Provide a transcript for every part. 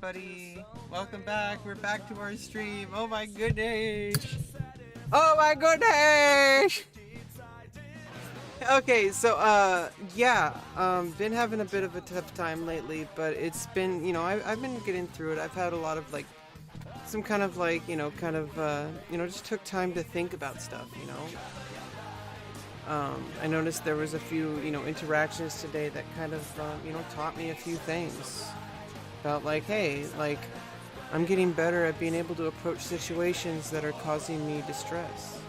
everybody. Welcome back. We're back to our stream. Oh my goodness. Oh my goodness. Okay, so yeah, been having a bit of a tough time lately, but it's been, I've been getting through it. I've had a lot of like some kind of like, just took time to think about stuff, I noticed there was a few, interactions today that kind of, taught me a few things about like, hey, like I'm getting better at being able to approach situations that are causing me distress.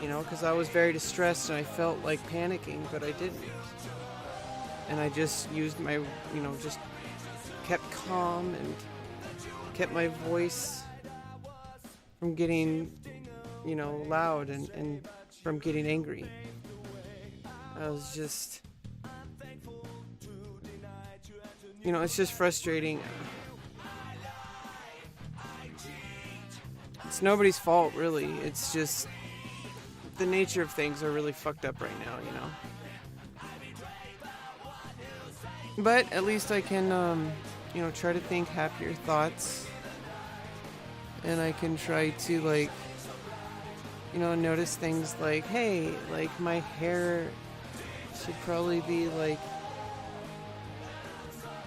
Because I was very distressed and I felt like panicking, but I didn't. And I just used my, just kept calm and kept my voice from getting, loud and from getting angry. I was just, it's just frustrating. It's nobody's fault, really. It's just the nature of things are really fucked up right now, But at least I can, try to think happier thoughts. And I can try to, like, notice things like, hey, like my hair should probably be, like,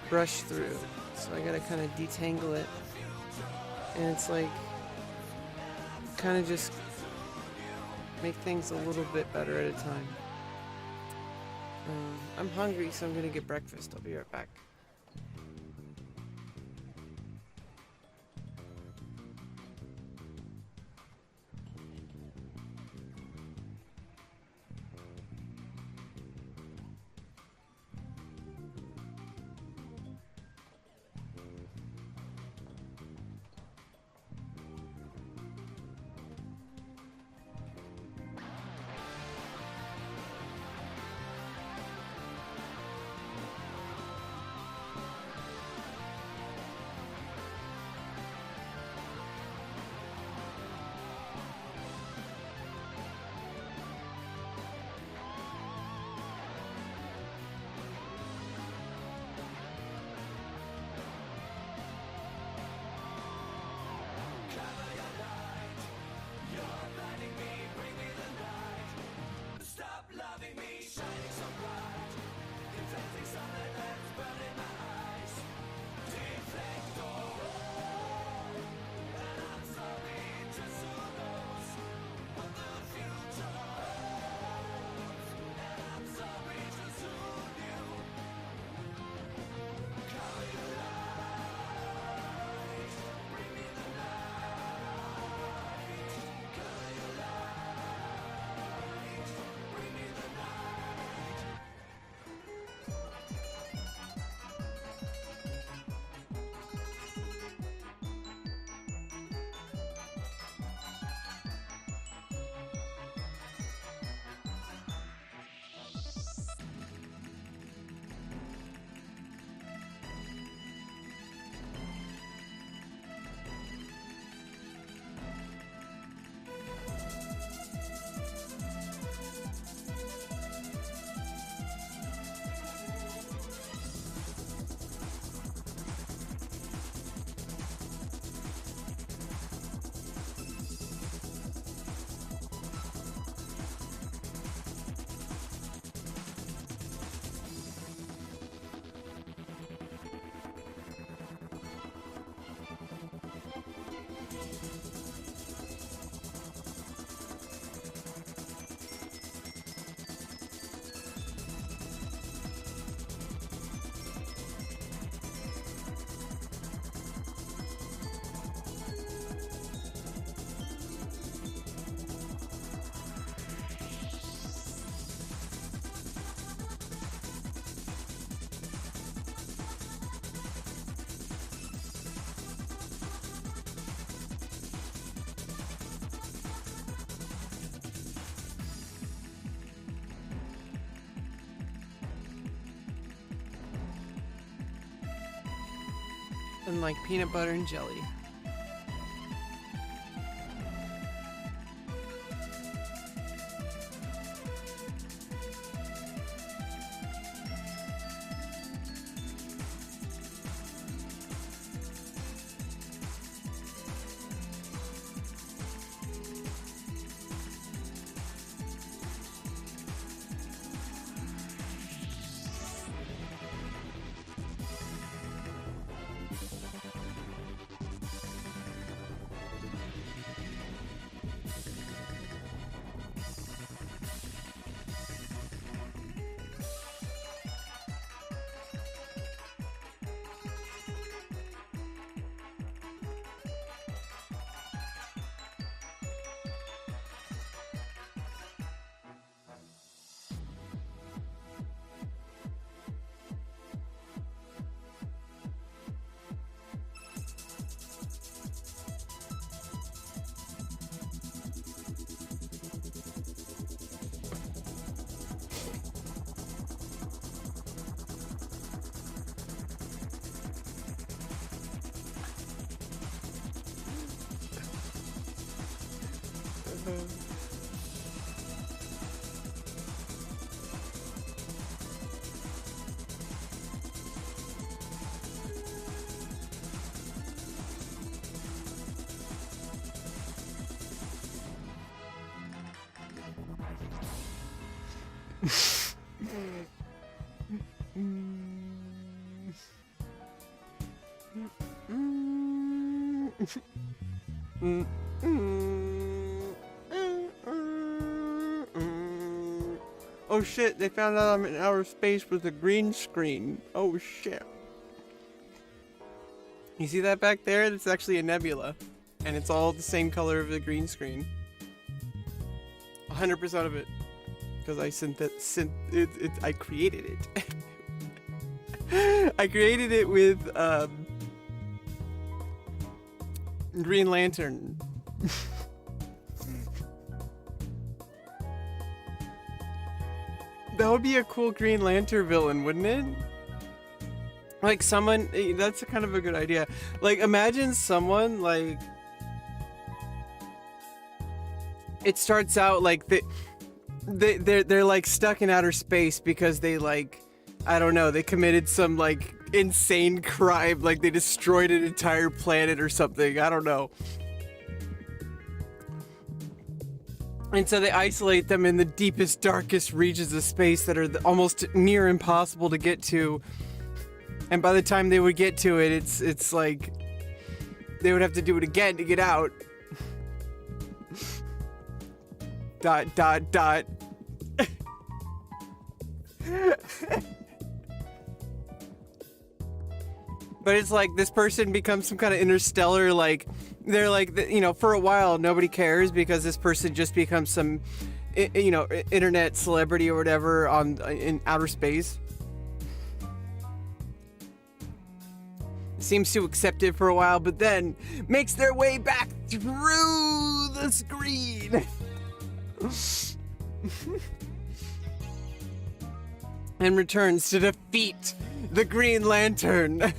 brushed through. So I gotta kind of detangle it. And it's like, kind of just make things a little bit better at a time. I'm hungry, so I'm gonna get breakfast. I'll be right back. And like peanut butter and jelly. Oh shit, they found out I'm in outer space with a green screen. Oh shit. You see that back there? It's actually a nebula. And it's all the same color of the green screen. 100% of it. Because I created it. I created it with Green Lantern. That would be a cool Green Lantern villain, wouldn't it? Like someone, that's kind of a good idea. Like imagine someone like, it starts out like they're like stuck in outer space because they like, I don't know, they committed some like insane crime, like they destroyed an entire planet or something, I don't know. And so they isolate them in the deepest, darkest regions of space that are almost near impossible to get to. And by the time they would get to it, it's like they would have to do it again to get out. Dot, dot, dot. But it's like this person becomes some kind of interstellar, like, they're like, you know, for a while nobody cares because this person just becomes some, you know, internet celebrity or whatever in outer space. Seems to accept it for a while, but then makes their way back through the screen. And returns to defeat the Green Lantern.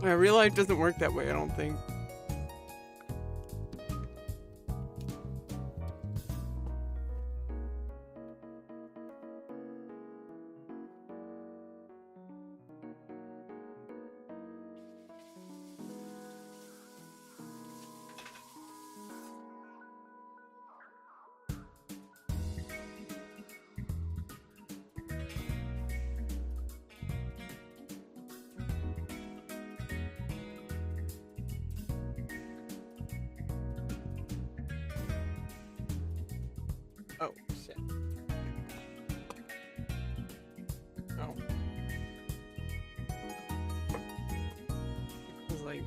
Real life doesn't work that way, I don't think. Oh, shit. Oh. I was like...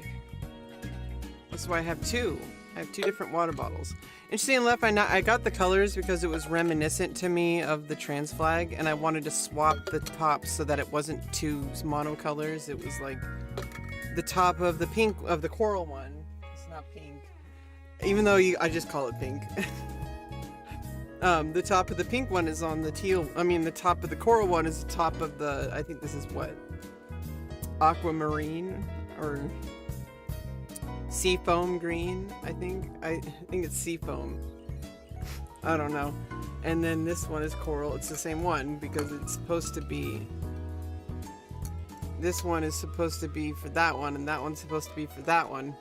That's why I have two. I have two different water bottles. Interesting enough, I got the colors because it was reminiscent to me of the trans flag, and I wanted to swap the tops so that it wasn't two monocolors. It was like the top of the pink, of the coral one. It's not pink. Even though I just call it pink. The top of the pink one is on the teal. I mean, the top of the coral one is the top of the, I think this is what? Aquamarine? Or seafoam green, I think. I think it's seafoam. I don't know. And then this one is coral. It's the same one because it's supposed to be this one is supposed to be for that one, and that one's supposed to be for that one,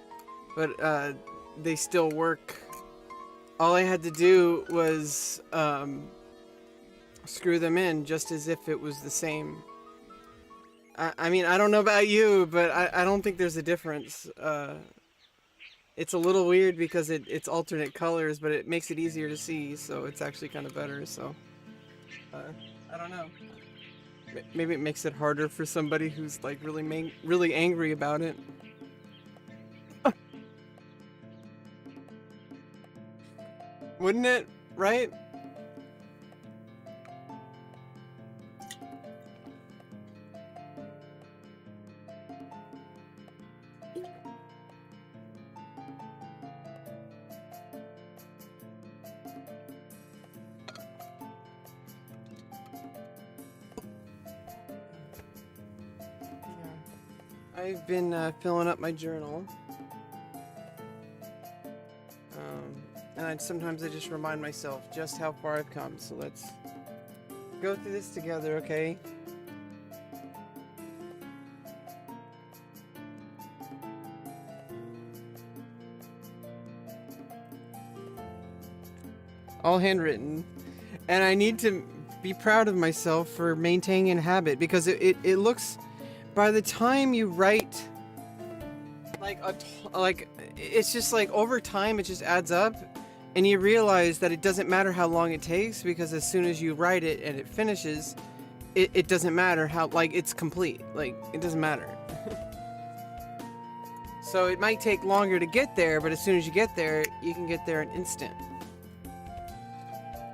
but they still work. All I had to do was screw them in just as if it was the same. I mean, I don't know about you, but I don't think there's a difference. It's a little weird because it's alternate colors, but it makes it easier to see, so it's actually kind of better, so... I don't know. Maybe it makes it harder for somebody who's, like, really angry about it. Wouldn't it? Right? I've been filling up my journal. And sometimes I just remind myself just how far I've come. So let's go through this together, okay? All handwritten. And I need to be proud of myself for maintaining a habit, because it looks... By the time you write, like it's just like over time it just adds up, and you realize that it doesn't matter how long it takes, because as soon as you write it and it finishes, it doesn't matter how, like, it's complete. Like, it doesn't matter. So it might take longer to get there, but as soon as you get there, you can get there in an instant.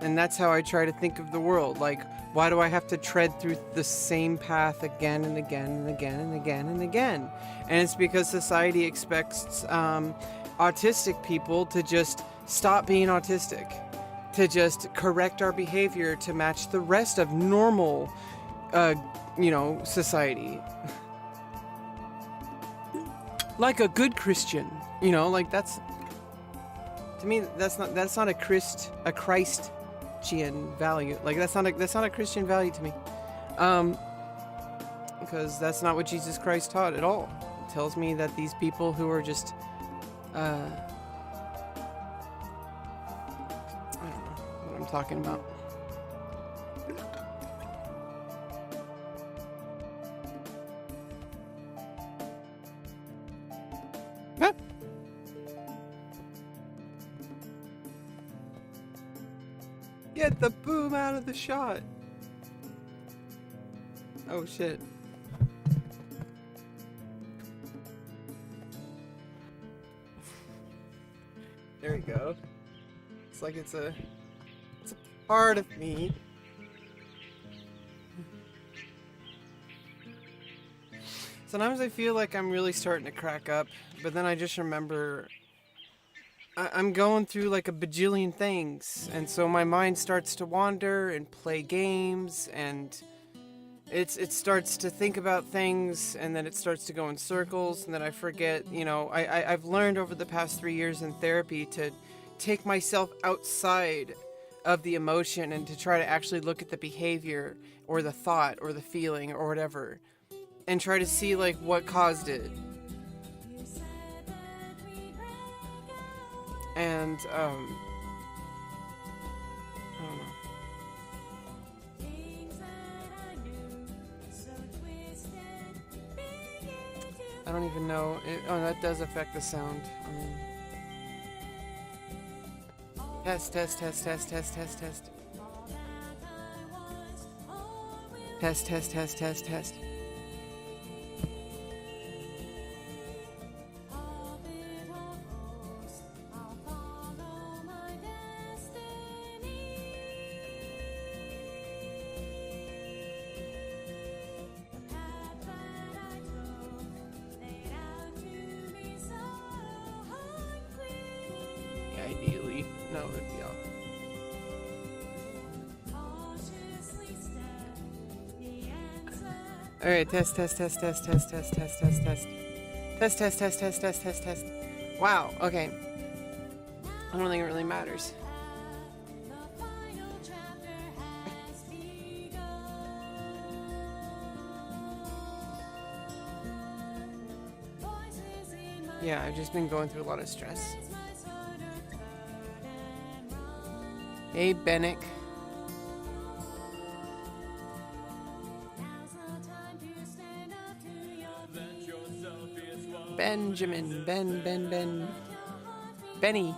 And that's how I try to think of the world. Like, why do I have to tread through the same path again and again and again and again and again? And it's because society expects autistic people to just stop being autistic, to just correct our behavior to match the rest of normal, society. Like a good Christian, like that's, to me, that's not a Christian value. Like, that's not a Christian value to me, because that's not what Jesus Christ taught at all. It tells me that these people who are just I don't know what I'm talking about. Get the boom out of the shot. Oh shit. There you go. It's like it's a part of me. Sometimes I feel like I'm really starting to crack up, but then I just remember I'm going through like a bajillion things, and so my mind starts to wander and play games, and it starts to think about things, and then it starts to go in circles, and then I forget, I've learned over the past 3 years in therapy to take myself outside of the emotion and to try to actually look at the behavior or the thought or the feeling or whatever, and try to see like what caused it. And, I don't know. I don't even know. That does affect the sound. Test. Test. Ideally, no, it'd be off. Alright, test. Test. Wow, okay. I don't think it really matters. Yeah, I've just been going through a lot of stress. Hey, Bennick. Benjamin, Benny.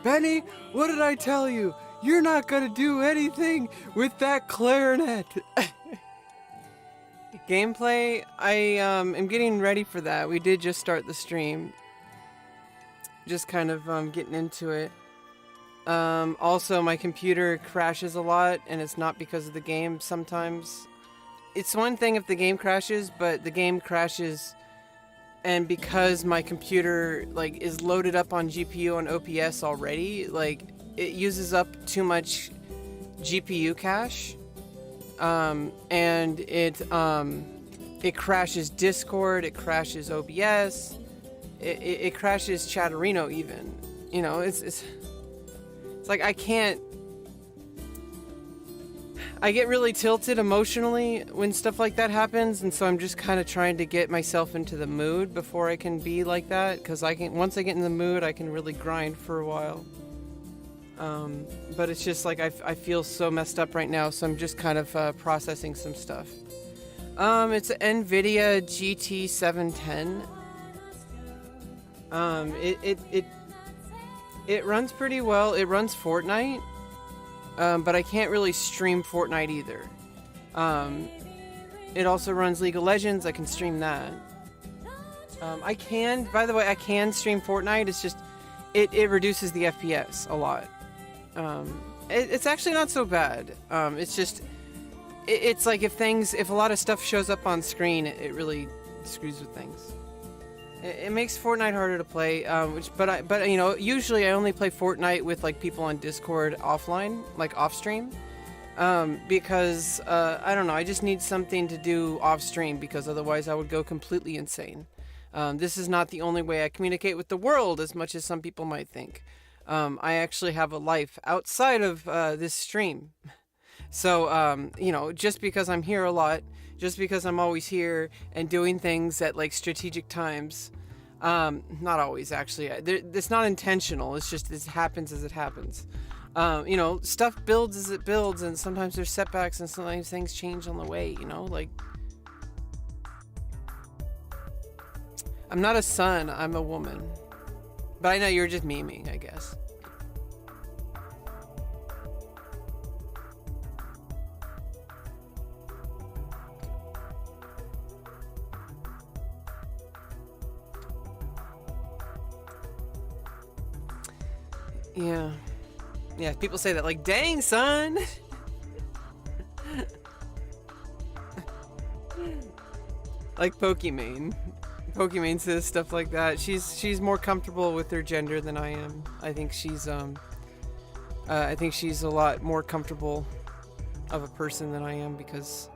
Benny, what did I tell you? You're not gonna do anything with that clarinet. Gameplay, I am getting ready for that. We did just start the stream. Just kind of getting into it. Also, my computer crashes a lot, and it's not because of the game sometimes. It's one thing if the game crashes, but the game crashes, and because my computer like is loaded up on GPU on OPS already, like it uses up too much GPU cache, and it crashes Discord, it crashes OBS, it crashes Chatterino even. You know, it's like I get really tilted emotionally when stuff like that happens, and so I'm just kind of trying to get myself into the mood before I can be like that, because once I get in the mood, I can really grind for a while. But it's just like I feel so messed up right now, so I'm just kind of processing some stuff. It's an NVIDIA GT 710. It runs pretty well. It runs Fortnite. But I can't really stream Fortnite either. It also runs League of Legends. I can stream that. I can stream Fortnite. It's just, it reduces the FPS a lot. It's actually not so bad. It's just, it's like if a lot of stuff shows up on screen, it really screws with things. It makes Fortnite harder to play, but you know, usually I only play Fortnite with like people on Discord offline, like off stream, because I don't know, I just need something to do off stream, because otherwise I would go completely insane. This is not the only way I communicate with the world, as much as some people might think. I actually have a life outside of this stream. So, you know, just because I'm here a lot, just because I'm always here and doing things at like strategic times, not always actually, it's not intentional, it's just, it happens as it happens. You know, stuff builds as it builds, and sometimes there's setbacks and sometimes things change on the way, you know, like, I'm not a son, I'm a woman. But I know you're just memeing, I guess. Yeah. Yeah, people say that like, dang, son! Like Pokimane. Pokimane says stuff like that. She's more comfortable with her gender than I am. I think she's a lot more comfortable of a person than I am, because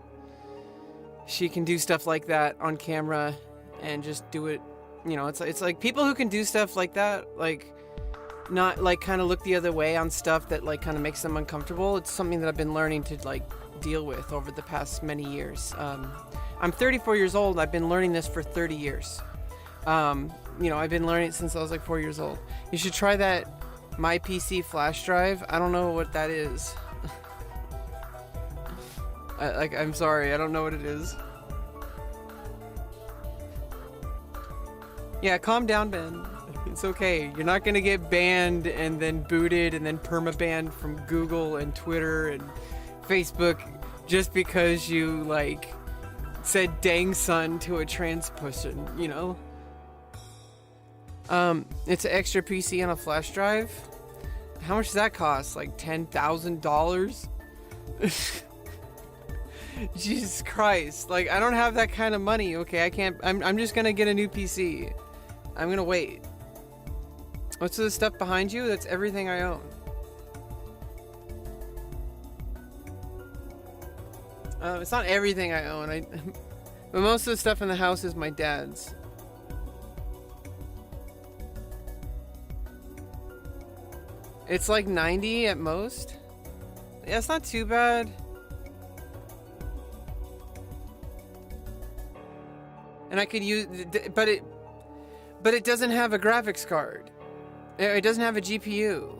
she can do stuff like that on camera and just do it, you know, it's like people who can do stuff like that, like, not like kind of look the other way on stuff that like kind of makes them uncomfortable. It's something that I've been learning to like deal with over the past many years. I'm 34 years old. I've been learning this for 30 years. You know, I've been learning it since I was like 4 years old. You should try that My PC flash drive. I don't know what that is. I'm sorry, I don't know what it is. Yeah, calm down, Ben. It's okay. You're not gonna get banned and then booted and then permabanned from Google and Twitter and Facebook just because you like said "dang son" to a trans person, you know? It's an extra PC and a flash drive. How much does that cost? Like $10,000? Jesus Christ! Like, I don't have that kind of money. Okay, I can't. I'm just gonna get a new PC. I'm gonna wait. What's the stuff behind you? That's everything I own. It's not everything I own. But most of the stuff in the house is my dad's. It's like 90 at most. Yeah, it's not too bad. And I could use, but it doesn't have a graphics card. It doesn't have a GPU.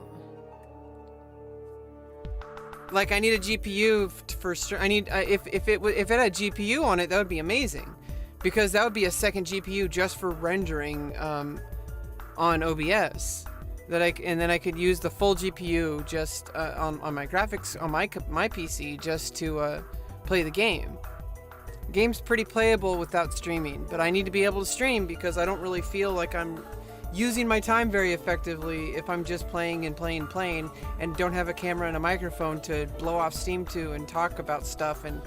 Like, I need a GPU for I need if it had a GPU on it, that would be amazing, because that would be a second GPU just for rendering on OBS. And then I could use the full GPU just on my graphics on my PC just to play the game. Game's pretty playable without streaming, but I need to be able to stream because I don't really feel like I'm using my time very effectively if I'm just playing and and don't have a camera and a microphone to blow off steam to and talk about stuff and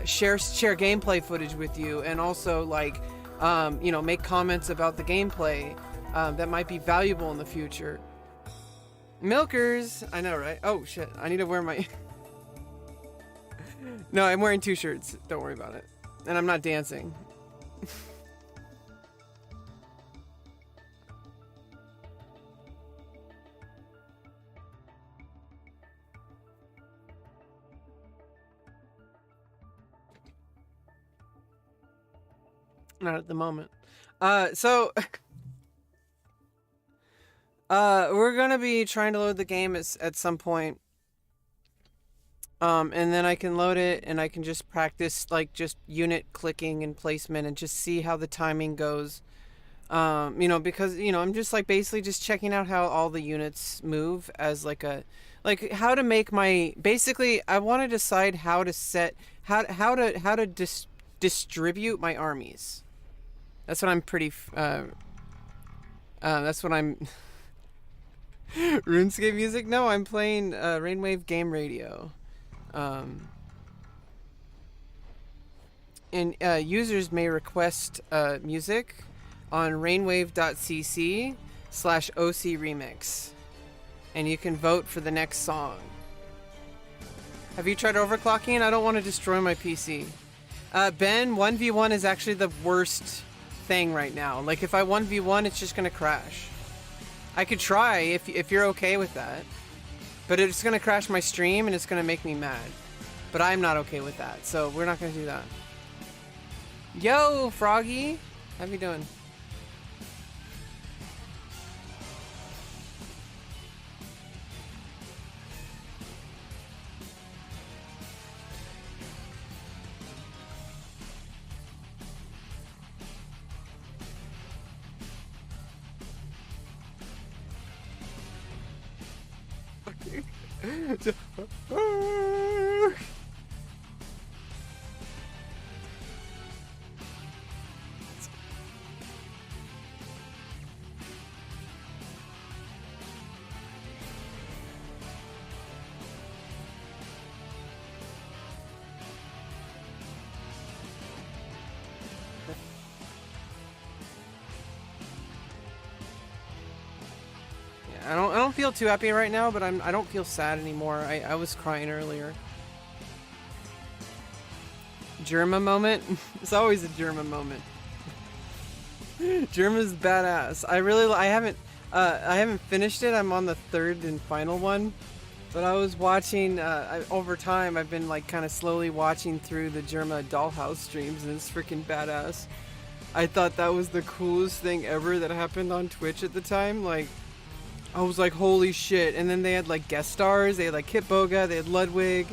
share gameplay footage with you, and also like make comments about the gameplay that might be valuable in the future. Milkers, I know, right? Oh shit, I need to wear my no, I'm wearing 2 shirts, don't worry about it, and I'm not dancing. Not at the moment. So we're gonna be trying to load the game at some point. And then I can load it and I can just practice like just unit clicking and placement and just see how the timing goes. Because I'm just like basically just checking out how all the units move as like how to make my, basically I want to decide how to set how to distribute my armies. That's what I'm pretty that's what I'm RuneScape music? No, I'm playing Rainwave Game Radio. And users may request music on rainwave.cc/OC remix, and you can vote for the next song. Have you tried overclocking? I don't want to destroy my PC. Ben, 1v1 is actually the worst thing right now. Like if I 1v1, it's just gonna crash. I could try if you're okay with that, but it's gonna crash my stream and it's gonna make me mad. But I'm not okay with that, so we're not gonna do that. Yo, Froggy, how you doing? I don't feel too happy right now, but I don't feel sad anymore. I was crying earlier. Germa moment? It's always a Germa moment. Germa's badass. I haven't finished it. I'm on the 3rd and final one. But I was watching, over time, I've been like kind of slowly watching through the Germa Dollhouse streams, and it's freaking badass. I thought that was the coolest thing ever that happened on Twitch at the time. Like, I was like, holy shit. And then they had like guest stars. They had like Kit Boga. They had Ludwig.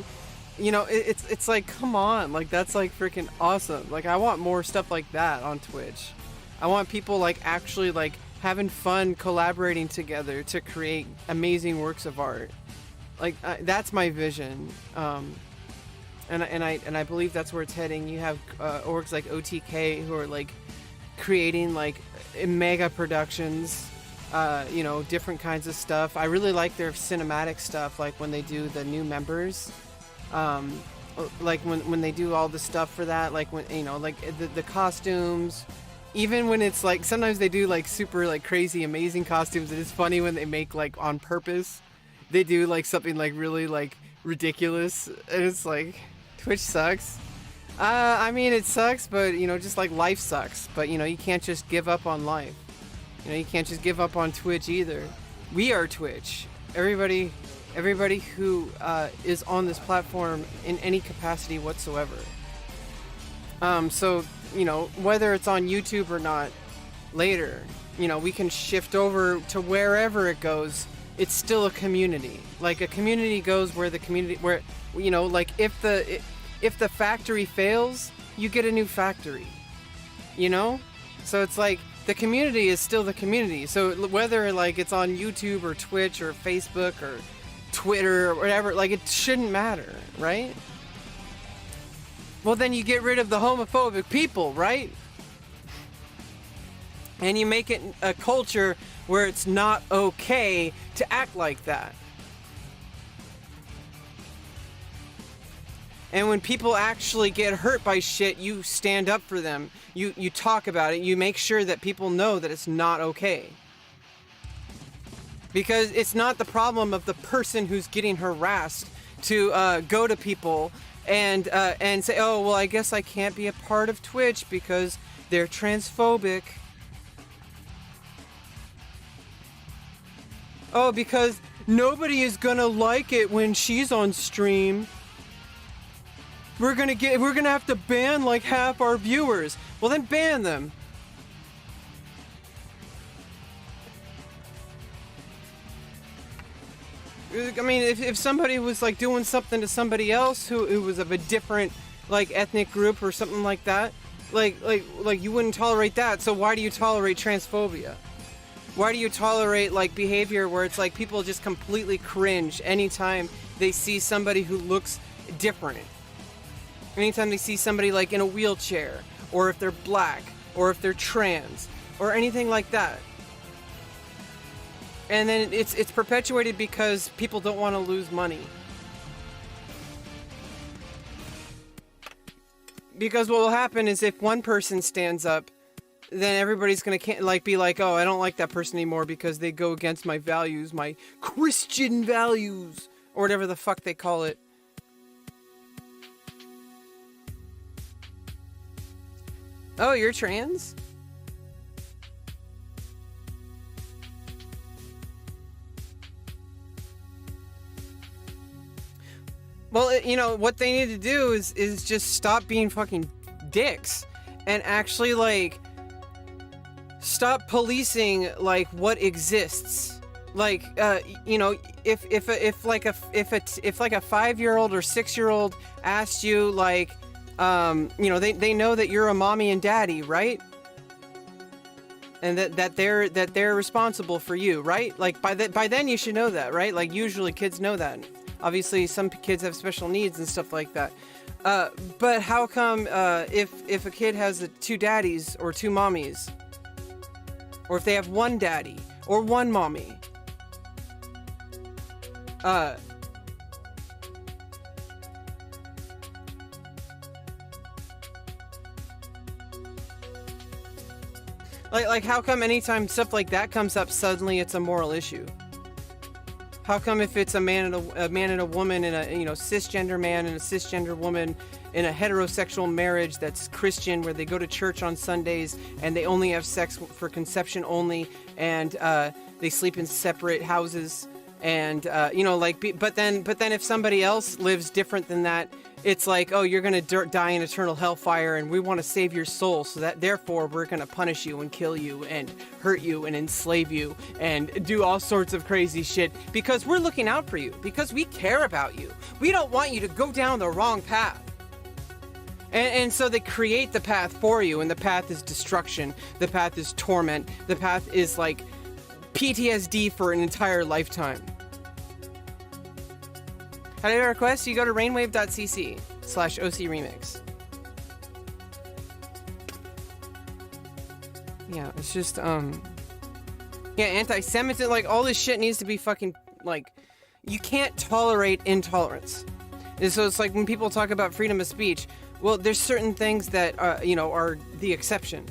You know, it's like, come on. Like, that's like freaking awesome. Like, I want more stuff like that on Twitch. I want people like actually like having fun collaborating together to create amazing works of art. Like, that's my vision. And I believe that's where it's heading. You have orgs like OTK who are like creating like mega productions. Different kinds of stuff. I really like their cinematic stuff, like when they do the new members, like when they do all the stuff for that, like when like the costumes, even when it's like sometimes they do like super like crazy amazing costumes. It is funny when they make like on purpose, they do like something like really like ridiculous, and it's like Twitch sucks. I mean, it sucks, but just like life sucks. But you can't just give up on life. You can't just give up on Twitch either. We are Twitch. Everybody everybody who is on this platform in any capacity whatsoever. So, you know, whether it's on YouTube or not, later, you know, we can shift over to wherever it goes. It's still a community. Like, a community goes where the community, where, you know, like, if the factory fails, you get a new factory, you know? So it's like, the community is still the community. So whether, like, it's on YouTube or Twitch or Facebook or Twitter or whatever, like, it shouldn't matter, right? Well, then you get rid of the homophobic people, right? And you make it a culture where it's not okay to act like that. And when people actually get hurt by shit, you stand up for them. You talk about it. You make sure that people know that it's not okay. Because it's not the problem of the person who's getting harassed to go to people and say, oh, well, I guess I can't be a part of Twitch because they're transphobic. Oh, because nobody is gonna like it when she's on stream. We're gonna have to ban like half our viewers. Well, then ban them. I mean, if somebody was like doing something to somebody else who was of a different like ethnic group or something like that, like you wouldn't tolerate that. So why do you tolerate transphobia? Why do you tolerate like behavior where it's like people just completely cringe anytime they see somebody who looks different? Anytime they see somebody like in a wheelchair, or if they're black, or if they're trans, or anything like that. And then it's perpetuated because people don't want to lose money. Because what will happen is if one person stands up, then everybody's gonna be like, oh, I don't like that person anymore because they go against my values, my Christian values, or whatever the fuck they call it. Oh, you're trans? Well, you know, what they need to do is just stop being fucking dicks and actually, like, stop policing, like, what exists. Like, you know, if like a 5-year-old or 6-year-old asked you, like, you know, they know that you're a mommy and daddy, right? And that they're responsible for you, right? Like, by then you should know that, right? Like, usually kids know that. Obviously, some kids have special needs and stuff like that. But how come if a kid has 2 daddies or 2 mommies, or if they have 1 daddy or 1 mommy, like how come anytime stuff like that comes up, suddenly it's a moral issue? How come if it's a man and a woman and a, you know, cisgender man and a cisgender woman in a heterosexual marriage that's Christian, where they go to church on Sundays and they only have sex for conception only, and they sleep in separate houses, and you know, like, but then if somebody else lives different than that, it's like, oh, you're gonna die in eternal hellfire, and we want to save your soul, so that therefore we're gonna punish you and kill you and hurt you and enslave you and do all sorts of crazy shit because we're looking out for you, because we care about you. We don't want you to go down the wrong path. And so they create the path for you, and the path is destruction. The path is torment. The path is like PTSD for an entire lifetime. How do you request? You go to rainwave.cc/OCRemix. Yeah, it's just, yeah, anti-Semitism, like, all this shit needs to be fucking, like, you can't tolerate intolerance. And so it's like when people talk about freedom of speech, well, there's certain things that, you know, are the exception.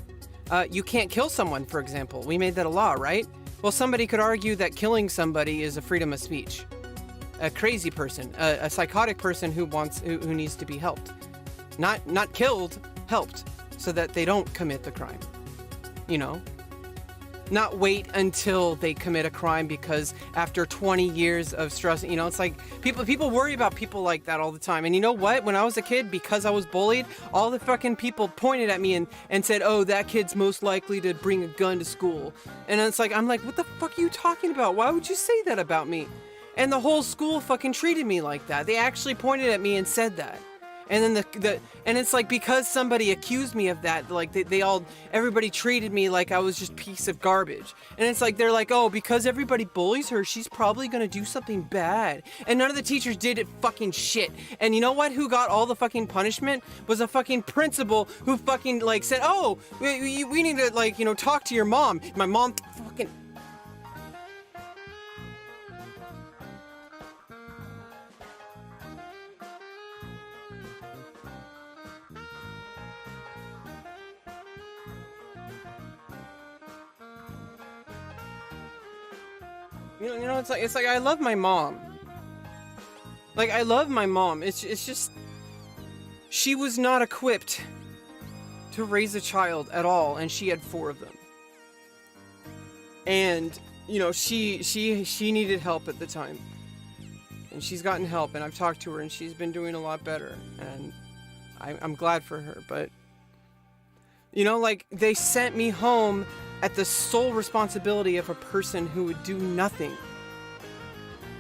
You can't kill someone, for example. We made that a law, right? Well, somebody could argue that killing somebody is a freedom of speech. A crazy person, a psychotic person who needs to be helped. Not killed, helped, so that they don't commit the crime. You know? Not wait until they commit a crime, because after 20 years of stress, you know, it's like people worry about people like that all the time. And you know what? When I was a kid, because I was bullied, all the fucking people pointed at me and said, oh, that kid's most likely to bring a gun to school. And it's like, I'm like, what the fuck are you talking about? Why would you say that about me? And the whole school fucking treated me like that. They actually pointed at me and said that. And then and it's like, because somebody accused me of that, like everybody treated me like I was just a piece of garbage. And it's like, they're like, oh, because everybody bullies her, she's probably gonna do something bad. And none of the teachers did it fucking shit. And you know what? Who got all the fucking punishment was a fucking principal who fucking like said, oh, we need to, like, you know, talk to your mom. My mom fucking... You know, it's like I love my mom. Like, I love my mom. It's just, she was not equipped to raise a child at all, and she had 4 of them. And you know, she needed help at the time, and she's gotten help, and I've talked to her, and she's been doing a lot better, and I'm glad for her. But you know, like, they sent me home at the sole responsibility of a person who would do nothing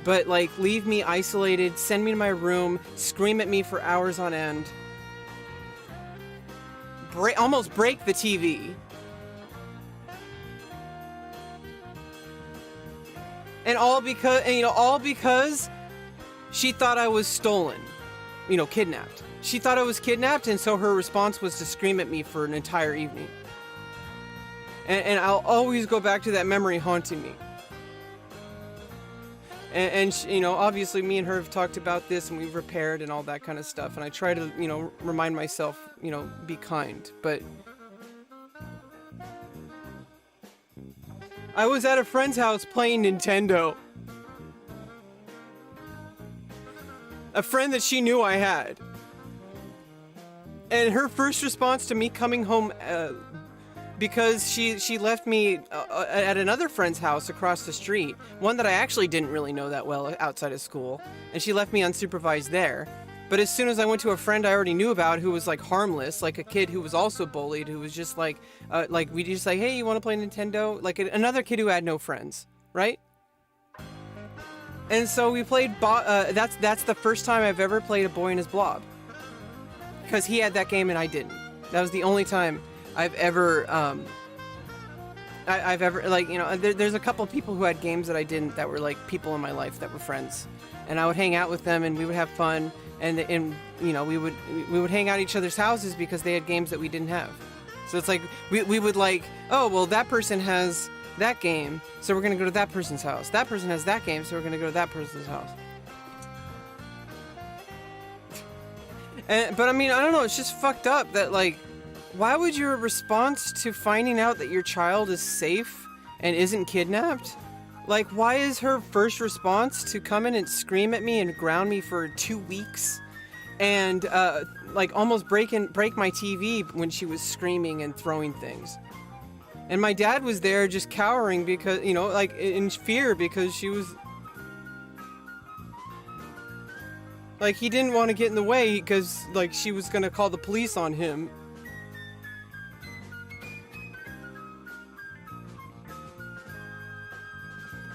but, like, leave me isolated, send me to my room, scream at me for hours on end, almost break the TV. And all because she thought I was stolen, you know, kidnapped. She thought I was kidnapped, and so her response was to scream at me for an entire evening. And I'll always go back to that memory haunting me. And she, you know, obviously me and her have talked about this, and we've repaired and all that kind of stuff. And I try to, you know, remind myself, you know, be kind. But I was at a friend's house playing Nintendo. A friend that she knew I had. And her first response to me coming home, because she left me at another friend's house across the street, one that I actually didn't really know that well outside of school, and she left me unsupervised there. But as soon as I went to a friend I already knew about, who was like harmless, like a kid who was also bullied, who was just like we just like, hey, you want to play Nintendo? Like another kid who had no friends, right? And so we played. That's the first time I've ever played A Boy and His Blob, because he had that game and I didn't. That was the only time I've ever, I've ever, like, you know, there's a couple of people who had games that I didn't, that were like people in my life that were friends, and I would hang out with them, and we would have fun, and you know, we would hang out at each other's houses because they had games that we didn't have. So it's like we would like, oh, well, that person has that game, so we're gonna go to that person's house. That person has that game, so we're gonna go to that person's house. But I mean, I don't know, it's just fucked up that, like, why would your response to finding out that your child is safe and isn't kidnapped? Like, why is her first response to come in and scream at me and ground me for 2 weeks and like almost break my TV when she was screaming and throwing things? And my dad was there just cowering because, you know, like in fear, because she was like, he didn't want to get in the way because, like, she was gonna call the police on him.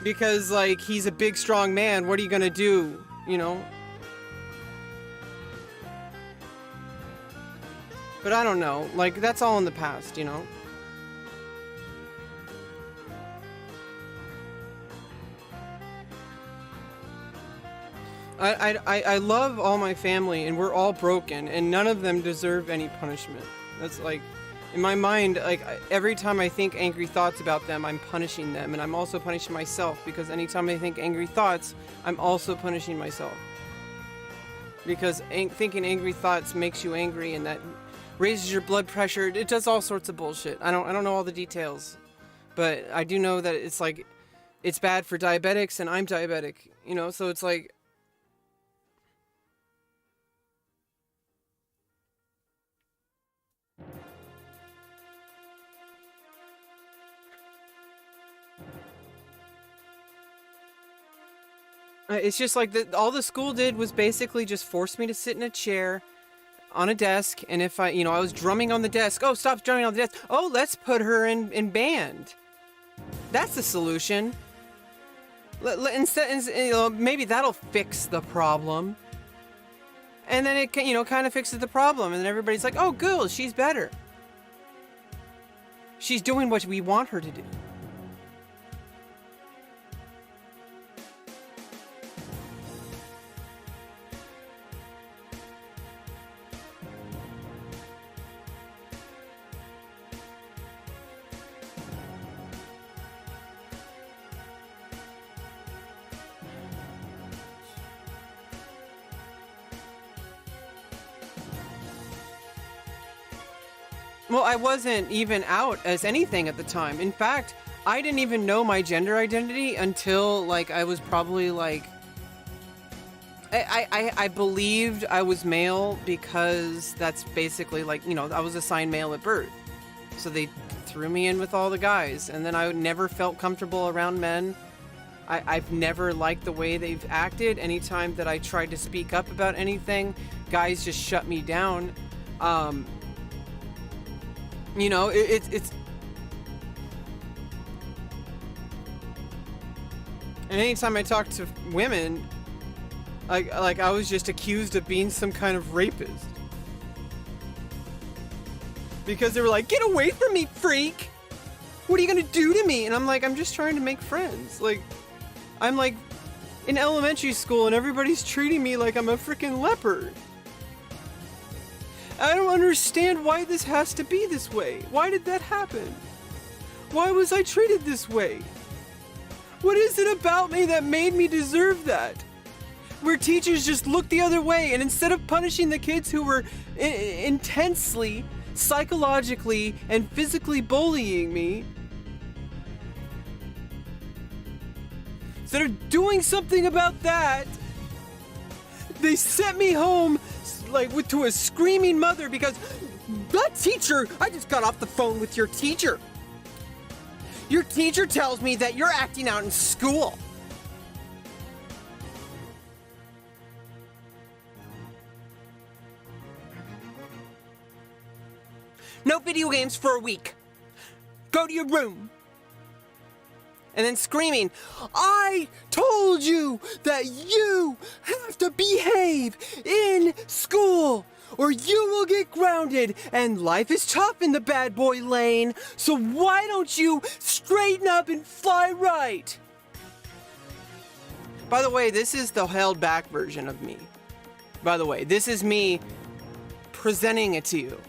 Because, like, he's a big, strong man. What are you gonna do? You know? But I don't know. Like, that's all in the past, you know? I love all my family, and we're all broken, and none of them deserve any punishment. That's, like... In my mind, like, every time I think angry thoughts about them, I'm punishing them. And I'm also punishing myself, because anytime I think angry thoughts, I'm also punishing myself. Because thinking angry thoughts makes you angry, and that raises your blood pressure. It does all sorts of bullshit. I don't know all the details. But I do know that it's like, it's bad for diabetics, and I'm diabetic. You know, so it's like... It's just like all the school did was basically just force me to sit in a chair on a desk, and if I was drumming on the desk, oh, stop drumming on the desk. Oh, let's put her in band. That's the solution. Instead, maybe that'll fix the problem. And then it kind of fixes the problem, and then everybody's like, oh, good, she's better. She's doing what we want her to do. Well, I wasn't even out as anything at the time. In fact, I didn't even know my gender identity until, like, I was probably, like... I believed I was male because that's basically, like, I was assigned male at birth. So they threw me in with all the guys, and then I never felt comfortable around men. I've never liked the way they've acted. Anytime that I tried to speak up about anything, guys just shut me down. It's and anytime I talked to women, like I was just accused of being some kind of rapist. Because they were like, get away from me, freak! What are you gonna do to me? And I'm like, I'm just trying to make friends. Like, I'm like in elementary school and everybody's treating me like I'm a freaking leopard. I don't understand why this has to be this way. Why did that happen? Why was I treated this way? What is it about me that made me deserve that? Where teachers just looked the other way, and instead of punishing the kids who were intensely, psychologically, and physically bullying me, instead of doing something about that, they sent me home to a screaming mother because that teacher, I just got off the phone with your teacher. Your teacher tells me that you're acting out in school. No video games for a week. Go to your room. And then screaming, I told you that you have to behave in school or you will get grounded, and life is tough in the bad boy lane, so why don't you straighten up and fly right? By the way, this is the held back version of me. By the way, this is me presenting it to you.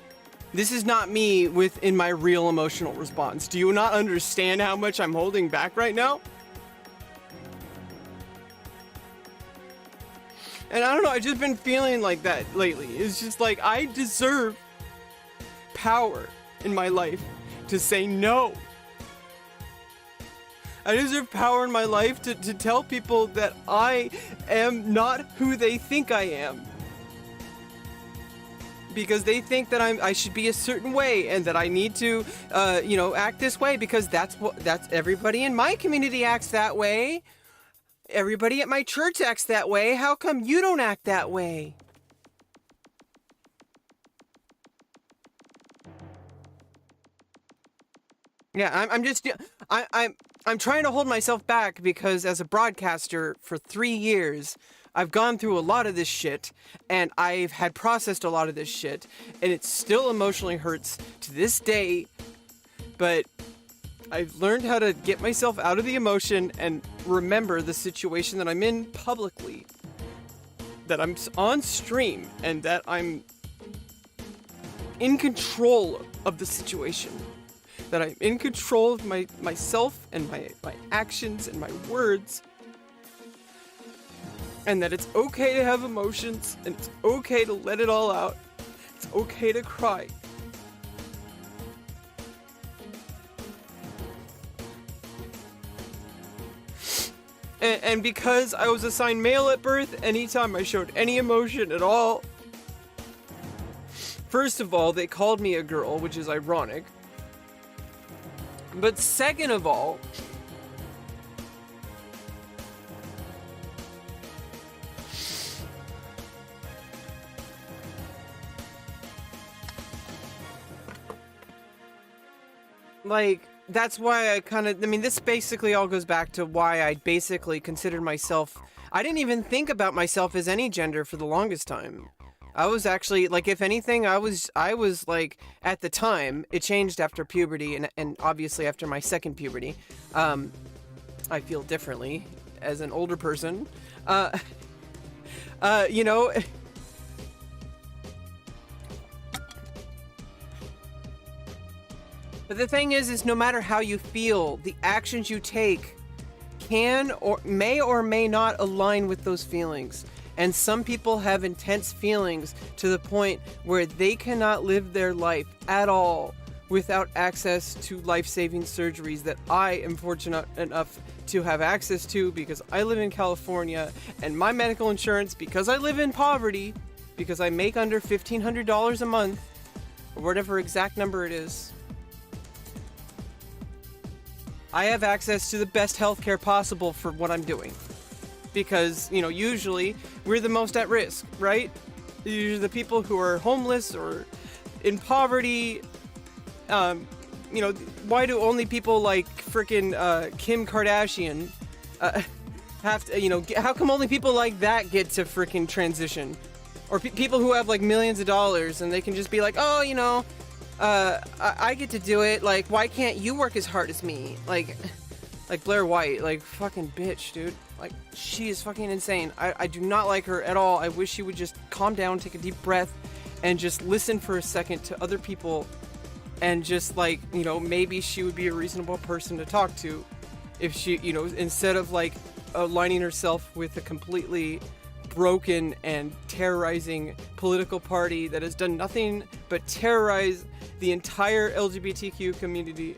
This is not me in my real emotional response. Do you not understand how much I'm holding back right now? And I don't know, I've just been feeling like that lately. It's just like, I deserve power in my life to say no. I deserve power in my life to tell people that I am not who they think I am. Because they think that I should be a certain way and that I need to, act this way because that's everybody in my community acts that way. Everybody at my church acts that way. How come you don't act that way? Yeah, I'm trying to hold myself back because as a broadcaster for 3 years, I've gone through a lot of this shit, and I've had processed a lot of this shit, and it still emotionally hurts to this day, but I've learned how to get myself out of the emotion and remember the situation that I'm in publicly, that I'm on stream, and that I'm in control of the situation, that I'm in control of myself and my actions and my words, and that it's okay to have emotions, and it's okay to let it all out. It's okay to cry. And because I was assigned male at birth, anytime I showed any emotion at all, first of all, they called me a girl, which is ironic. But second of all, like, that's why I mean, this basically all goes back to why I basically considered myself, I didn't even think about myself as any gender for the longest time. I was actually, like, if anything, I was like, at the time, it changed after puberty, and obviously after my second puberty. I feel differently as an older person. You know, but the thing is no matter how you feel, the actions you take can or may not align with those feelings. And some people have intense feelings to the point where they cannot live their life at all without access to life-saving surgeries that I am fortunate enough to have access to because I live in California, and my medical insurance, because I live in poverty, because I make under $1,500 a month, or whatever exact number it is, I have access to the best healthcare possible for what I'm doing. Because, you know, usually we're the most at risk, right? Usually the people who are homeless or in poverty. You know, why do only people like frickin' Kim Kardashian have to, you know, how come only people like that get to frickin' transition? Or people who have like millions of dollars and they can just be like, oh, you know, I get to do it. Like, why can't you work as hard as me? Like Blair White, like, fucking bitch, dude. Like, she is fucking insane. I do not like her at all. I wish she would just calm down, take a deep breath, and just listen for a second to other people. And just, like, you know, maybe she would be a reasonable person to talk to if she, you know, instead of, like, aligning herself with a completely broken and terrorizing political party that has done nothing but terrorize the entire LGBTQ community.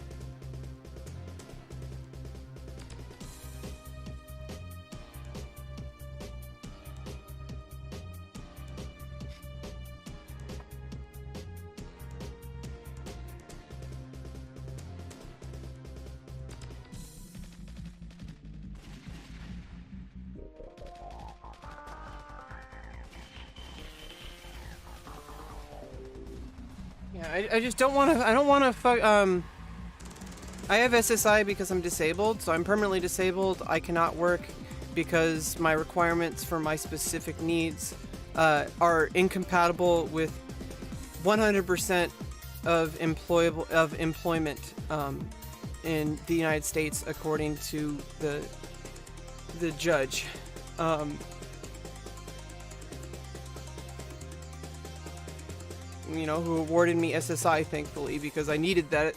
I just don't want to, I don't want to fuck, I have SSI because I'm disabled, so I'm permanently disabled. I cannot work because my requirements for my specific needs are incompatible with 100% of employment in the United States, according to the judge. You know, who awarded me SSI, thankfully, because I needed that.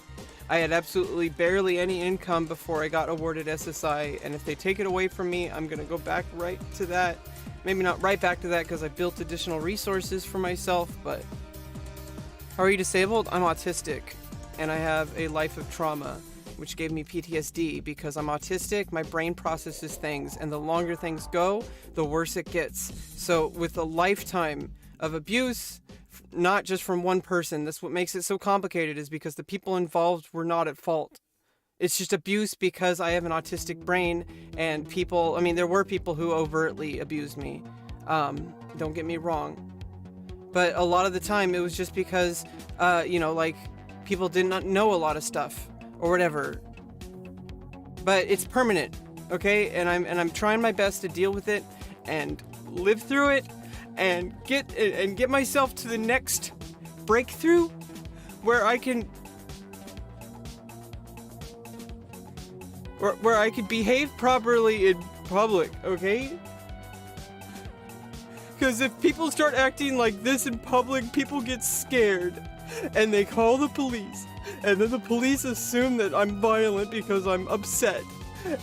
I had absolutely barely any income before I got awarded SSI, and if they take it away from me, I'm gonna go back right to that. Maybe not right back to that because I built additional resources for myself, but... How are you disabled? I'm autistic, and I have a life of trauma, which gave me PTSD. Because I'm autistic, my brain processes things, and the longer things go, the worse it gets. So with a lifetime of abuse, not just from one person, that's what makes it so complicated, is because the people involved were not at fault. It's just abuse because I have an autistic brain, and people, I mean, there were people who overtly abused me. Don't get me wrong. But a lot of the time it was just because, you know, like, people did not know a lot of stuff or whatever. But it's permanent, okay? And I'm trying my best to deal with it and live through it and get myself to the next breakthrough where I can where I can behave properly in public, okay? Because if people start acting like this in public, people get scared and they call the police, and then the police assume that I'm violent because I'm upset,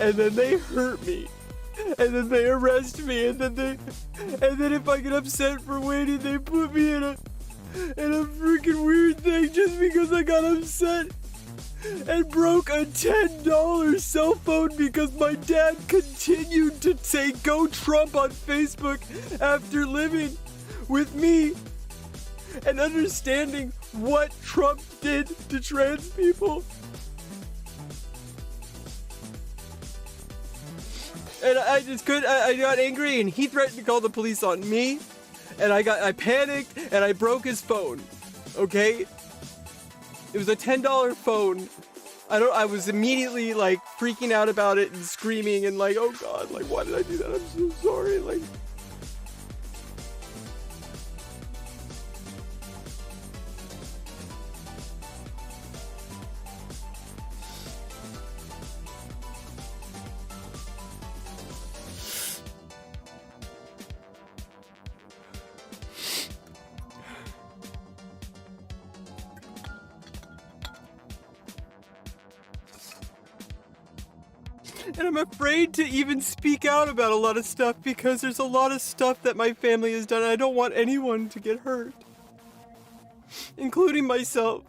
and then they hurt me. And then they arrest me, and then if I get upset for waiting, they put me in a freaking weird thing just because I got upset and broke a $10 cell phone because my dad continued to say "Go Trump" on Facebook after living with me and understanding what Trump did to trans people. And I just couldn't, I got angry, and he threatened to call the police on me, and I panicked, and I broke his phone, okay? It was a $10 phone, I was immediately like freaking out about it and screaming and like, oh God, like why did I do that? I'm so sorry. Like, and I'm afraid to even speak out about a lot of stuff because there's a lot of stuff that my family has done. And I don't want anyone to get hurt, including myself.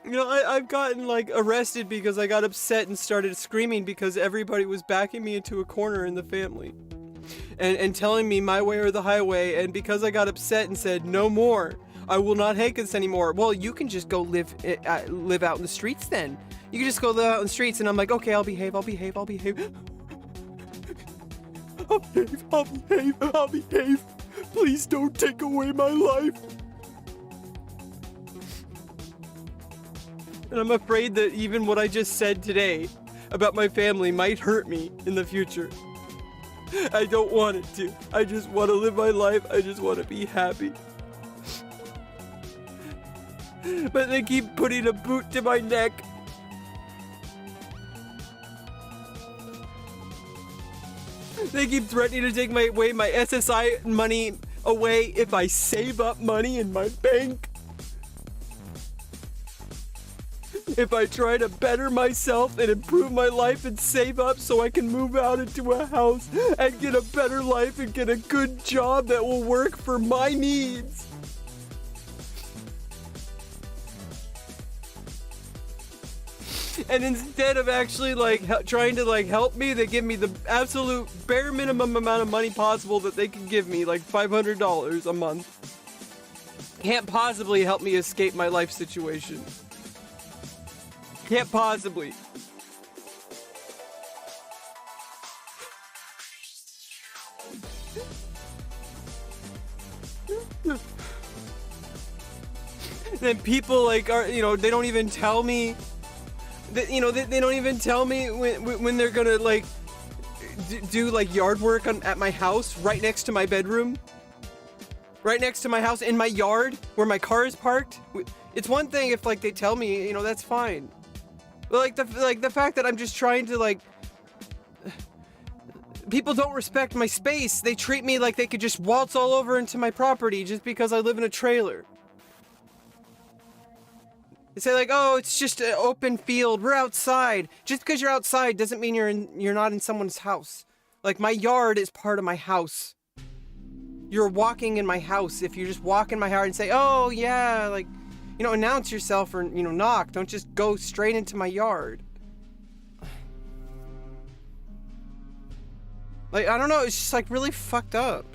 You know, I've gotten like arrested because I got upset and started screaming because everybody was backing me into a corner in the family and telling me my way or the highway. And because I got upset and said, no more, I will not hate this anymore. Well, you can just go live out in the streets then. You can just go live out in the streets. And I'm like, okay, I'll behave. I'll behave. I'll behave. I'll behave. I'll behave. I'll behave. Please don't take away my life. And I'm afraid that even what I just said today about my family might hurt me in the future. I don't want it to. I just want to live my life. I just want to be happy. But they keep putting a boot to my neck. They keep threatening to take my SSI money away if I save up money in my bank. If I try to better myself and improve my life and save up so I can move out into a house and get a better life and get a good job that will work for my needs. And instead of actually like trying to like help me, they give me the absolute bare minimum amount of money possible that they can give me, like $500 a month. Can't possibly help me escape my life situation. Can't possibly. Then people like are, you know, they don't even tell me that, you know, they don't even tell me when they're gonna like do like yard work at my house right next to my bedroom. Right next to my house in my yard where my car is parked. It's one thing if like they tell me, you know, that's fine. But like the fact that I'm just trying to like, people don't respect my space. They treat me like they could just waltz all over into my property just because I live in a trailer. They say like, oh, it's just an open field. We're outside. Just because you're outside doesn't mean you're not in someone's house. Like my yard is part of my house. You're walking in my house. If you just walk in my yard and say, oh yeah, like, you know, announce yourself or, you know, knock. Don't just go straight into my yard. Like, I don't know. It's just like really fucked up.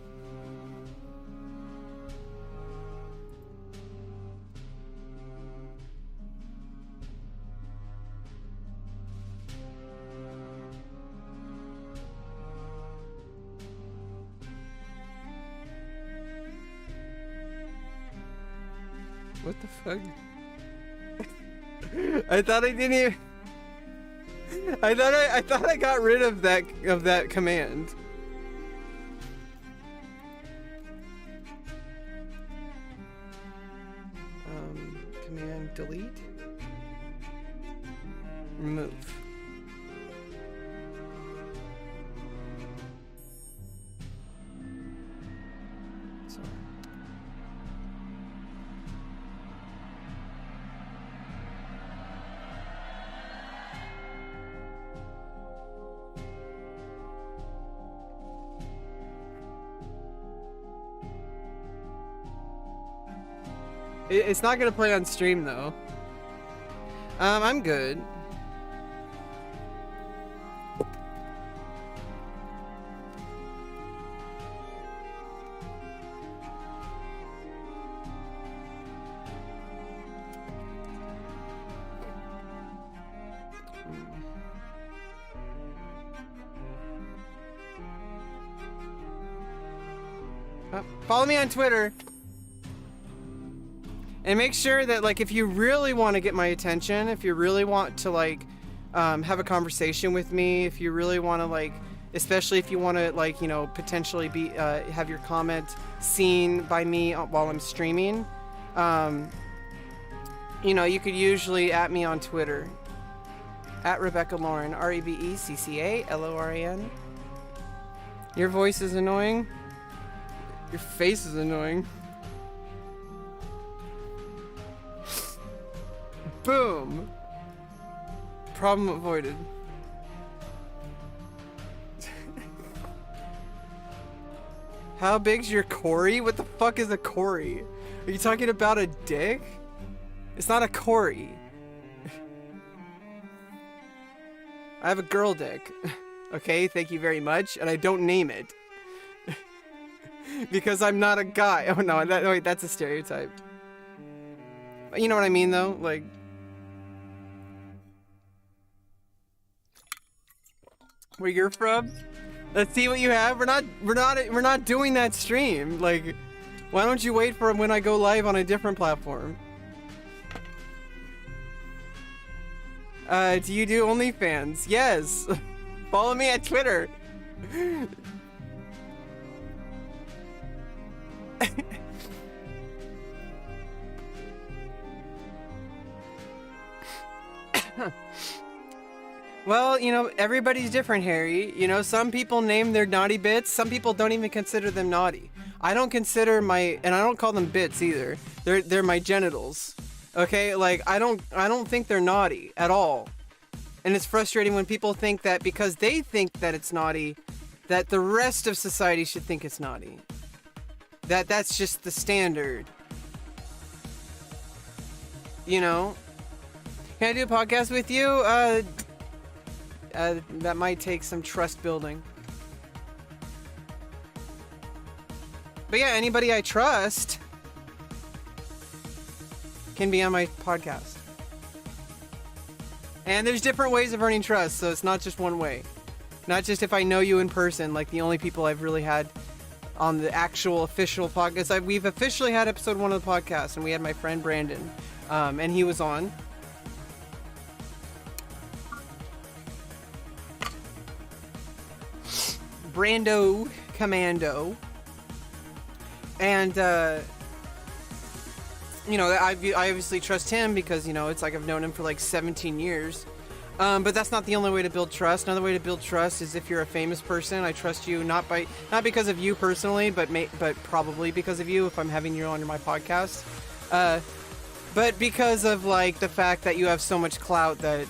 What the fuck? I thought I didn't even... I thought I got rid of that command. Command delete. Remove. Sorry. It's not gonna play on stream though. I'm good. Follow me on Twitter. And make sure that, like, if you really want to get my attention, if you really want to, like, have a conversation with me, if you really want to, like, especially if you want to, like, you know, potentially be have your comment seen by me while I'm streaming, you know, you could usually at me on Twitter at Rebecca Lauren, REBECCALORAN. Your voice is annoying. Your face is annoying. Boom. Problem avoided. How big's your Cory? What the fuck is a Cory? Are you talking about a dick? It's not a Cory. I have a girl dick. Okay, thank you very much. And I don't name it. Because I'm not a guy. Oh no, wait, that's a stereotype. You know what I mean though? Like... Where you're from? Let's see what you have. We're not doing that stream. Like, why don't you wait for when I go live on a different platform? Do you do OnlyFans? Yes. Follow me at Twitter. Well, you know, everybody's different, Harry. You know, some people name their naughty bits. Some people don't even consider them naughty. I don't consider and I don't call them bits either. They're my genitals. Okay? Like, I don't think they're naughty at all. And it's frustrating when people think that because they think that it's naughty, that the rest of society should think it's naughty. That's just the standard. You know? Can I do a podcast with you? That might take some trust building. But yeah, anybody I trust can be on my podcast. And there's different ways of earning trust, so it's not just one way. Not just if I know you in person, like the only people I've really had on the actual official podcast. We've officially had episode 1 of the podcast, and we had my friend Brandon, and he was on. Brando Commando. And, you know, I obviously trust him because, you know, it's like I've known him for like 17 years. But that's not the only way to build trust. Another way to build trust is if you're a famous person. I trust you not because of you personally, but probably because of you if I'm having you on my podcast. But because of like the fact that you have so much clout that...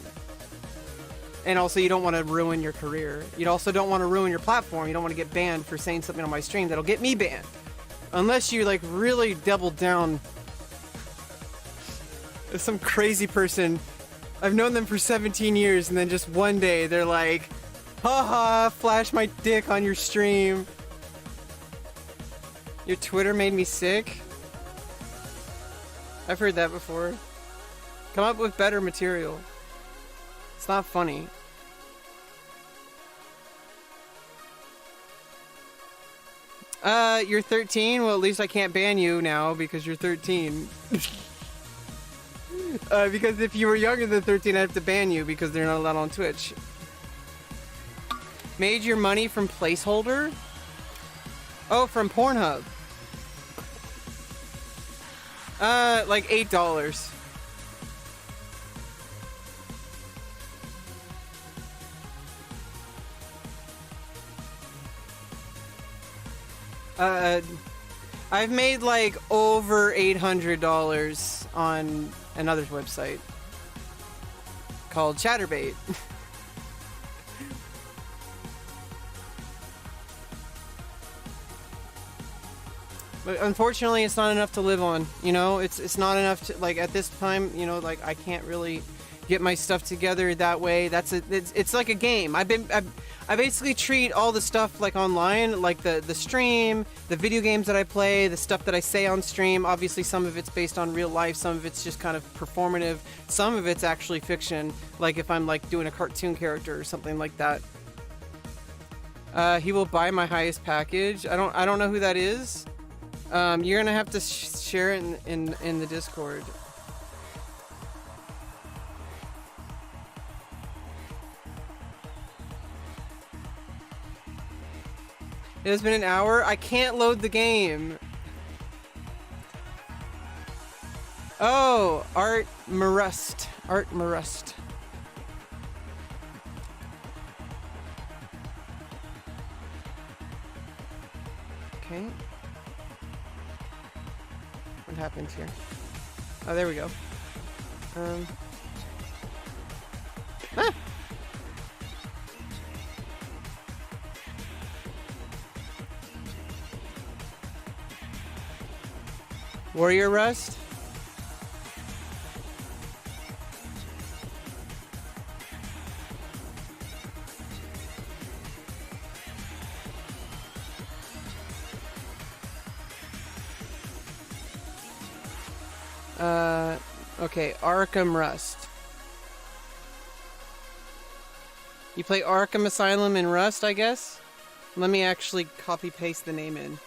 And also, you don't want to ruin your career. You also don't want to ruin your platform. You don't want to get banned for saying something on my stream that'll get me banned. Unless you, like, really double down. If some crazy person, I've known them for 17 years, and then just one day, they're like, haha, flash my dick on your stream. Your Twitter made me sick? I've heard that before. Come up with better material. It's not funny. You're 13? Well, at least I can't ban you now because you're 13. Because if you were younger than 13, I'd have to ban you because they're not allowed on Twitch. Made your money from placeholder? Oh, from Pornhub. Like $8. I've made like over $800 on another website called Chatterbait. But unfortunately, it's not enough to live on. You know, it's not enough to, like, at this time, you know, like I can't really get my stuff together that way. It's like a game. I basically treat all the stuff like online, like the stream, the video games that I play, the stuff that I say on stream. Obviously, some of it's based on real life, some of it's just kind of performative, some of it's actually fiction, like if I'm like doing a cartoon character or something like that. He will buy my highest package. I don't know who that is. You're gonna have to share it in the Discord. It has been an hour. I can't load the game. Oh, Art Marust. Art Marust. Okay. What happened here? Oh, there we go. Ah! Warrior Rust? Okay, Arkham Rust. You play Arkham Asylum in Rust, I guess? Let me actually copy-paste the name in.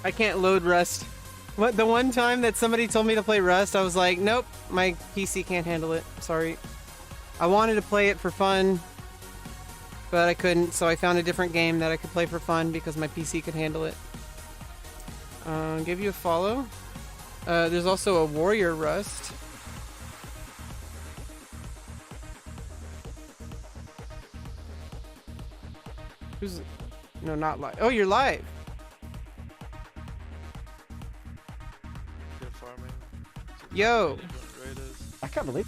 I can't load Rust. What, the one time that somebody told me to play Rust, I was like, nope, my PC can't handle it. Sorry. I wanted to play it for fun, but I couldn't, so I found a different game that I could play for fun because my PC could handle it. Give you a follow. There's also a Warrior Rust. Who's... No, not live. Oh, you're live! Yo! I can't believe...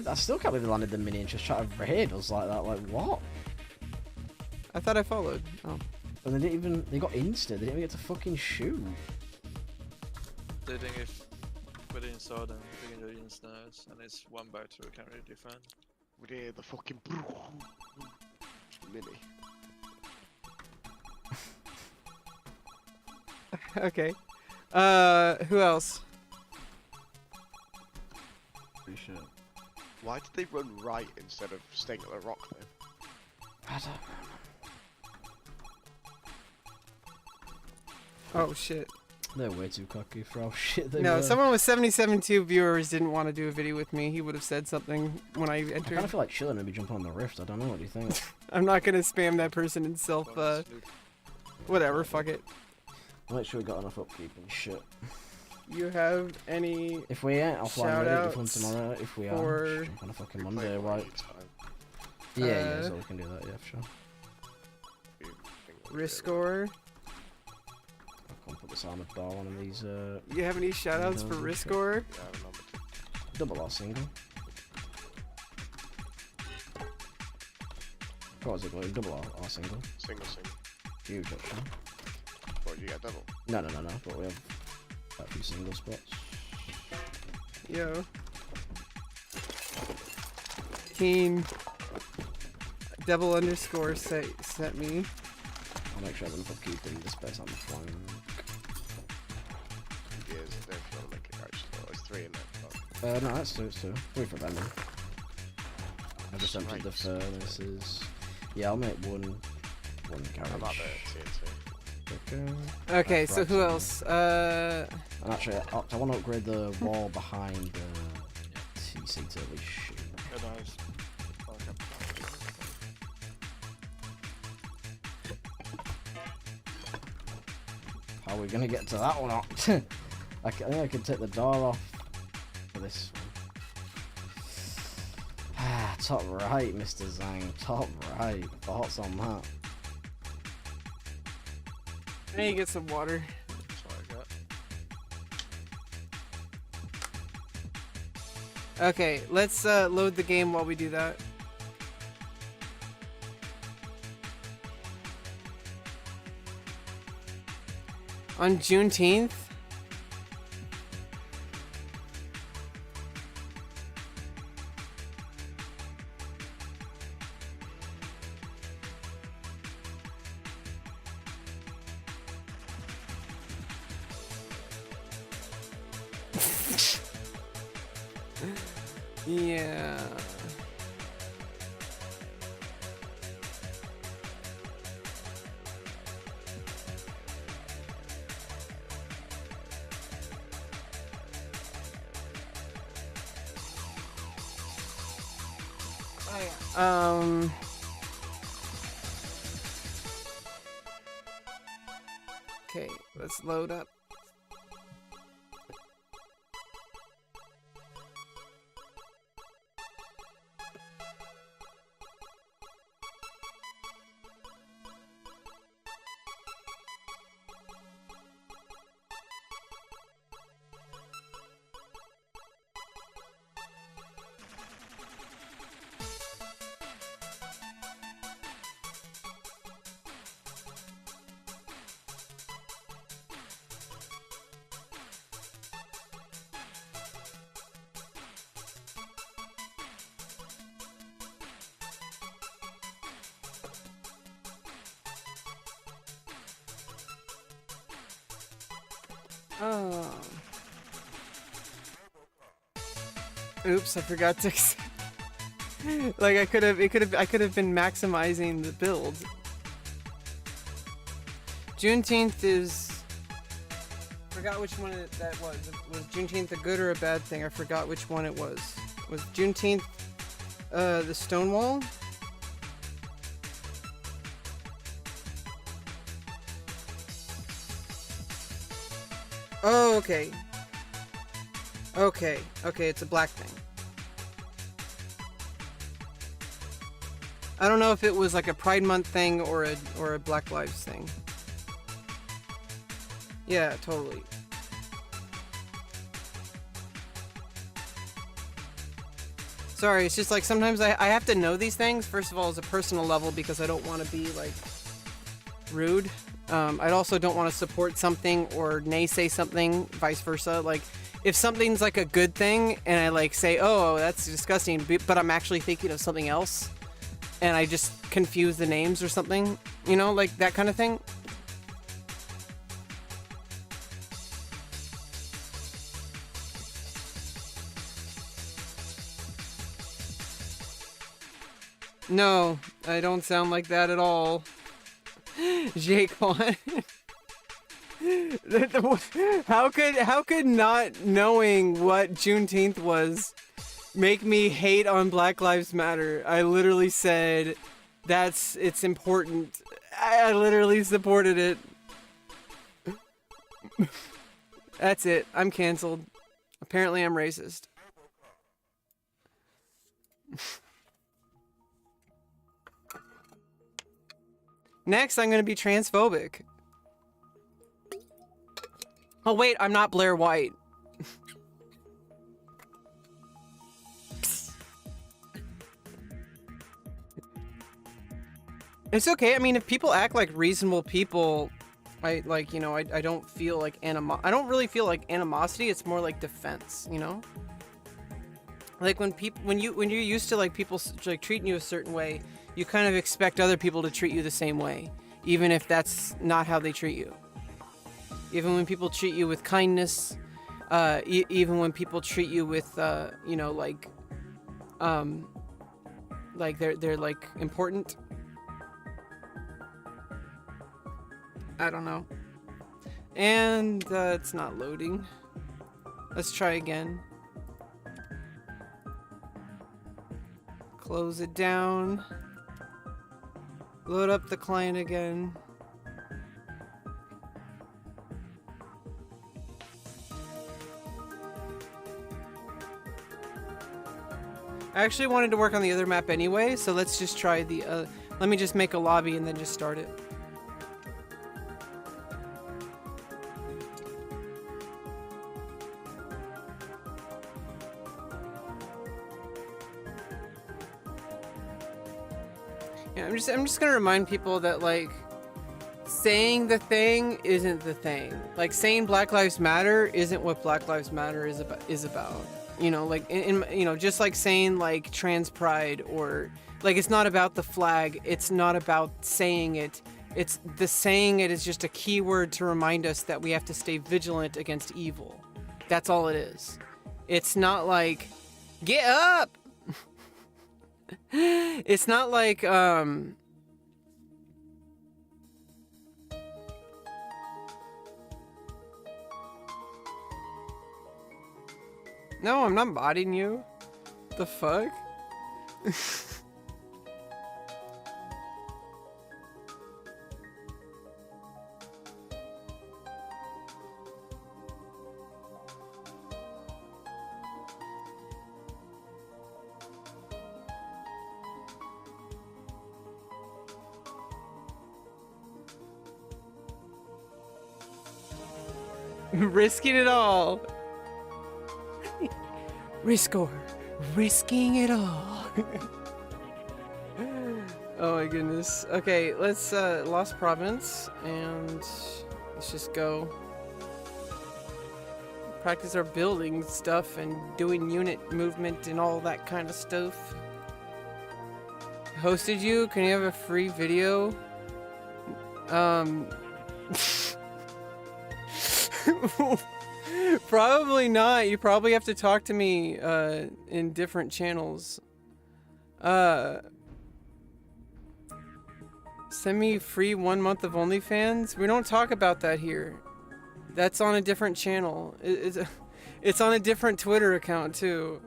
I still can't believe they landed the mini and just tried to raid us like that. Like, what? I thought I followed. Oh. And they didn't even... They got insta. They didn't even get to fucking shoot. They think if we didn't saw them, we can do instas, and it's 1 by 2, we can't really defend. We did the fucking... mini. Okay. Who else? Pretty sure. Why did they run right instead of staying at the rock then? I don't know. Oh shit. They're way too cocky for how shit they No, were. someone with 77.2 viewers didn't want to do a video with me. He would have said something when I I kind entered. of feel like chilling and maybe jumping on the rift. I don't know. What do you think? I'm not gonna spam that person in self, whatever, fuck it. Make sure we got enough upkeep and shit. You have any... If we ain't offline ready to fun Shoutouts tomorrow, if we for- are, just jump on a fucking We Monday, play right? anytime. Yeah, so we can do that, yeah, for sure. We think we'll Risk be able score? I'll come put this armored doll on these, You have any shoutouts for risk score? to- Yeah, I remember to- double R single. What was it going? Double R single. Single. Huge actually. What, you get double? No, but we have a few single spots. Yo. Keen. Double underscore sent me. I'll make sure I have enough upkeep in the space on the flank. Yeah, if you want to make it actually. There's 3 in there. No, that's 2, it's 2. 3 for vending. I just emptied the Straight. furnaces. Yeah, I'll make one carriage. I'm at the TNT. Okay, so who Right, else? And actually, I want to upgrade the wall behind the TC to at least shoot. Yeah, nice. How are we gonna get to that one? I think I can take the door off for this one. Ah, top right, Mr. Zhang. Top right. Thoughts on that? I need to get some water. That's what I got. Okay, let's load the game while we do that. On Juneteenth? Yeah. Okay, let's load up. Oh. Oops, I forgot to like I could have been maximizing the build. Juneteenth is forgot which one that was. Was Juneteenth a good or a bad thing? I forgot which one it was. Was Juneteenth the Stonewall? Oh, okay. Okay, it's a black thing. I don't know if it was like a Pride Month thing or a Black Lives thing. Yeah, totally. Sorry, it's just like sometimes I have to know these things, first of all, as a personal level, because I don't want to be like rude. I also don't want to support something or naysay something, vice versa. Like, if something's like a good thing and I like say, oh, that's disgusting, but I'm actually thinking of something else and I just confuse the names or something, you know, like that kind of thing. No, I don't sound like that at all. Jake Juan. How could not knowing what Juneteenth was make me hate on Black Lives Matter? I literally said it's important. I literally supported it. That's it. I'm canceled. Apparently I'm racist. Next, I'm gonna be transphobic. Oh wait, I'm not Blair White. It's okay. I mean, if people act like reasonable people, I don't feel like I don't really feel like animosity. It's more like defense, you know? Like when you're used to like people like treating you a certain way, you kind of expect other people to treat you the same way, even if that's not how they treat you. Even when people treat you with kindness, even when people treat you with, like they're like important. I don't know. And it's not loading. Let's try again. Close it down. Load up the client again. I actually wanted to work on the other map anyway, so let's just try the, let me just make a lobby and then just start it. Yeah, I'm just gonna remind people that, like, saying the thing isn't the thing. Like, saying Black Lives Matter isn't what Black Lives Matter is about. You know, like, just like saying, like, trans pride, or, like, it's not about the flag. It's not about saying it. It's the saying it is just a keyword to remind us that we have to stay vigilant against evil. That's all it is. It's not like, get up! It's not like, no, I'm not modding you. The fuck? Risking it all. Risking it all. Oh my goodness. Okay, let's Lost Province and let's just go practice our building stuff and doing unit movement and all that kind of stuff. Hosted you? Can you have a free video? Probably not. You probably have to talk to me in different channels. Send me free 1 month of OnlyFans. We don't talk about that here. That's on a different channel. It's on a different Twitter account too.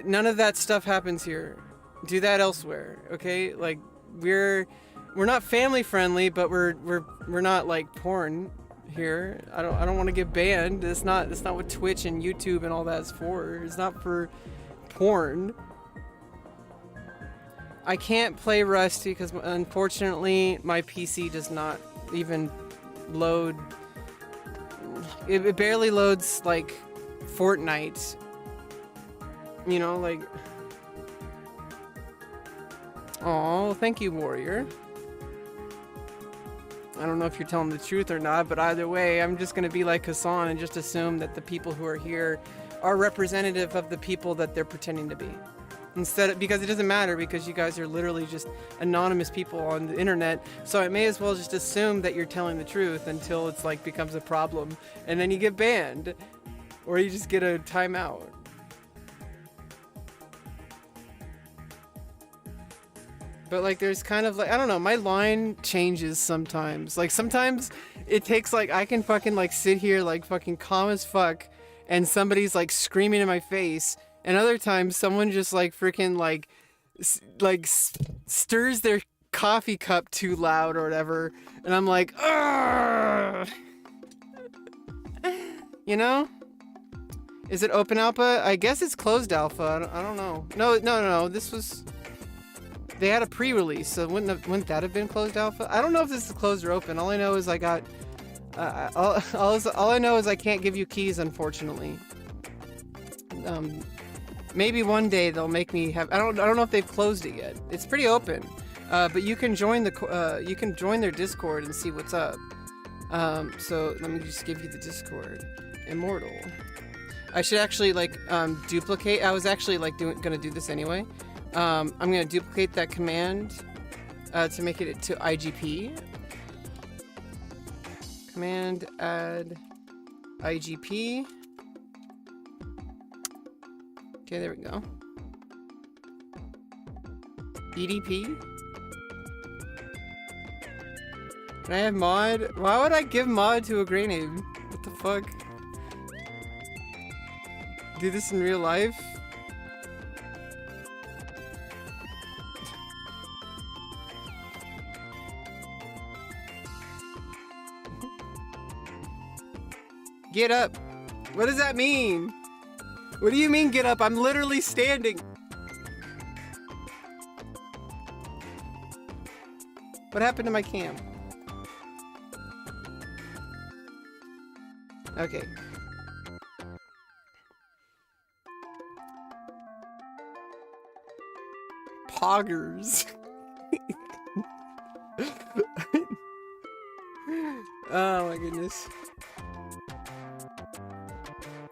None of that stuff happens here. Do that elsewhere, okay? Like we're not family friendly, but we're not like porn here. I don't want to get banned. It's not what Twitch and YouTube and all that's for. It's not for porn. I can't play Rust because unfortunately my PC does not even load. It barely loads like Fortnite. You know, like. Oh, thank you, Warrior. I don't know if you're telling the truth or not, but either way, I'm just gonna be like Hassan and just assume that the people who are here are representative of the people that they're pretending to be. Because it doesn't matter, because you guys are literally just anonymous people on the internet, so I may as well just assume that you're telling the truth until it's like becomes a problem, and then you get banned, or you just get a timeout. But like there's kind of like, I don't know, my line changes sometimes. Like sometimes it takes like, I can fucking like sit here like fucking calm as fuck and somebody's like screaming in my face, and other times someone just like freaking like stirs their coffee cup too loud or whatever, and I'm like, ugh! You know? Is it open alpha? I guess it's closed alpha. I don't know. No. This was... They had a pre-release, so wouldn't that have been closed alpha? I don't know if this is closed or open. All I know is I got... all I know is I can't give you keys, unfortunately. Maybe one day they'll make me have... I don't know if they've closed it yet. It's pretty open. But you can join you can join their Discord and see what's up. So let me just give you the Discord. Immortal. I should actually like duplicate. I was actually like gonna do this anyway. I'm gonna duplicate that command to make it to IGP. Command add IGP. Okay, there we go. EDP. Can I have mod? Why would I give mod to a gray name? What the fuck? Do this in real life? Get up. What does that mean? What do you mean get up? I'm literally standing. What happened to my cam? Okay. Poggers. Oh my goodness.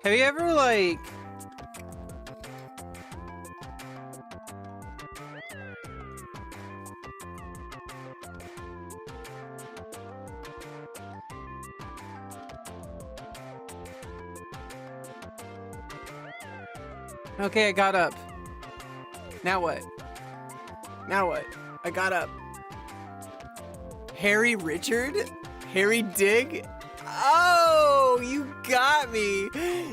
Have you ever like Okay, I got up. Now what? Now what? I got up. Harry Richard? Harry Dig? Oh, you got me.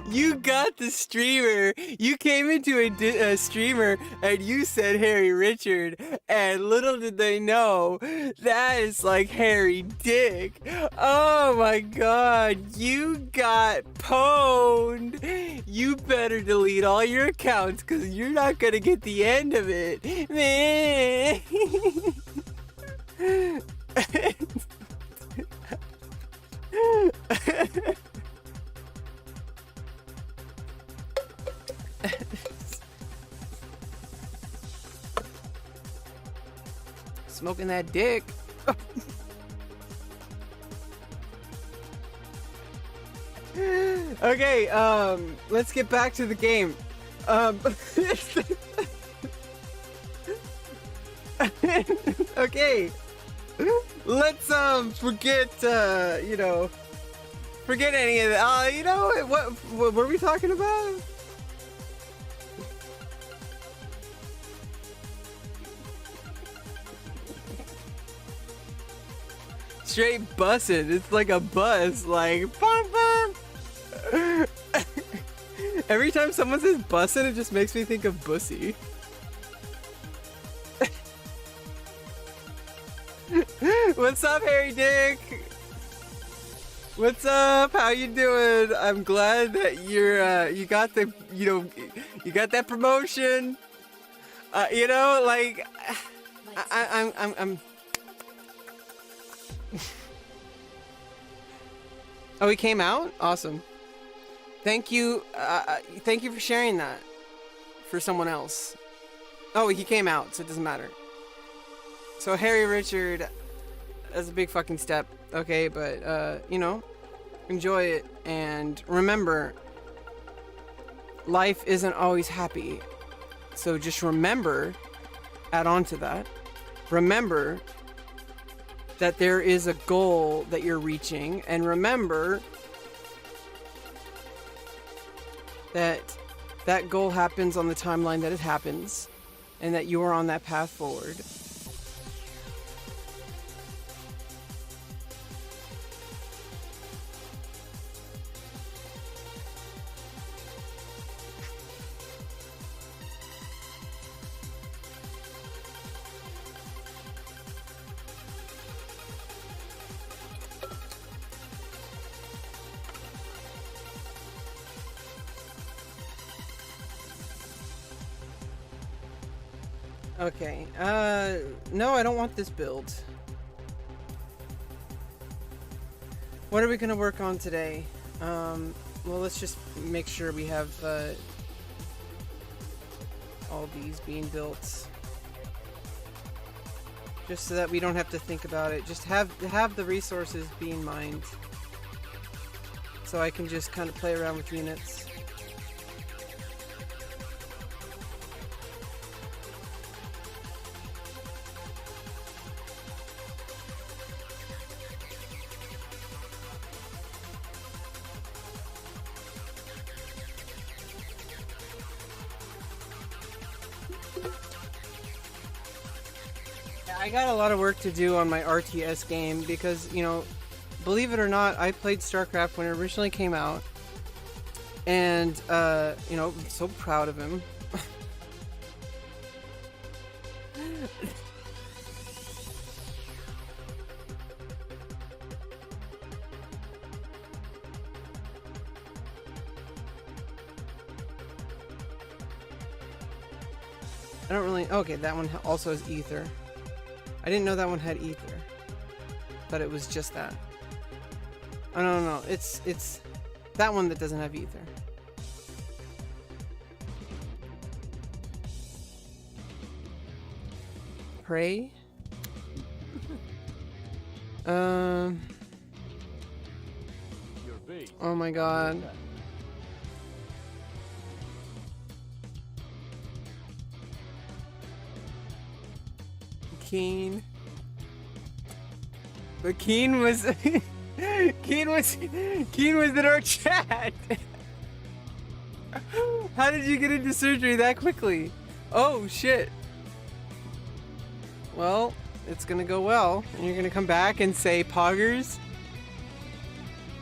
You got the streamer. You came into a streamer and you said Harry Richard. And little did they know, that is like Harry Dig. Oh my god, you got pwned. You better delete all your accounts because you're not going to get the end of it. Man. Smoking that dick. Okay, let's get back to the game. Okay. Let's forget forget any of that. What were we talking about? Straight bussin'. It's like a bus, like bum, bum. Every time someone says bussin', it just makes me think of bussy. What's up, Harry Dick? What's up? How you doing? I'm glad that you got the you got that promotion. I'm Oh, he came out? Awesome. Thank you for sharing that for someone else. Oh, he came out, so it doesn't matter. So Harry Richard, that's a big fucking step, okay? But, enjoy it. And remember, life isn't always happy. So just remember, add on to that, remember that there is a goal that you're reaching. And remember that that goal happens on the timeline that it happens. And that you are on that path forward. Okay, no, I don't want this build. What are we gonna work on today? Well, let's just make sure we have, all these being built. Just so that we don't have to think about it. Just have the resources being mined. So I can just kind of play around with units. I got a lot of work to do on my RTS game because, believe it or not, I played StarCraft when it originally came out. And, I'm so proud of him. I don't really... Okay, that one also has ether. I didn't know that one had ether. But it was just that. Oh, no. It's that one that doesn't have ether. Pray? Oh my god. Keen. But Keen was Keen was in our chat. How did you get into surgery that quickly? Oh, shit. Well, it's gonna go well. And you're gonna come back and say, Poggers?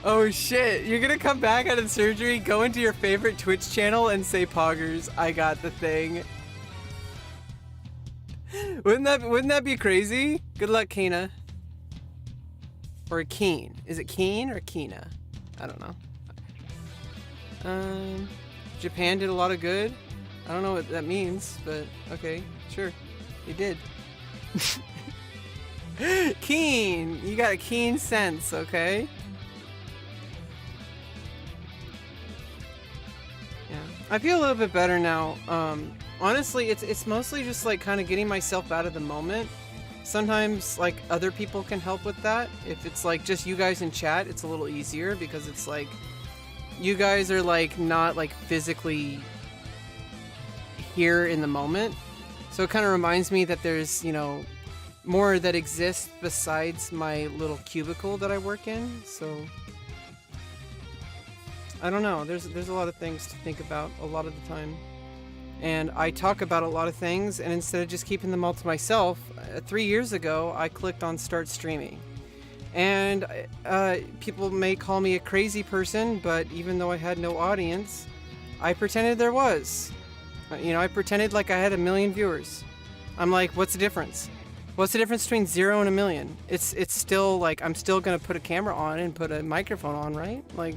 Oh, shit. You're gonna come back out of surgery, go into your favorite Twitch channel, and say, Poggers, I got the thing. Wouldn't that be crazy? Good luck, Kina. Or Keen. Is it Keen or Kina? I don't know. Japan did a lot of good. I don't know what that means, but okay, sure. You did. Keen! You got a keen sense, okay? Yeah. I feel a little bit better now. Honestly, it's mostly just like kind of getting myself out of the moment. Sometimes like other people can help with that. If it's like just you guys in chat, it's a little easier because it's like you guys are like not like physically here in the moment. So it kind of reminds me that there's, you know, more that exists besides my little cubicle that I work in. So I don't know. There's a lot of things to think about a lot of the time. And I talk about a lot of things, and instead of just keeping them all to myself, 3 years ago, I clicked on start streaming. And people may call me a crazy person, but even though I had no audience, I pretended there was. You know, I pretended like I had 1 million viewers. I'm like, what's the difference? What's the difference between 0 and 1 million? It's still like, I'm still gonna put a camera on and put a microphone on, right? Like,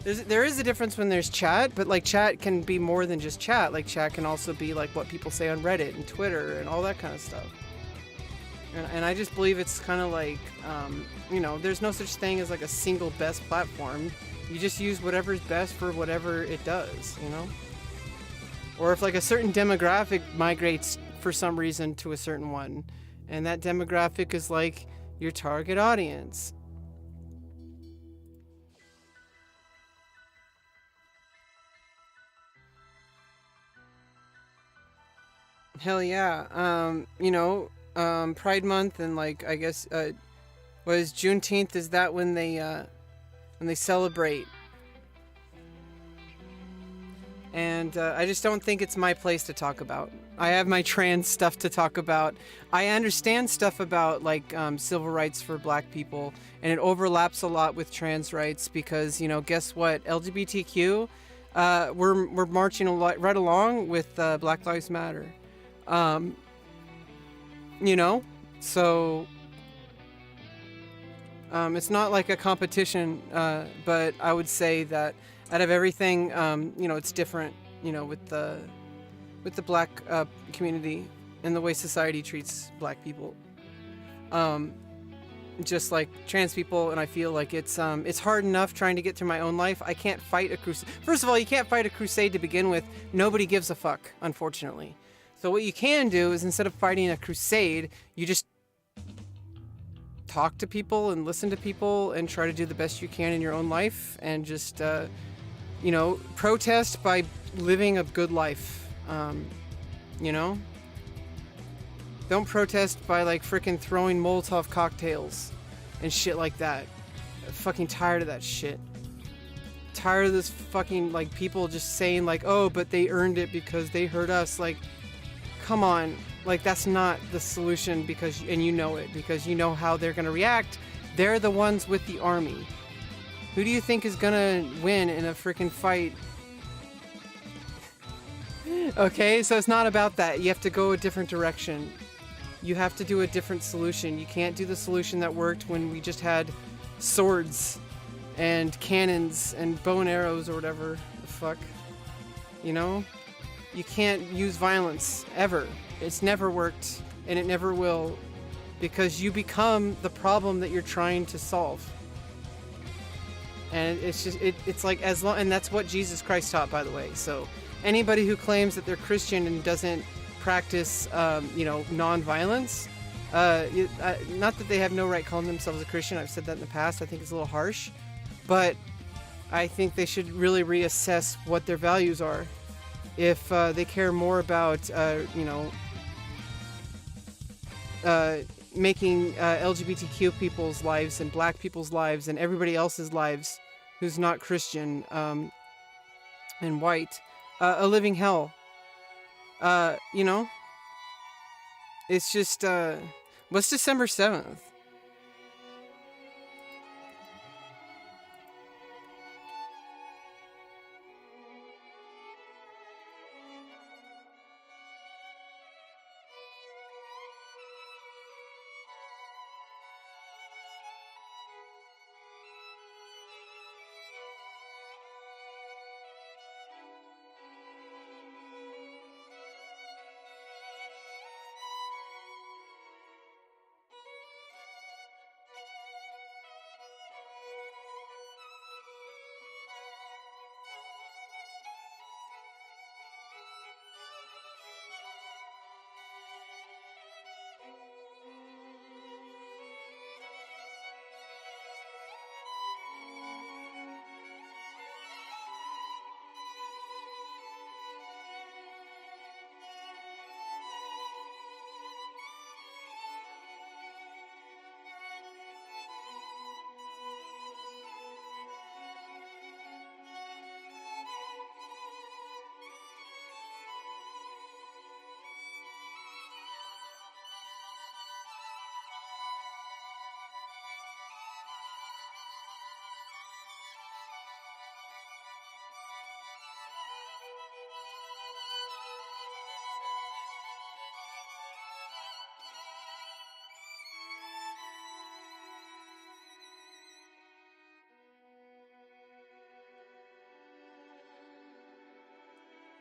there is a difference when there's chat, but like chat can be more than just chat. Like chat can also be like what people say on Reddit and Twitter and all that kind of stuff. And I just believe it's kind of like, you know, there's no such thing as like a single best platform. You just use whatever's best for whatever it does, you know? Or if like a certain demographic migrates for some reason to a certain one, and that demographic is like your target audience. Hell yeah. You know, Pride Month and like I guess was Juneteenth, is that when they celebrate? And I just don't think it's my place to talk about. I have my trans stuff to talk about. I understand stuff about like civil rights for black people, and it overlaps a lot with trans rights because, you know, guess what? LGBTQ, we're marching right along with Black Lives Matter. You know, so it's not like a competition, but I would say that out of everything, you know, it's different, you know, with the black community and the way society treats black people. Just like trans people, and I feel like it's hard enough trying to get through my own life. I can't fight a crusade. First of all, you can't fight a crusade to begin with. Nobody gives a fuck, unfortunately. So what you can do is, instead of fighting a crusade, you just talk to people and listen to people and try to do the best you can in your own life, and just you know, protest by living a good life. You know, don't protest by like freaking throwing Molotov cocktails and shit like that. I'm fucking tired of that shit. Tired of this fucking like people just saying like, oh, but they earned it because they hurt us. Like, come on, like that's not the solution, because, and you know it, because you know how they're gonna react. They're the ones with the army. Who do you think is gonna win in a freaking fight? Okay, so it's not about that. You have to go a different direction. You have to do a different solution. You can't do the solution that worked when we just had swords and cannons and bow and arrows or whatever the fuck. You know? You can't use violence, ever. It's never worked, and it never will, because you become the problem that you're trying to solve. And it's just, it's like, as long, and that's what Jesus Christ taught, by the way. So anybody who claims that they're Christian and doesn't practice, you know, non-violence, not that they have no right calling themselves a Christian. I've said that in the past. I think it's a little harsh, but I think they should really reassess what their values are. If they care more about, you know, making LGBTQ people's lives and black people's lives and everybody else's lives who's not Christian and white. A living hell. You know, it's just, what's December 7th?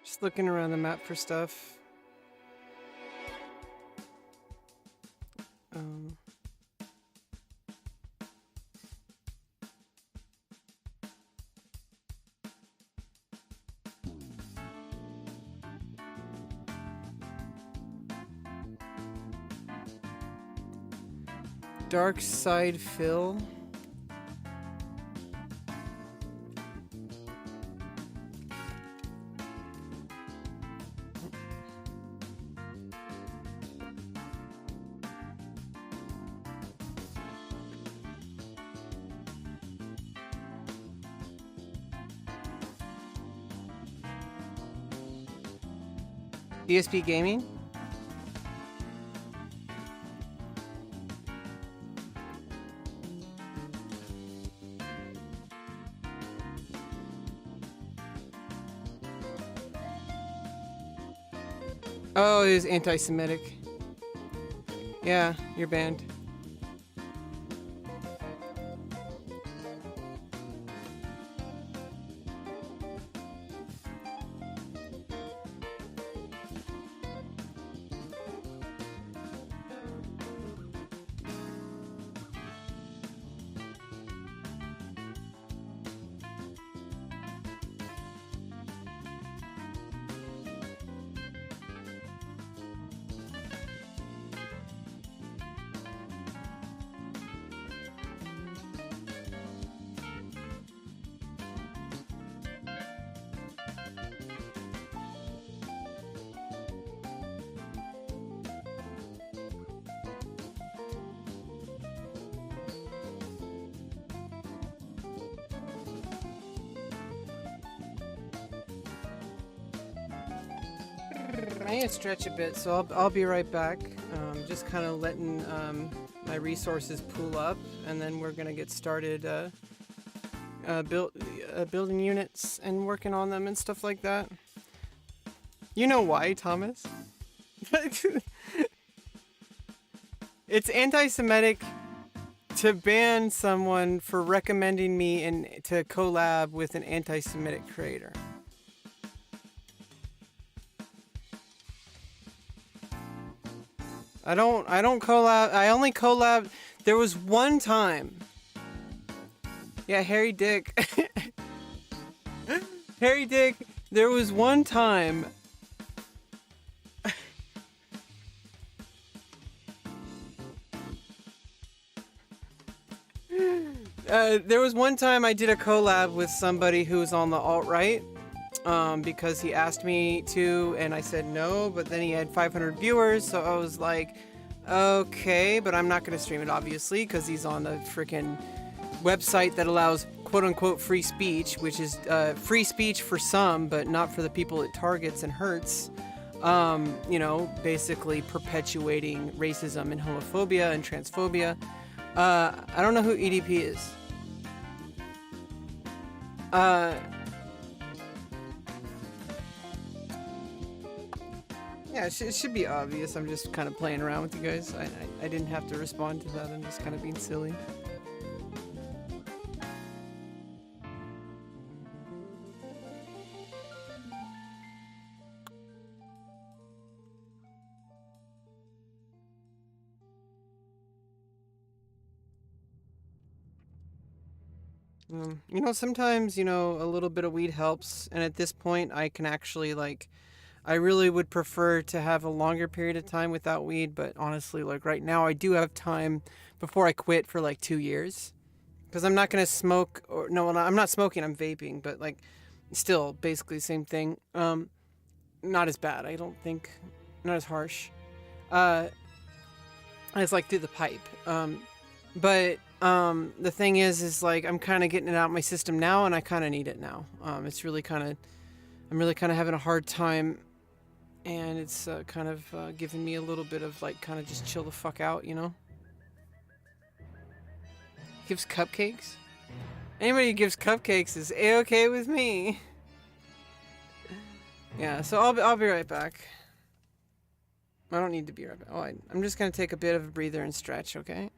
Just looking around the map for stuff. Dark Side Phil. DSP Gaming? Oh, it is anti-Semitic. Yeah, you're banned. I need to stretch a bit, so I'll be right back. Just kind of letting my resources pool up, and then we're gonna get started building units and working on them and stuff like that. You know why, Thomas? It's anti-Semitic to ban someone for recommending me and to collab with an anti-Semitic creator. I don't collab. I only collab. There was one time. Yeah, Harry Dick. Harry Dick, there was one time. There was one time I did a collab with somebody who was on the alt-right. Because he asked me to, and I said no, but then he had 500 viewers, so I was like, okay, but I'm not going to stream it, obviously, because he's on a freaking website that allows quote-unquote free speech, which is free speech for some, but not for the people it targets and hurts. You know, basically perpetuating racism and homophobia and transphobia. I don't know who EDP is. Yeah, it should be obvious. I'm just kind of playing around with you guys. I didn't have to respond to that. I'm just kind of being silly. You know, sometimes, you know, a little bit of weed helps. And at this point, I can actually, like, I really would prefer to have a longer period of time without weed. But honestly, like, right now, I do have time before I quit for, like, 2 years. Because I'm not going to smoke, or, no, I'm not smoking, I'm vaping. But, like, still, basically the same thing. Not as bad, I don't think. Not as harsh. It's, like, through the pipe. But the thing is like I'm kind of getting it out of my system now, and I kind of need it now. It's really kind of, I'm really kind of having a hard time, and it's kind of giving me a little bit of like kind of just chill the fuck out, you know. Gives cupcakes. Anybody who gives cupcakes is a-okay with me. Yeah, so I'll be right back. I don't need to be right back. Oh, I'm just gonna take a bit of a breather and stretch, okay?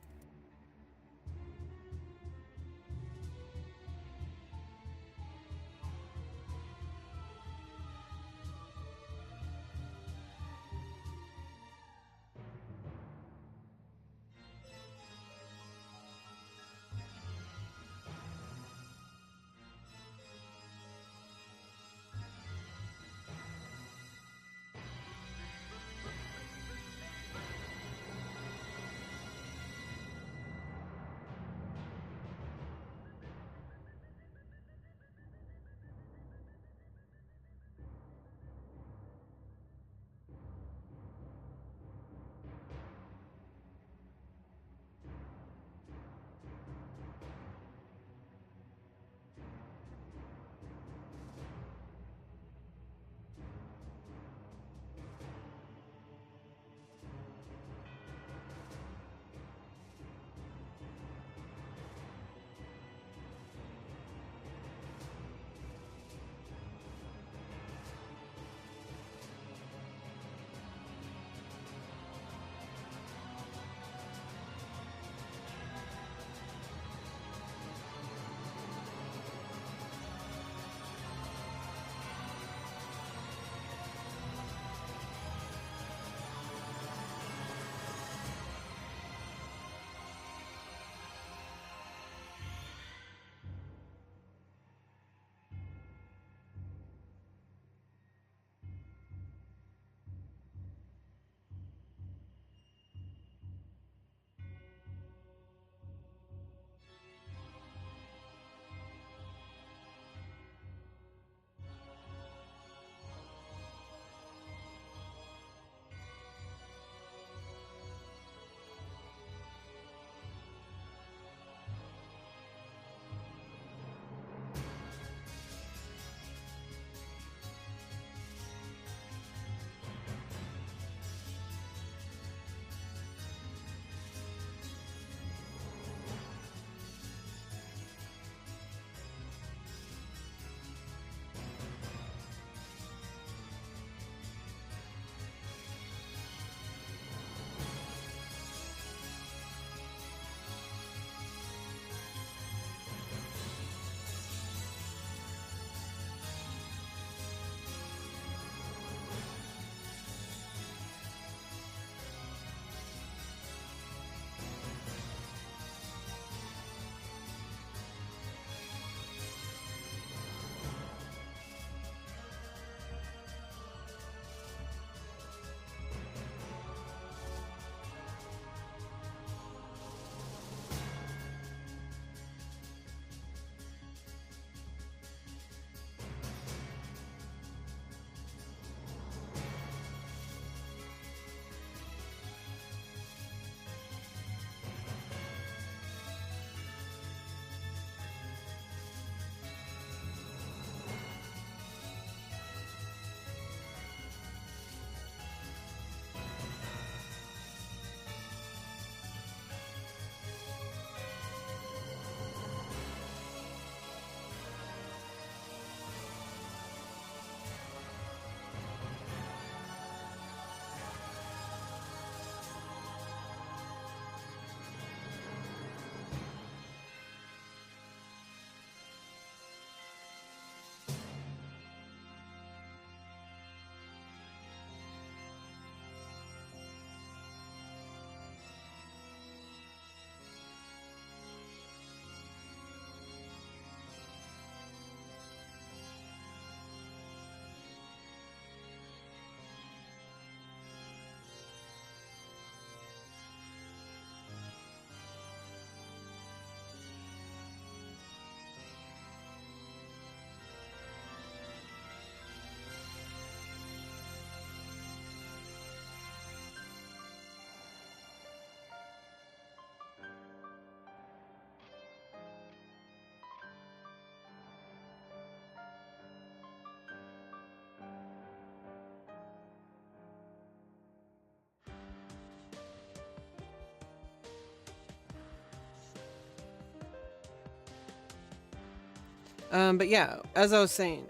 But yeah, as I was saying,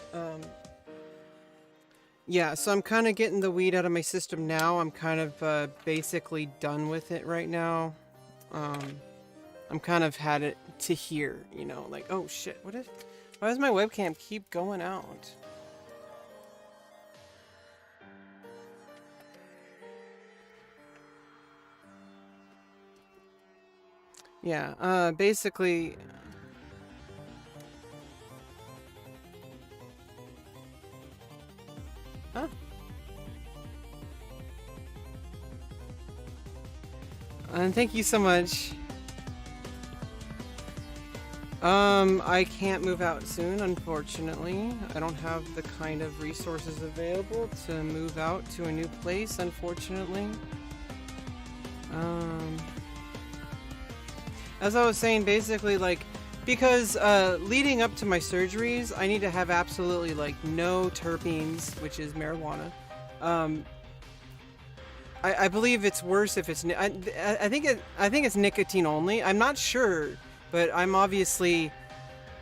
yeah, so I'm kind of getting the weed out of my system now. I'm kind of basically done with it right now. I'm kind of had it to here, you know, like, oh shit, why does my webcam keep going out? Yeah, basically, huh? And thank you so much. I can't move out soon, unfortunately. I don't have the kind of resources available to move out to a new place, unfortunately. As I was saying, basically, like, because leading up to my surgeries, I need to have absolutely, like, no terpenes, which is marijuana. I believe it's worse if it's, I think it's nicotine only. I'm not sure, but I'm obviously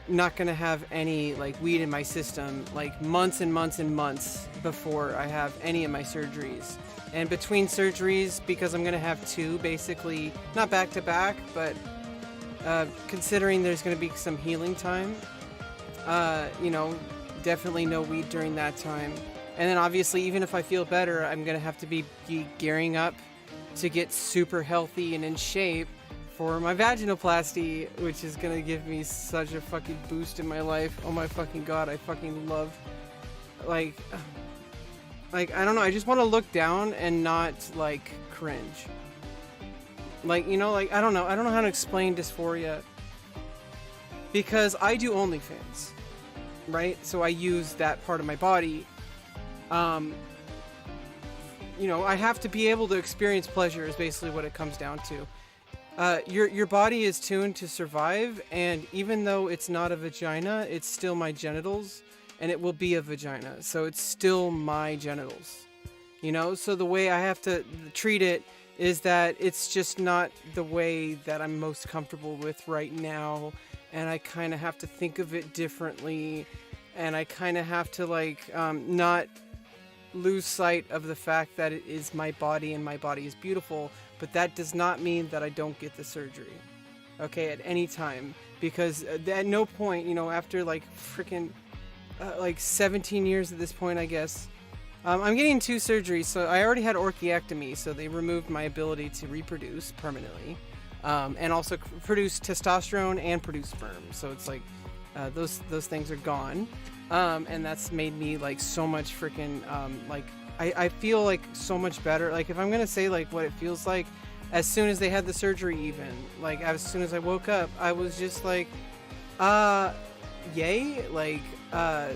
not gonna have any like weed in my system like months and months and months before I have any of my surgeries. And between surgeries, because I'm gonna have two, basically not back to back, but considering there's gonna be some healing time, you know, definitely no weed during that time. And then obviously, even if I feel better, I'm gonna have to be gearing up to get super healthy and in shape for my vaginoplasty, which is gonna give me such a fucking boost in my life. Oh my fucking god, I fucking love, like I don't know, I just want to look down and not like cringe. Like, you know, like I don't know how to explain dysphoria, because I do OnlyFans, right? So I use that part of my body. You know, I have to be able to experience pleasure is basically what it comes down to. Your body is tuned to survive, and even though it's not a vagina, it's still my genitals, and it will be a vagina, so it's still my genitals. You know, so the way I have to treat it is that it's just not the way that I'm most comfortable with right now, and I kind of have to think of it differently, and I kind of have to like not lose sight of the fact that it is my body and my body is beautiful. But that does not mean that I don't get the surgery, okay, at any time. Because at no point, you know, after like freaking like 17 years at this point, I guess, I'm getting 2 surgeries. So I already had orchiectomy, so they removed my ability to reproduce permanently, and also produce testosterone and produce sperm. So it's like those things are gone, and that's made me like so much freaking like. I feel like so much better. Like if I'm gonna say like what it feels like, as soon as they had the surgery, even like as soon as I woke up, I was just like, yay! Like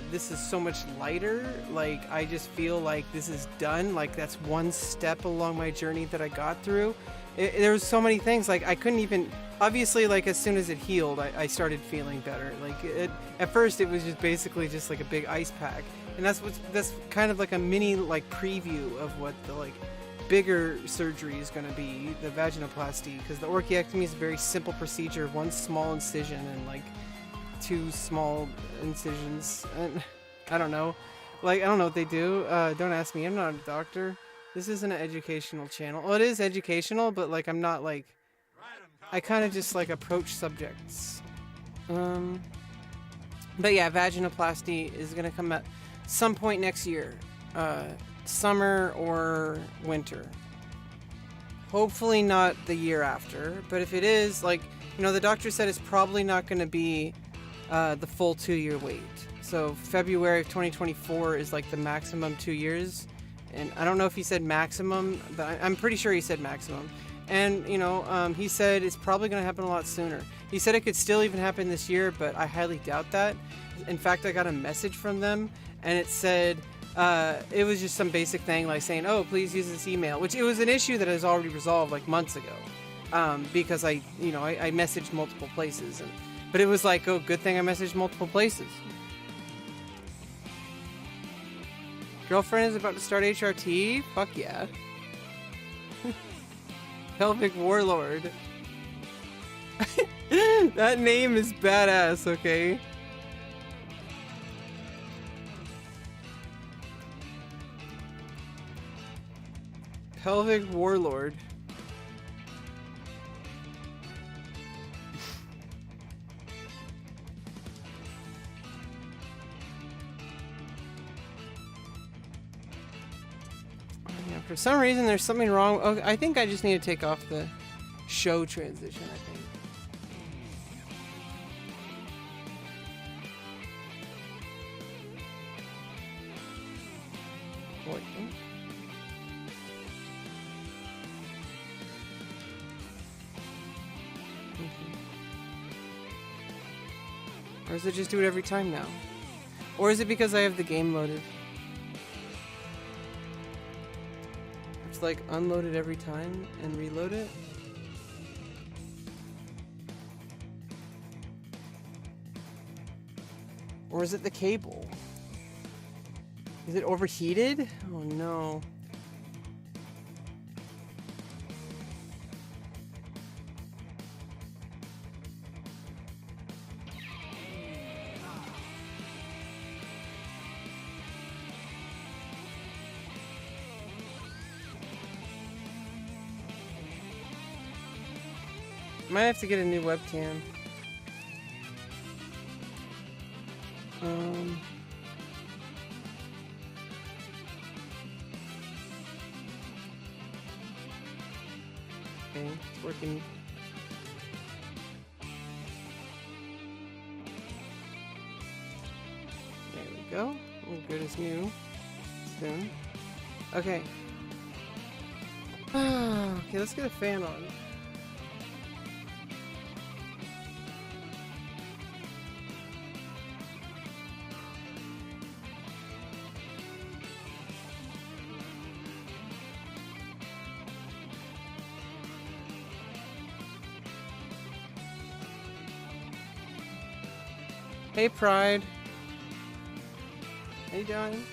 this is so much lighter. Like I just feel like this is done. Like that's one step along my journey that I got through. There was so many things. Like I couldn't even. Obviously, like as soon as it healed, I started feeling better. Like at first, it was just basically just like a big ice pack. And that's kind of like a mini like preview of what the like bigger surgery is going to be, the vaginoplasty, because the orchiectomy is a very simple procedure, 1 small incision and like 2 small incisions. And I don't know, like I don't know what they do. Don't ask me. I'm not a doctor. This isn't an educational channel. Well, it is educational, but like I'm not like. I kind of just like approach subjects. But yeah, vaginoplasty is gonna come at some point next year, summer or winter. Hopefully not the year after, but if it is, like, you know, the doctor said it's probably not going to be the full 2-year wait. So February of 2024 is like the maximum 2 years, and I don't know if he said maximum, but I'm pretty sure he said maximum. And you know, he said it's probably going to happen a lot sooner. He said it could still even happen this year, but I highly doubt that. In fact, I got a message from them, and it said it was just some basic thing like saying, oh, please use this email, which it was an issue that is already resolved like months ago, because I messaged multiple places, but it was like, oh, good thing I messaged multiple places. Girlfriend is about to start HRT? Fuck yeah. Pelvic Warlord. That name is badass, okay? Pelvic Warlord. Yeah, for some reason, there's something wrong. Okay, I think I just need to take off the show transition, I think. Wait, Or does it just do it every time now? Or is it because I have the game loaded? It's like unload it every time and reload it? Or is it the cable? Is it overheated? Oh no. Might have to get a new webcam. Okay, it's working. There we go. All good as new. Soon. Okay. Okay, let's get a fan on. Hey, Pride. How you doing?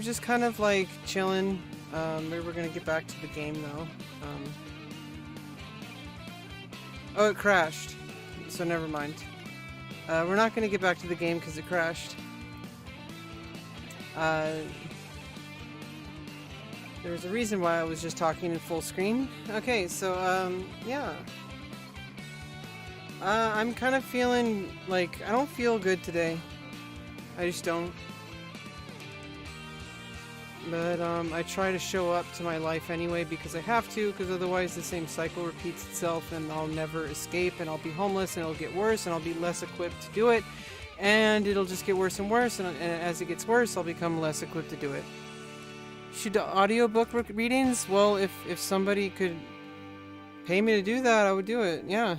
Just kind of like chilling. Maybe we're gonna get back to the game though. Oh, it crashed. So never mind. We're not going to get back to the game because it crashed. There's a reason why I was just talking in full screen. Okay, so, yeah. I'm kind of feeling like I don't feel good today. I just don't. But, I try to show up to my life anyway because I have to, because otherwise the same cycle repeats itself and I'll never escape and I'll be homeless and it'll get worse and I'll be less equipped to do it and it'll just get worse and worse and as it gets worse I'll become less equipped to do it. Should audiobook readings? Well, if somebody could pay me to do that, I would do it, yeah.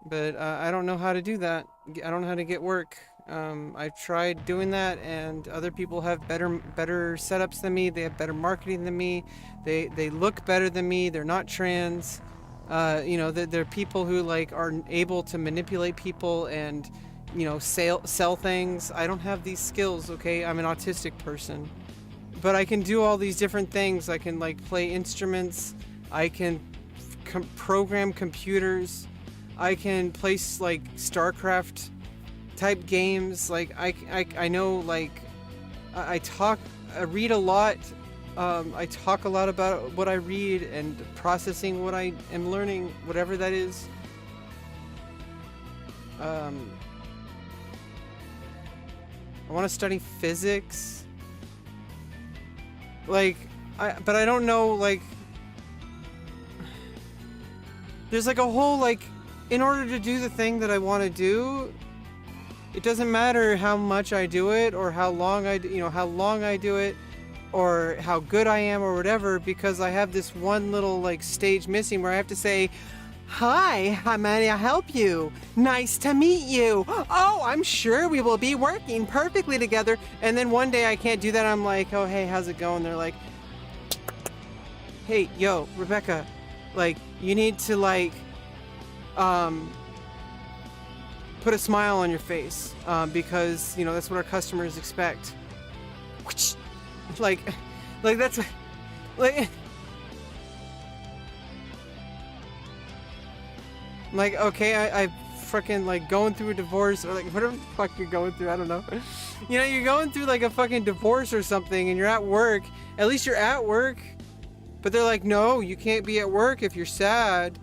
But I don't know how to do that. I don't know how to get work. I've tried doing that, and other people have better setups than me. They have better marketing than me. They look better than me. They're not trans. You know, they're people who like are able to manipulate people and, you know, sell things. I don't have these skills. Okay, I'm an autistic person, but I can do all these different things. I can like play instruments. I can program computers. I can play like StarCraft type games. Like I know, like I read a lot. I talk a lot about what I read and processing what I am learning, whatever that is. I want to study physics. Like, but I don't know, like, there's like a whole, like, in order to do the thing that I want to do, it doesn't matter how much I do it or how long I do it or how good I am or whatever, because I have this one little like stage missing where I have to say, "Hi, how may I help you? Nice to meet you. Oh, I'm sure we will be working perfectly together." And then one day I can't do that. I'm like, "Oh, hey, how's it going?" They're like, "Hey, yo, Rebecca, like, you need to like put a smile on your face, because, you know, that's what our customers expect." Like that's like, okay, I freaking like going through a divorce or like whatever the fuck you're going through, I don't know. You know, you're going through like a fucking divorce or something and you're at work. At least you're at work. But they're like, no, you can't be at work if you're sad.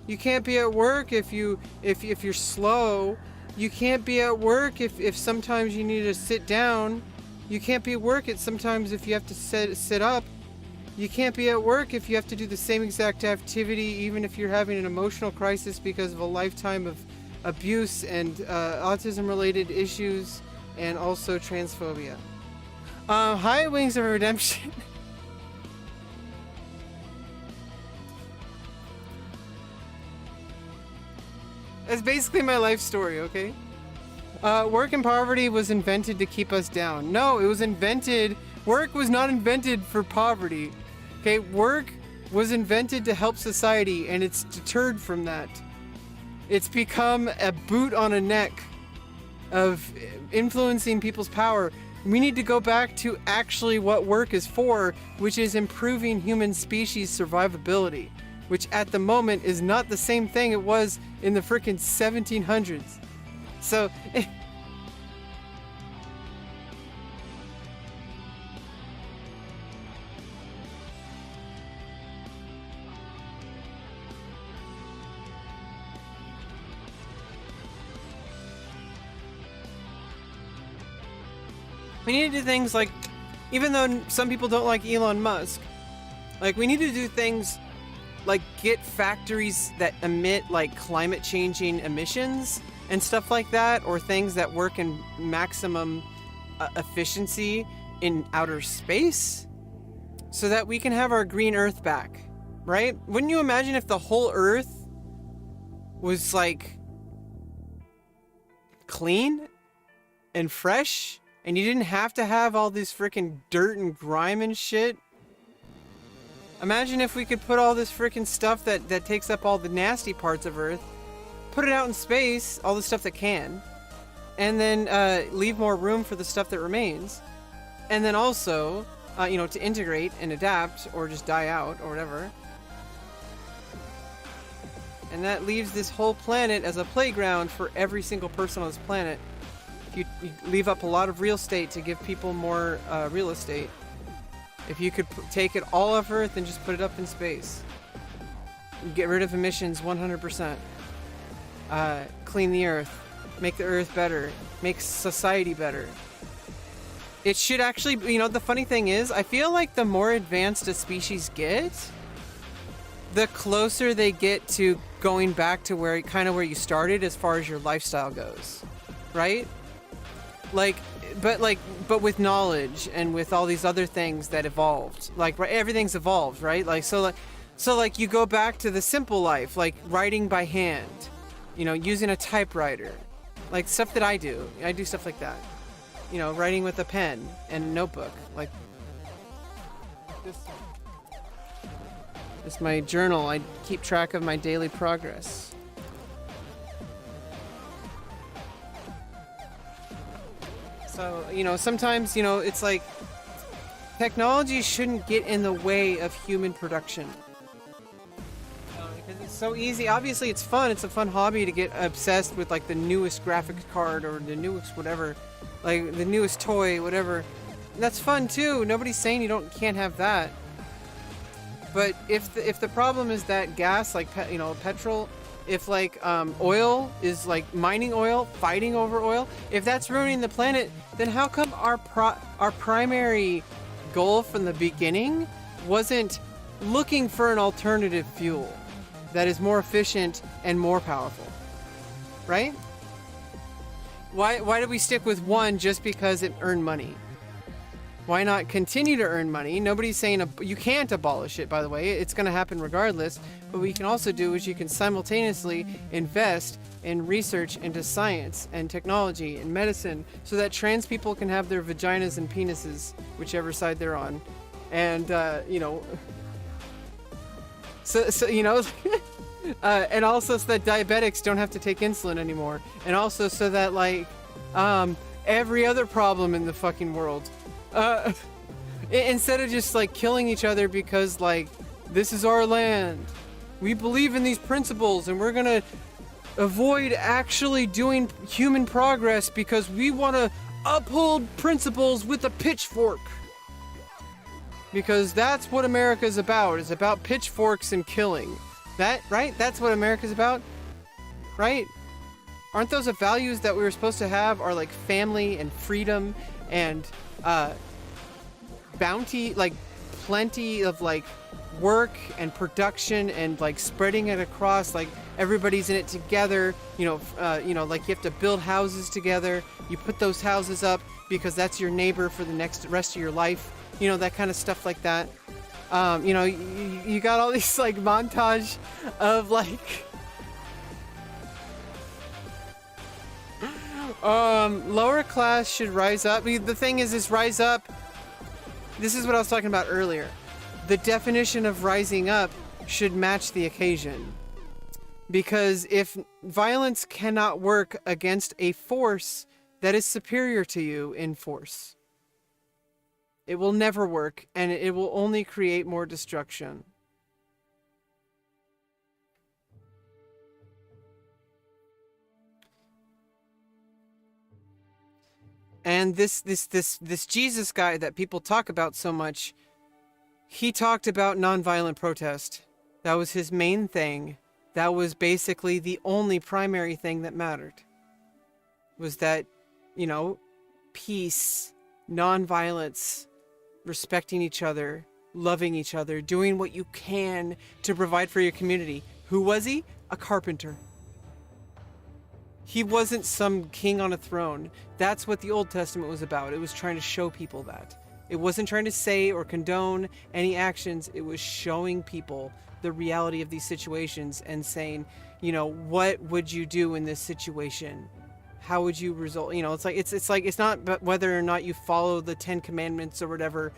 You can't be at work if you're slow. You can't be at work if sometimes you need to sit down. You can't be at work sometimes if you have to sit up. You can't be at work if you have to do the same exact activity even if you're having an emotional crisis because of a lifetime of abuse and autism-related issues and also transphobia. Hi, Wings of Redemption. That's basically my life story, okay? Work and poverty was invented to keep us down. No, it was invented... Work was not invented for poverty. Okay, work was invented to help society, and it's deterred from that. It's become a boot on a neck of influencing people's power. We need to go back to actually what work is for, which is improving human species survivability, which at the moment is not the same thing it was in the frickin' 1700s. So... we need to do things like, even though some people don't like Elon Musk, like we need to do things like get factories that emit like climate changing emissions and stuff like that, or things that work in maximum efficiency in outer space so that we can have our green earth back, right? Wouldn't you imagine if the whole earth was like clean and fresh and you didn't have to have all this freaking dirt and grime and shit? Imagine if we could put all this freaking stuff that takes up all the nasty parts of Earth, put it out in space, all the stuff that can, and then leave more room for the stuff that remains. And then also, to integrate and adapt or just die out or whatever. And that leaves this whole planet as a playground for every single person on this planet. You leave up a lot of real estate to give people more real estate. If you could take it all off Earth and just put it up in space. Get rid of emissions 100%. Clean the Earth. Make the Earth better. Make society better. It should actually, the funny thing is, I feel like the more advanced a species gets, the closer they get to going back to where you started as far as your lifestyle goes. Right? But with knowledge and with all these other things that evolved, everything's evolved, right? So you go back to the simple life, like writing by hand, using a typewriter, like stuff that I do stuff like that, writing with a pen and a notebook, like this is my journal. I keep track of my daily progress. So, sometimes, it's like technology shouldn't get in the way of human production. Because it's so easy. Obviously, it's fun. It's a fun hobby to get obsessed with, like, the newest graphics card or the newest whatever. Like, the newest toy, whatever. And that's fun, too. Nobody's saying you can't have that. But if the problem is that gas, like, petrol... If oil is like mining oil, fighting over oil, if that's ruining the planet, then how come our primary goal from the beginning wasn't looking for an alternative fuel that is more efficient and more powerful, right? Why did we stick with one just because it earned money? Why not continue to earn money? Nobody's saying you can't abolish it, by the way. It's going to happen regardless. But what you can also do is you can simultaneously invest in research into science and technology and medicine so that trans people can have their vaginas and penises, whichever side they're on. And, and also so that diabetics don't have to take insulin anymore. And also so that, every other problem in the fucking world Instead of just like killing each other because like this is our land, we believe in these principles and we're gonna avoid actually doing human progress because we want to uphold principles with a pitchfork. Because that's what America's about. It's about pitchforks and killing. That, right? That's what America's about, right? Aren't those the values that we were supposed to have? Are like family and freedom and bounty, like plenty of like work and production and like spreading it across, like everybody's in it together, you know, like you have to build houses together. You put those houses up because that's your neighbor for the rest of your life, you know, that kind of stuff like that. You know, you got all these like montage of like lower class should rise up. The thing is rise up. This is what I was talking about earlier. The definition of rising up should match the occasion. Because if violence cannot work against a force that is superior to you in force, it will never work, and it will only create more destruction. And this Jesus guy that people talk about so much, he talked about nonviolent protest. That was his main thing. That was basically the only primary thing that mattered. Was that, you know, peace, nonviolence, respecting each other, loving each other, doing what you can to provide for your community. Who was he? A carpenter. He wasn't some king on a throne. That's what the Old Testament was about. It was trying to show people that. It wasn't trying to say or condone any actions. It was showing people the reality of these situations and saying, you know, what would you do in this situation? How would you result? You know, it's not but whether or not you follow the 10 Commandments or whatever.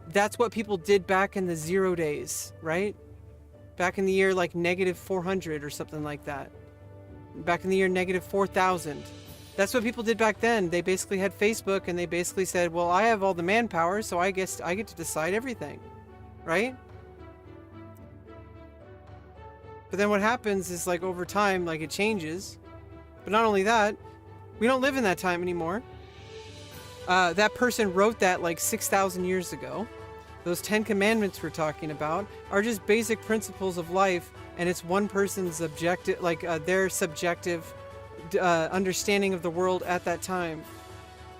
That's what people did back in the 0 days, right? Back in the year like -400 or something like that. Back in the year -4000. That's what people did back then. They basically had Facebook and they basically said, well, I have all the manpower, so I guess I get to decide everything, right? But then what happens is like over time, like it changes. But not only that, we don't live in that time anymore. That person wrote that like 6,000 years ago. Those 10 Commandments we're talking about are just basic principles of life, and it's one person's objective, like their subjective understanding of the world at that time.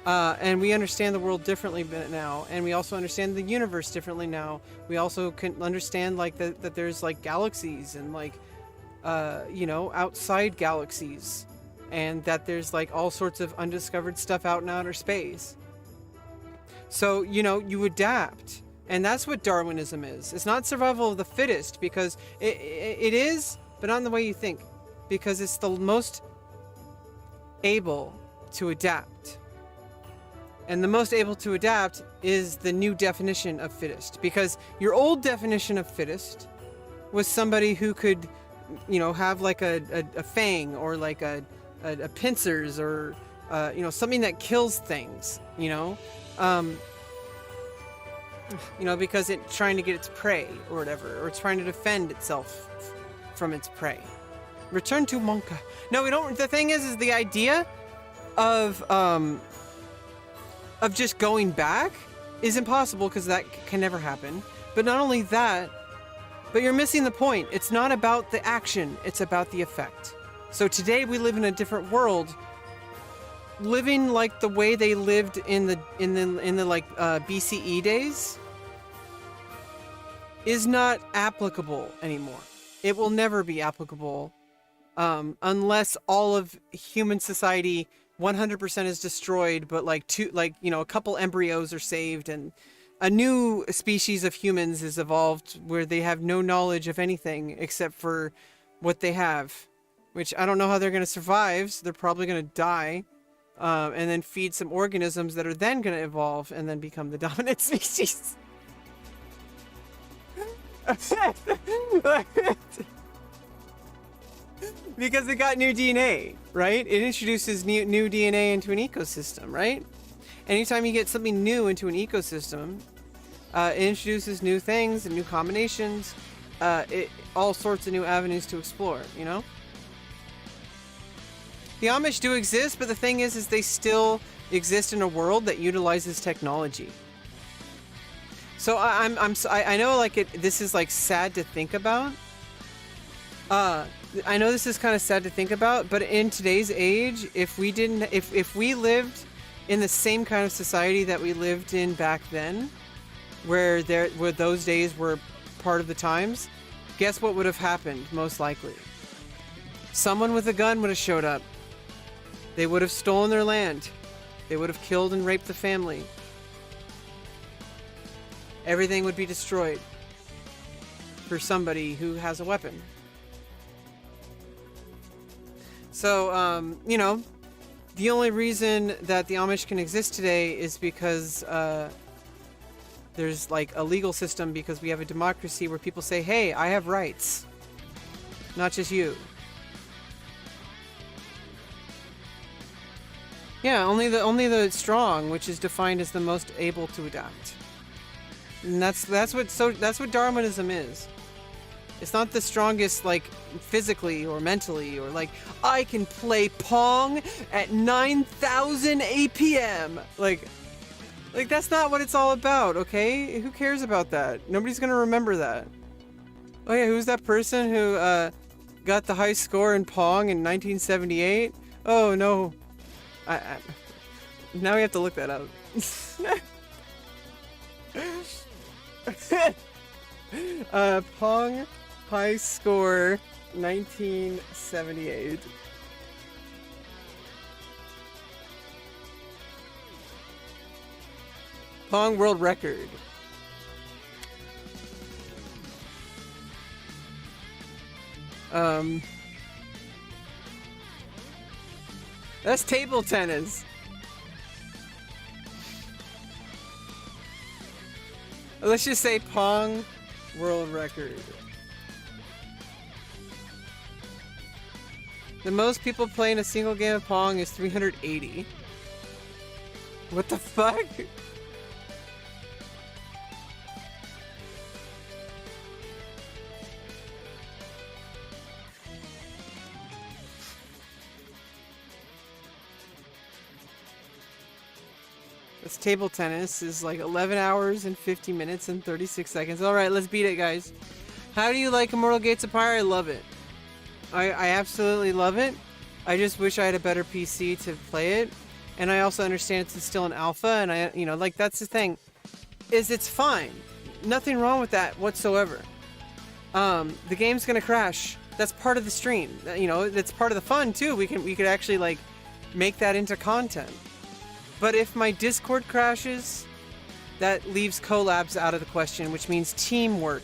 And we understand the world differently now, and we also understand the universe differently now. We also can understand like that there's like galaxies and like you know, outside galaxies, and that there's like all sorts of undiscovered stuff out in outer space. So, you know, you adapt. And that's what Darwinism is. It's not survival of the fittest, because it is, but not in the way you think. Because it's the most able to adapt. And the most able to adapt is the new definition of fittest. Because your old definition of fittest was somebody who could, you know, have like a fang or like a pincers or, you know, something that kills things, you know? You know, because it's trying to get its prey or whatever, or it's trying to defend itself from its prey. Return to Monka. No, we don't. The thing is the idea of just going back is impossible, because that can never happen. But not only that, but you're missing the point. It's not about the action; it's about the effect. So today we live in a different world. Living like the way they lived in the like BCE days is not applicable anymore. It will never be applicable unless all of human society 100% is destroyed, but like you know, a couple embryos are saved and a new species of humans is evolved where they have no knowledge of anything except for what they have, which I don't know how they're going to survive. So they're probably going to die. And then feed some organisms that are then going to evolve and then become the dominant species. Because it got new DNA, right? It introduces new DNA into an ecosystem, right? Anytime you get something new into an ecosystem, It introduces new things and new combinations, all sorts of new avenues to explore, you know? The Amish do exist, but the thing is they still exist in a world that utilizes technology. So I know like this is like sad to think about. I know this is kind of sad to think about, but in today's age, if we lived in the same kind of society that we lived in back then, where those days were part of the times, guess what would have happened most likely? Someone with a gun would have showed up. They would have stolen their land. They would have killed and raped the family. Everything would be destroyed for somebody who has a weapon. So, you know, the only reason that the Amish can exist today is because there's like a legal system, because we have a democracy where people say, hey, I have rights. Not just you. Yeah, only the strong, which is defined as the most able to adapt. And that's what Darwinism is. It's not the strongest, like, physically or mentally, or like, I can play Pong at 9,000 APM. Like that's not what it's all about, okay? Who cares about that? Nobody's gonna remember that. Oh yeah, who's that person who got the high score in Pong in 1978? Oh no. Now we have to look that up. Pong high score 1978. Pong world record. That's table tennis. Let's just say Pong world record. The most people play in a single game of Pong is 380. What the fuck? This table tennis is like 11 hours and 50 minutes and 36 seconds. Alright, let's beat it, guys. How do you like Immortal Gates of Pyre? I love it. I absolutely love it. I just wish I had a better PC to play it. And I also understand it's still an alpha, and like, that's the thing. It's fine. Nothing wrong with that whatsoever. The game's gonna crash. That's part of the stream. That's part of the fun too. We could actually like make that into content. But if my Discord crashes, that leaves collabs out of the question, which means teamwork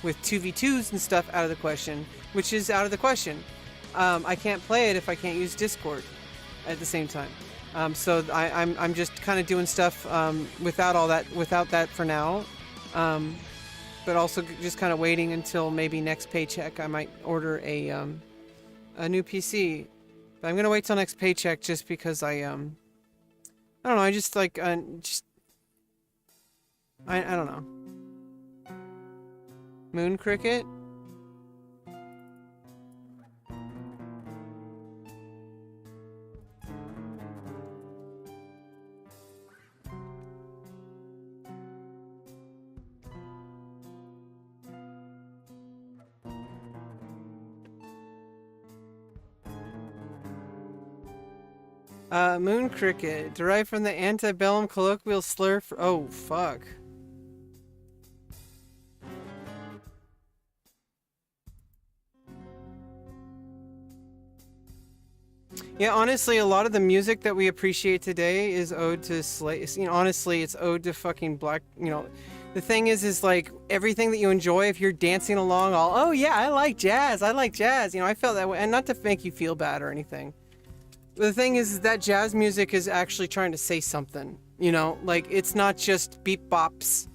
with 2v2s and stuff out of the question, which is out of the question. I can't play it if I can't use Discord at the same time. So I'm just kind of doing stuff without that for now. But also just kind of waiting until maybe next paycheck. I might order a new PC. But I'm gonna wait till next paycheck just because I don't know. I just like I don't know. Moon Cricket. Moon Cricket, derived from the antebellum colloquial slur for— oh, fuck. Yeah, honestly, a lot of the music that we appreciate today is ode to honestly, it's ode to fucking black, the thing is like, everything that you enjoy, if you're dancing along oh yeah, I like jazz, I felt that way, and not to make you feel bad or anything. But the thing is that jazz music is actually trying to say something, like, it's not just beep bops,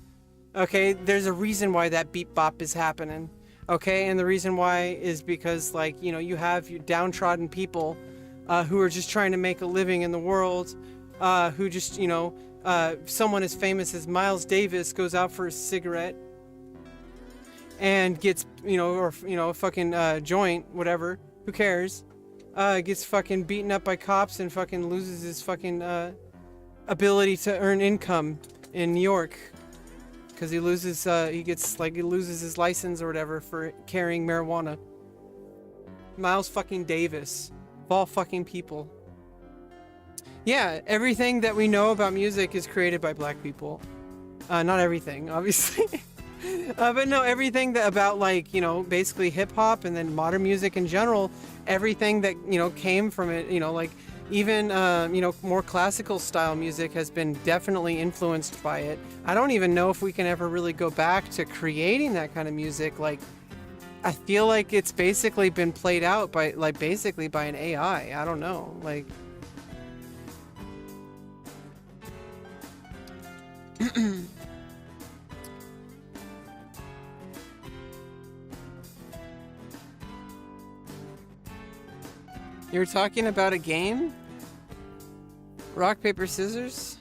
okay? There's a reason why that beep bop is happening, okay? And the reason why is because, like, you have your downtrodden people who are just trying to make a living in the world, who just, someone as famous as Miles Davis goes out for a cigarette and gets, a fucking joint, whatever, who cares, gets fucking beaten up by cops and fucking loses his fucking ability to earn income in New York because he loses his license or whatever for carrying marijuana. Miles fucking Davis, of all fucking people. Yeah, everything that we know about music is created by black people. Not everything, obviously. But no, everything that about basically hip hop and then modern music in general, everything that, came from it, even, more classical style music has been definitely influenced by it. I don't even know if we can ever really go back to creating that kind of music. I feel like it's basically been played out by, basically by an AI. I don't know. You're talking about a game? Rock, paper, scissors?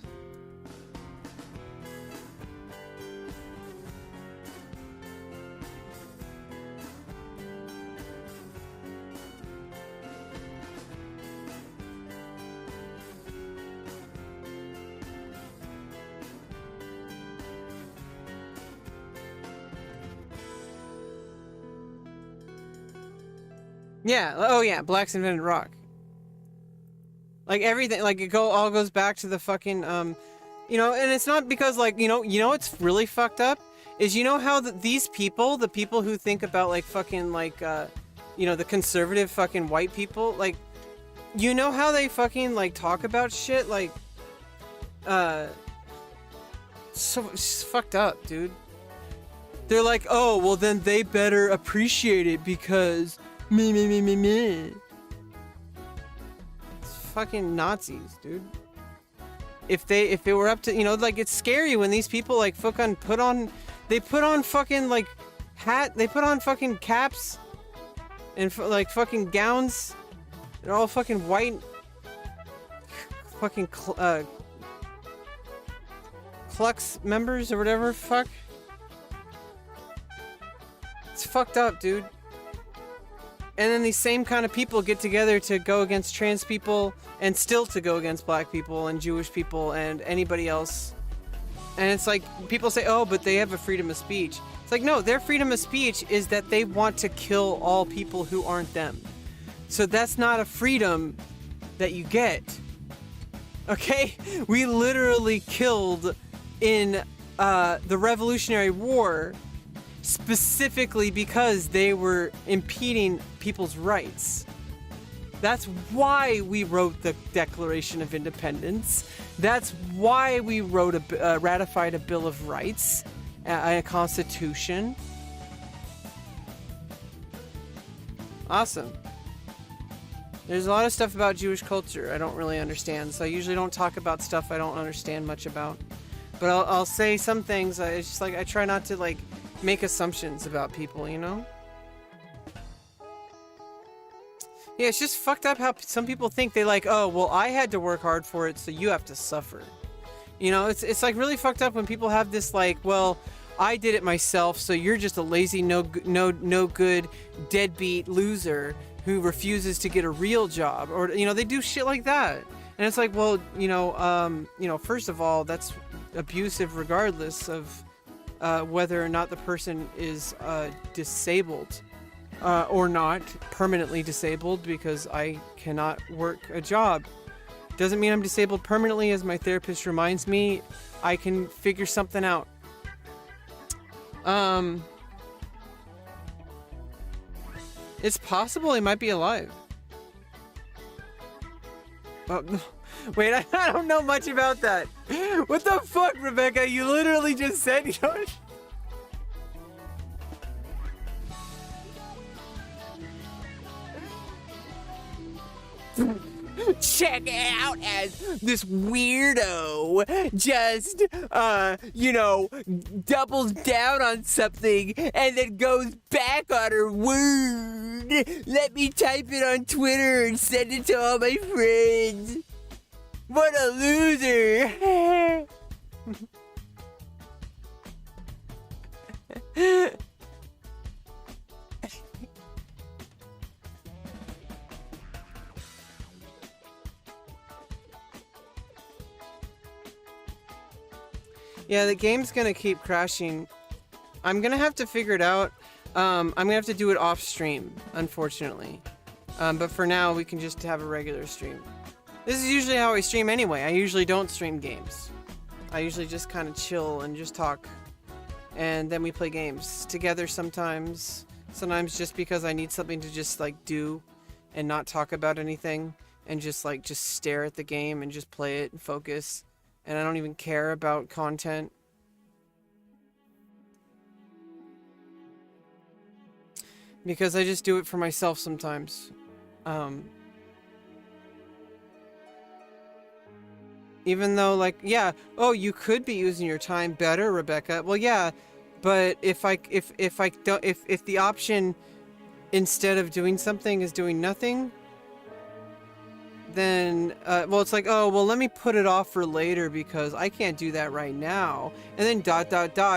Yeah. Oh yeah. Blacks invented rock. Everything. All goes back to the fucking and it's not because what's really fucked up is how these people, the people who think about the conservative fucking white people, how they fucking talk about shit so it's fucked up, dude. They're like, oh well, then they better appreciate it because. Me. It's fucking Nazis, dude. If it were up to, it's scary when these people fucking put on fucking they put on fucking caps and fucking gowns. They're all fucking white. Fucking Klux members or whatever. Fuck. It's fucked up, dude. And then these same kind of people get together to go against trans people and still to go against black people and Jewish people and anybody else. And it's people say, oh, but they have a freedom of speech. It's no, their freedom of speech is that they want to kill all people who aren't them. So that's not a freedom that you get. Okay? We literally killed in the Revolutionary War specifically because they were impeding people's rights. That's why we wrote the Declaration of Independence. That's why we ratified a Bill of Rights, a Constitution. Awesome. There's a lot of stuff about Jewish culture I don't really understand, so I usually don't talk about stuff I don't understand much about. But I'll say some things. It's just I try not to make assumptions about people, Yeah, it's just fucked up how some people think they oh, well, I had to work hard for it, so you have to suffer. It's really fucked up when people have this well, I did it myself, so you're just a lazy, no good, deadbeat loser who refuses to get a real job, or they do shit like that, and it's well, first of all, that's abusive regardless of whether or not the person is disabled or not, permanently disabled, because I cannot work a job. Doesn't mean I'm disabled permanently, as my therapist reminds me. I can figure something out. It's possible he might be alive. Wait, I don't know much about that. What the fuck, Rebecca? You literally just said, check it out as this weirdo just, doubles down on something and then goes back on her word. Let me type it on Twitter and send it to all my friends. What a loser! Yeah, the game's gonna keep crashing. I'm gonna have to figure it out. I'm gonna have to do it off stream, unfortunately. But for now, we can just have a regular stream. This is usually how I stream anyway. I usually don't stream games. I usually just kind of chill and just talk. And then we play games together sometimes. Sometimes just because I need something to just like do and not talk about anything. And just stare at the game and just play it and focus. And I don't even care about content. Because I just do it for myself sometimes. Even though, like, yeah, oh, you could be using your time better, Rebecca. Well, yeah, but if the option instead of doing something is doing nothing, then, well, it's like, oh, well, let me put it off for later because I can't do that right now. And then ...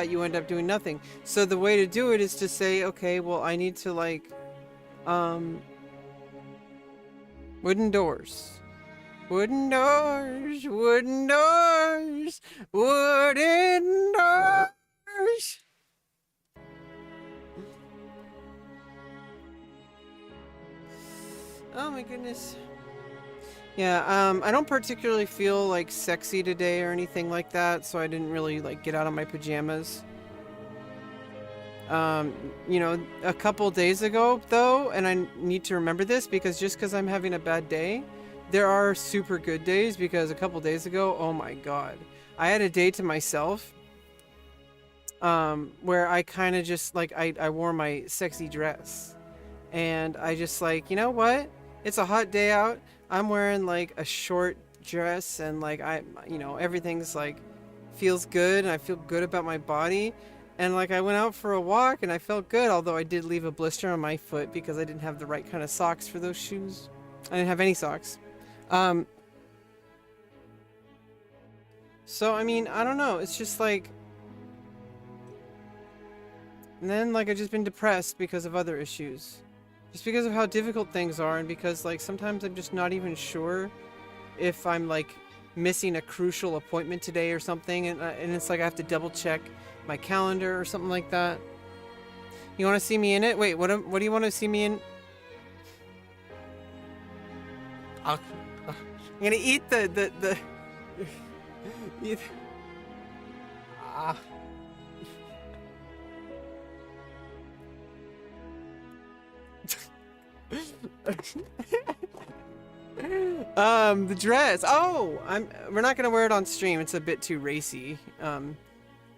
you end up doing nothing. So the way to do it is to say, okay, well, I need to, like, wooden doors. Wooden doors, wooden doors, wooden doors. Oh my goodness. Yeah, I don't particularly feel like sexy today or anything like that, so I didn't really like get out of my pajamas. You know, a couple days ago though, and I need to remember this because just because I'm having a bad day, there are super good days because a couple days ago, oh my god, I had a day to myself where I kind of just like I wore my sexy dress and I just like, you know what? It's a hot day out. I'm wearing like a short dress and like you know, everything's like feels good and I feel good about my body. And like I went out for a walk and I felt good, although I did leave a blister on my foot because I didn't have the right kind of socks for those shoes. I didn't have any socks. So I mean, I don't know. It's just like, and then like I've just been depressed because of other issues. Just because of how difficult things are and because like sometimes I'm just not even sure if I'm like missing a crucial appointment today or something, and it's like I have to double check my calendar or something like that. You want to see me in it? Wait, what do you want to see me in? I'm gonna eat the eat. The dress. Oh, we're not gonna wear it on stream. It's a bit too racy.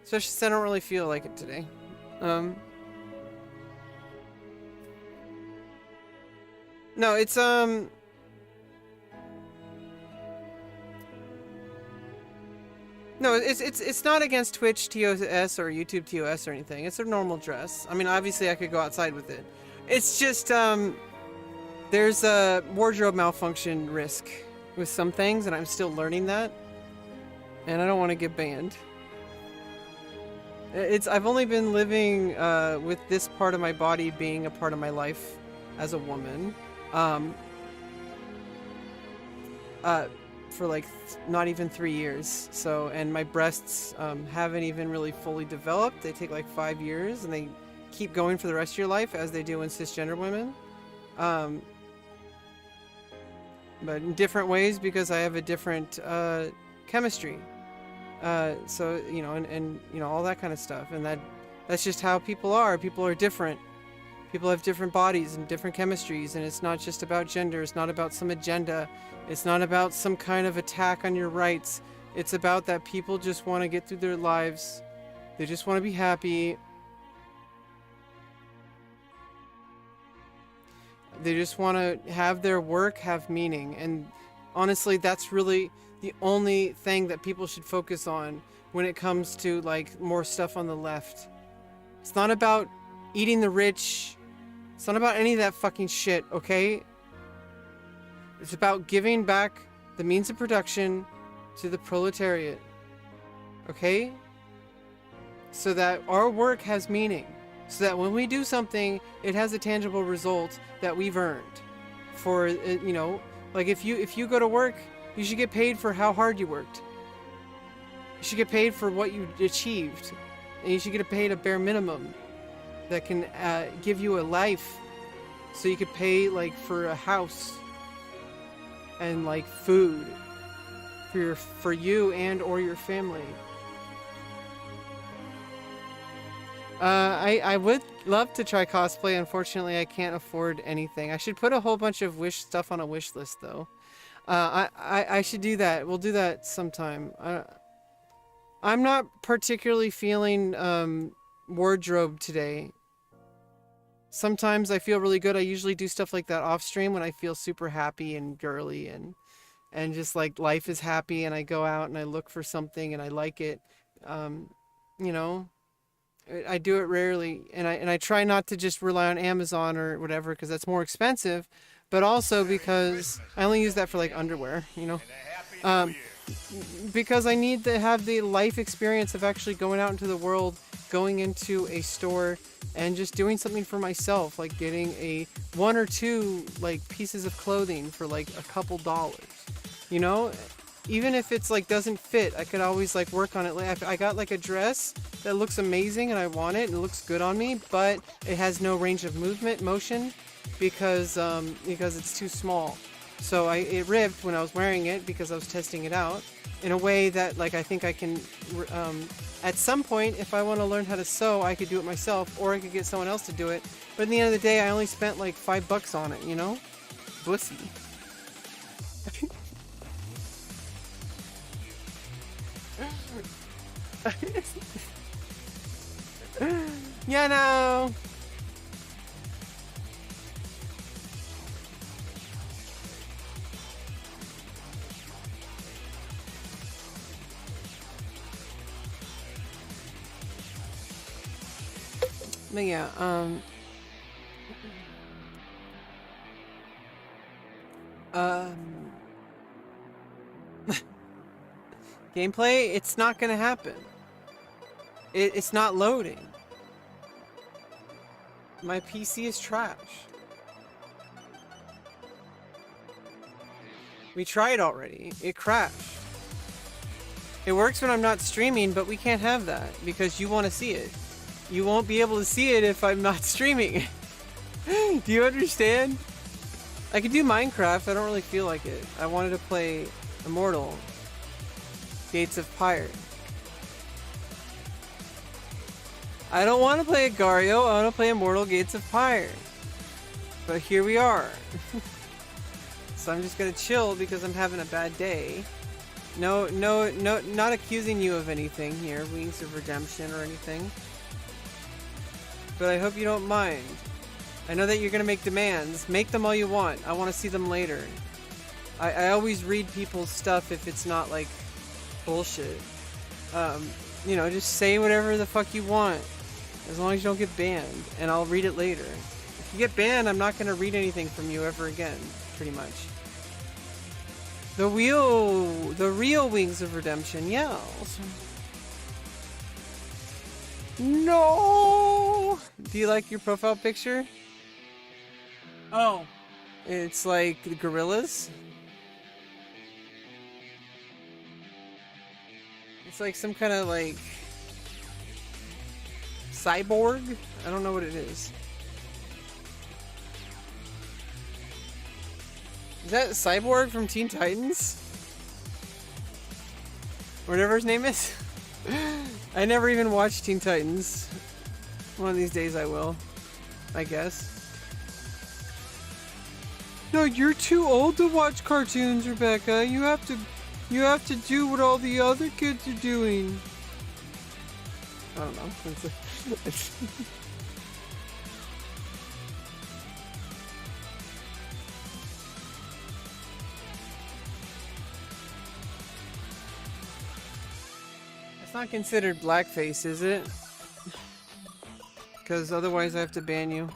Especially since I don't really feel like it today. No, it's no, it's not against Twitch TOS or YouTube TOS or anything. It's a normal dress. I mean, obviously I could go outside with it. It's just there's a wardrobe malfunction risk with some things, and I'm still learning that. And I don't want to get banned. I've only been living with this part of my body being a part of my life as a woman. For like not even 3 years. So, and my breasts haven't even really fully developed. They take like 5 years, and they keep going for the rest of your life as they do in cisgender women. But in different ways because I have a different chemistry. So, you know, and you know, all that kind of stuff. And that's just how people are. People are different. People have different bodies and different chemistries, and it's not just about gender. It's not about some agenda. It's not about some kind of attack on your rights. It's about that people just want to get through their lives. They just want to be happy. They just want to have their work have meaning. And honestly, that's really the only thing that people should focus on when it comes to like more stuff on the left. It's not about eating the rich. It's not about any of that fucking shit, okay? It's about giving back the means of production to the proletariat. Okay? So that our work has meaning. So that when we do something, it has a tangible result that we've earned. For, you know, like if you go to work, you should get paid for how hard you worked. You should get paid for what you achieved. And you should get paid a bare minimum that can give you a life. So you could pay like for a house and like food for you and or your family. I would love to try cosplay. Unfortunately, I can't afford anything. I should put a whole bunch of wish stuff on a wish list though. I should do that. We'll do that sometime. I'm not particularly feeling wardrobe today. Sometimes I feel really good. I usually do stuff like that off stream when I feel super happy and girly and just like life is happy, and I go out and I look for something and I like it. You know, I do it rarely, and I try not to just rely on Amazon or whatever because that's more expensive, but also because I only use that for like underwear, you know. Because I need to have the life experience of actually going out into the world, going into a store and just doing something for myself, like getting a 1 or 2 like pieces of clothing for like a couple dollars, you know. Even if it's like doesn't fit, I could always like work on it. Like I got like a dress that looks amazing and I want it and it looks good on me, but it has no range of motion because it's too small. So it ripped when I was wearing it because I was testing it out in a way that like I think I can at some point, if I want to learn how to sew, I could do it myself, or I could get someone else to do it. But at the end of the day, I only spent like $5 on it, you know? Bussy. You know. But yeah, gameplay, it's not gonna happen. It's not loading. My PC is trash. We tried already. It crashed. It works when I'm not streaming, but we can't have that because you want to see it. You won't be able to see it if I'm not streaming. Do you understand? I could do Minecraft, I don't really feel like it. I wanted to play Immortal. Gates of Pyre. I don't want to play Agario, I want to play Immortal Gates of Pyre. But here we are. So I'm just gonna chill because I'm having a bad day. No, not accusing you of anything here, Wings of Redemption or anything. But I hope you don't mind. I know that you're gonna make demands. Make them all you want. I want to see them later. I always read people's stuff if it's not like bullshit. You know, just say whatever the fuck you want. As long as you don't get banned. And I'll read it later. If you get banned, I'm not gonna read anything from you ever again. Pretty much. The real Wings of Redemption, yeah. No! Do you like your profile picture? Oh. It's like the gorillas. It's like some kind of like cyborg? I don't know what it is. Is that Cyborg from Teen Titans? Whatever his name is? I never even watched Teen Titans. One of these days I will. I guess. No, you're too old to watch cartoons, Rebecca. You have to do what all the other kids are doing. I don't know. It's not considered blackface, is it? Because otherwise I have to ban you.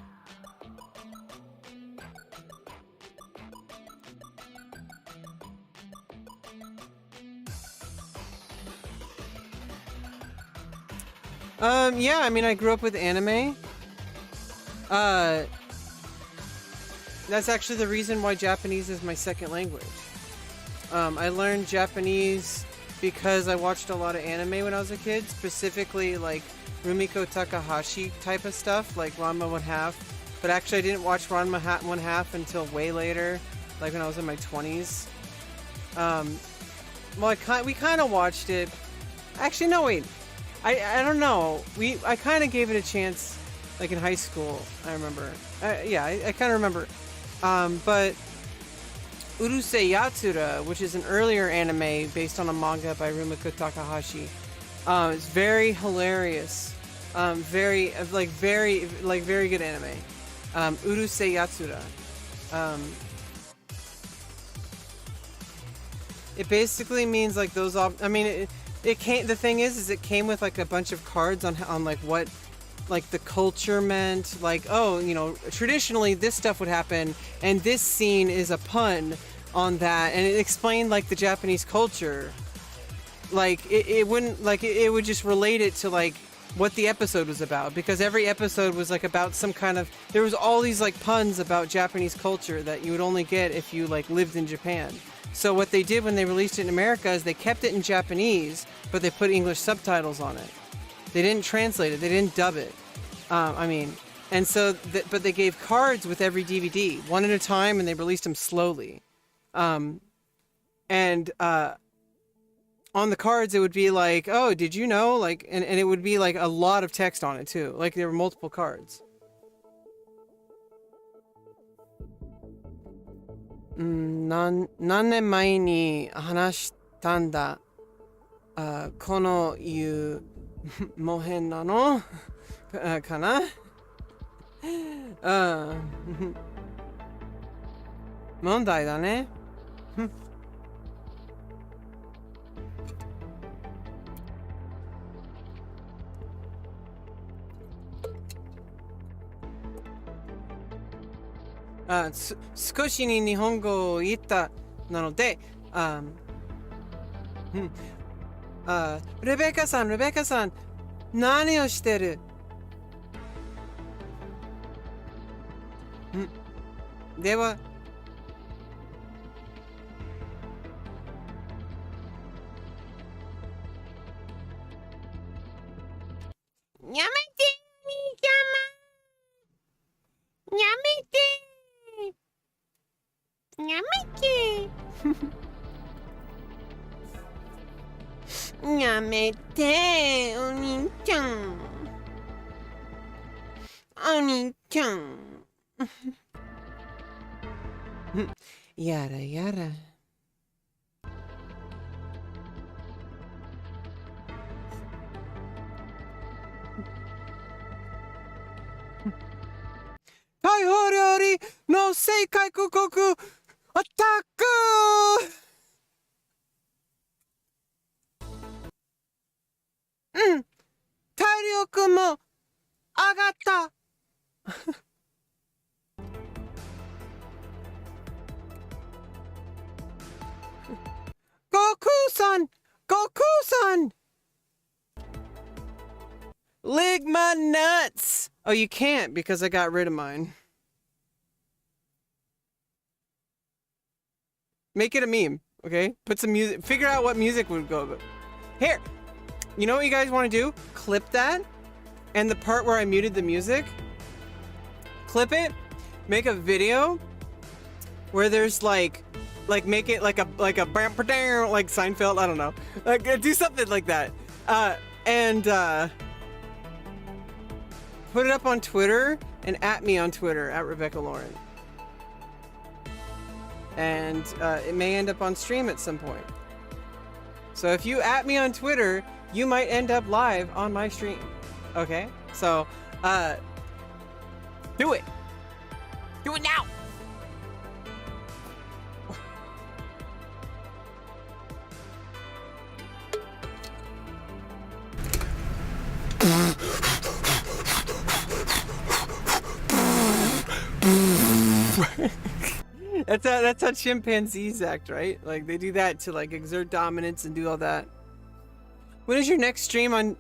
Yeah, I mean, I grew up with anime. That's actually the reason why Japanese is my second language. I learned Japanese because I watched a lot of anime when I was a kid, specifically like Rumiko Takahashi type of stuff, like Ranma 1/2. But actually, I didn't watch Ranma 1/2 until way later, like when I was in my 20s. Well, we kind of watched it. Actually, no, wait. I don't know. I kind of gave it a chance, like in high school. I remember. Yeah, I kind of remember. But Urusei Yatsura, which is an earlier anime based on a manga by Rumiko Takahashi, it's very hilarious. Very good anime. Urusei Yatsura. It basically means like those. I mean, it came. The thing is it came with like a bunch of cards on like what, like the culture meant. Like, oh, you know, traditionally this stuff would happen, and this scene is a pun on that, and it explained like the Japanese culture. Like it wouldn't like it would just relate it to like what the episode was about, because every episode was like about some kind of, there was all these like puns about Japanese culture that you would only get if you like lived in Japan. So what they did when they released it in America is they kept it in Japanese, but they put English subtitles on it. They didn't translate it. They didn't dub it. And so, but they gave cards with every DVD, one at a time, and they released them slowly. On the cards, it would be like, oh, did you know? Like, and it would be like a lot of text on it too. Like there were multiple cards. 何年前に話したんだ。このいうもへんなのかな。問題だね。少しに日本語を言ったなので、レベカさん、何をしてる？では、やめて、兄ちゃま。やめて。やめて。やめて、お兄ちゃん。お兄ちゃん。やらやら。台北料理の世界広告アタック。体力も上がった。悟空さん Lick my nuts. Oh, you can't because I got rid of mine. Make it a meme, okay? Put some music. Figure out what music would go. Here. You know what you guys want to do? Clip that. And the part where I muted the music. Clip it. Make a video where there's like make it like a like Seinfeld. I don't know. Like do something like that. And put it up on Twitter and at me on Twitter at Rebecca Lauren. And it may end up on stream at some point. So if you at me on Twitter, you might end up live on my stream. Okay? So, do it. Do it now. That's how chimpanzees act, right? Like they do that to like exert dominance and do all that. When is your next stream on?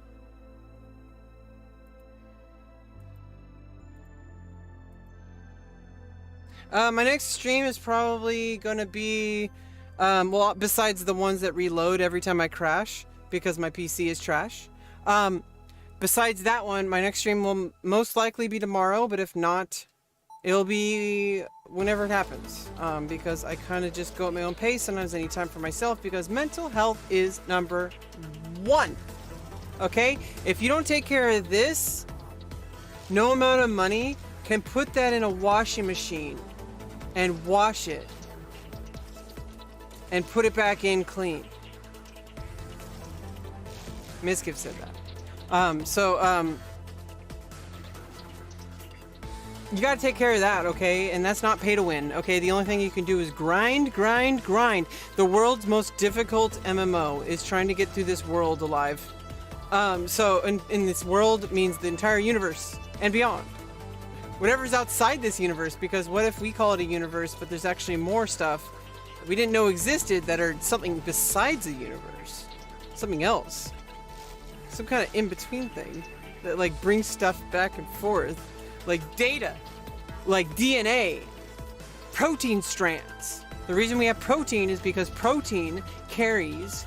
My next stream is probably gonna be, well, besides the ones that reload every time I crash because my PC is trash. Besides that one, my next stream will most likely be tomorrow, but if not, it'll be whenever it happens. Because I kind of just go at my own pace. Sometimes I need time for myself because mental health is number one. Okay? If you don't take care of this, no amount of money can put that in a washing machine and wash it and put it back in clean. Miskiv said that. You gotta take care of that, okay? And that's not pay to win, okay? The only thing you can do is grind, grind, grind. The world's most difficult MMO is trying to get through this world alive. So in this world means the entire universe and beyond. Whatever's outside this universe, because what if we call it a universe, but there's actually more stuff we didn't know existed that are something besides the universe. Something else. Some kind of in-between thing that like brings stuff back and forth. Like data. Like DNA. Protein strands. The reason we have protein is because protein carries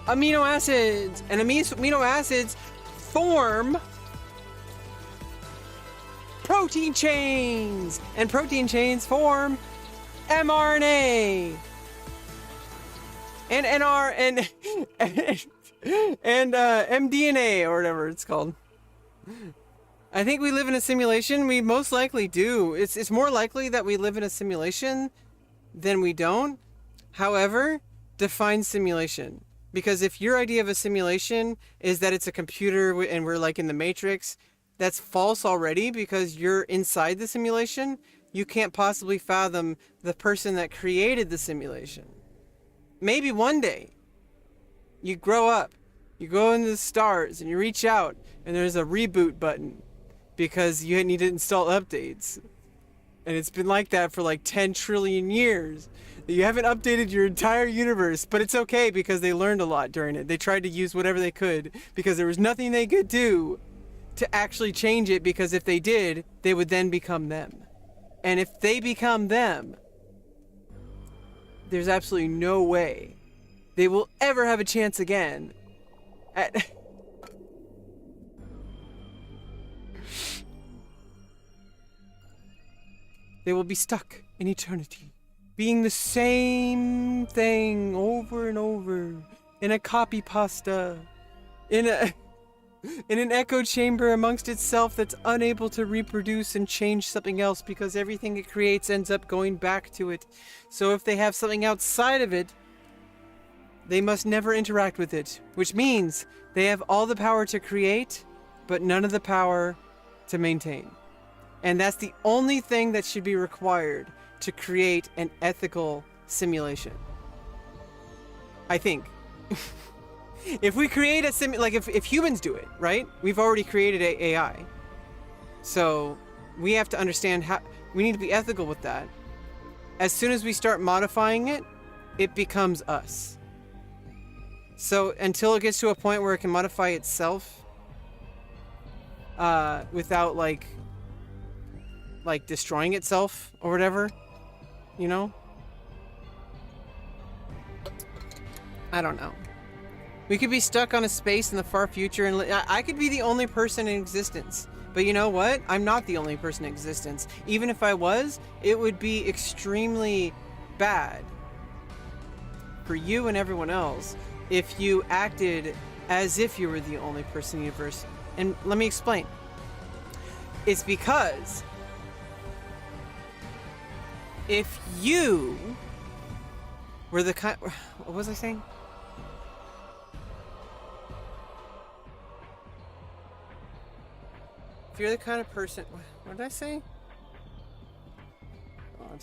amino acids. And amino acids form protein chains. And protein chains form mRNA. And NR and mDNA or whatever it's called. I think we live in a simulation. We most likely do. It's more likely that we live in a simulation than we don't. However, define simulation. Because if your idea of a simulation is that it's a computer and we're like in the Matrix, that's false already because you're inside the simulation. You can't possibly fathom the person that created the simulation. Maybe one day you grow up, you go into the stars and you reach out and there's a reboot button because you need to install updates. And it's been like that for like 10 trillion years. You haven't updated your entire universe, but it's okay because they learned a lot during it. They tried to use whatever they could because there was nothing they could do to actually change it, because if they did, they would then become them. And if they become them, there's absolutely no way they will ever have a chance again at they will be stuck in eternity, being the same thing over and over, in a copy pasta, in an echo chamber amongst itself that's unable to reproduce and change something else because everything it creates ends up going back to it. So if they have something outside of it, they must never interact with it, which means they have all the power to create, but none of the power to maintain. And that's the only thing that should be required to create an ethical simulation. I think. If we create a like if humans do it, right? We've already created AI. So we have to understand how we need to be ethical with that. As soon as we start modifying it, it becomes us. So until it gets to a point where it can modify itself without like destroying itself or whatever, you know? I don't know. We could be stuck on a space in the far future, and I could be the only person in existence. But you know what? I'm not the only person in existence. Even if I was, it would be extremely bad for you and everyone else if you acted as if you were the only person in the universe. And let me explain. It's because if you were the kind... What was I saying? If you're the kind of person... What did I say? God.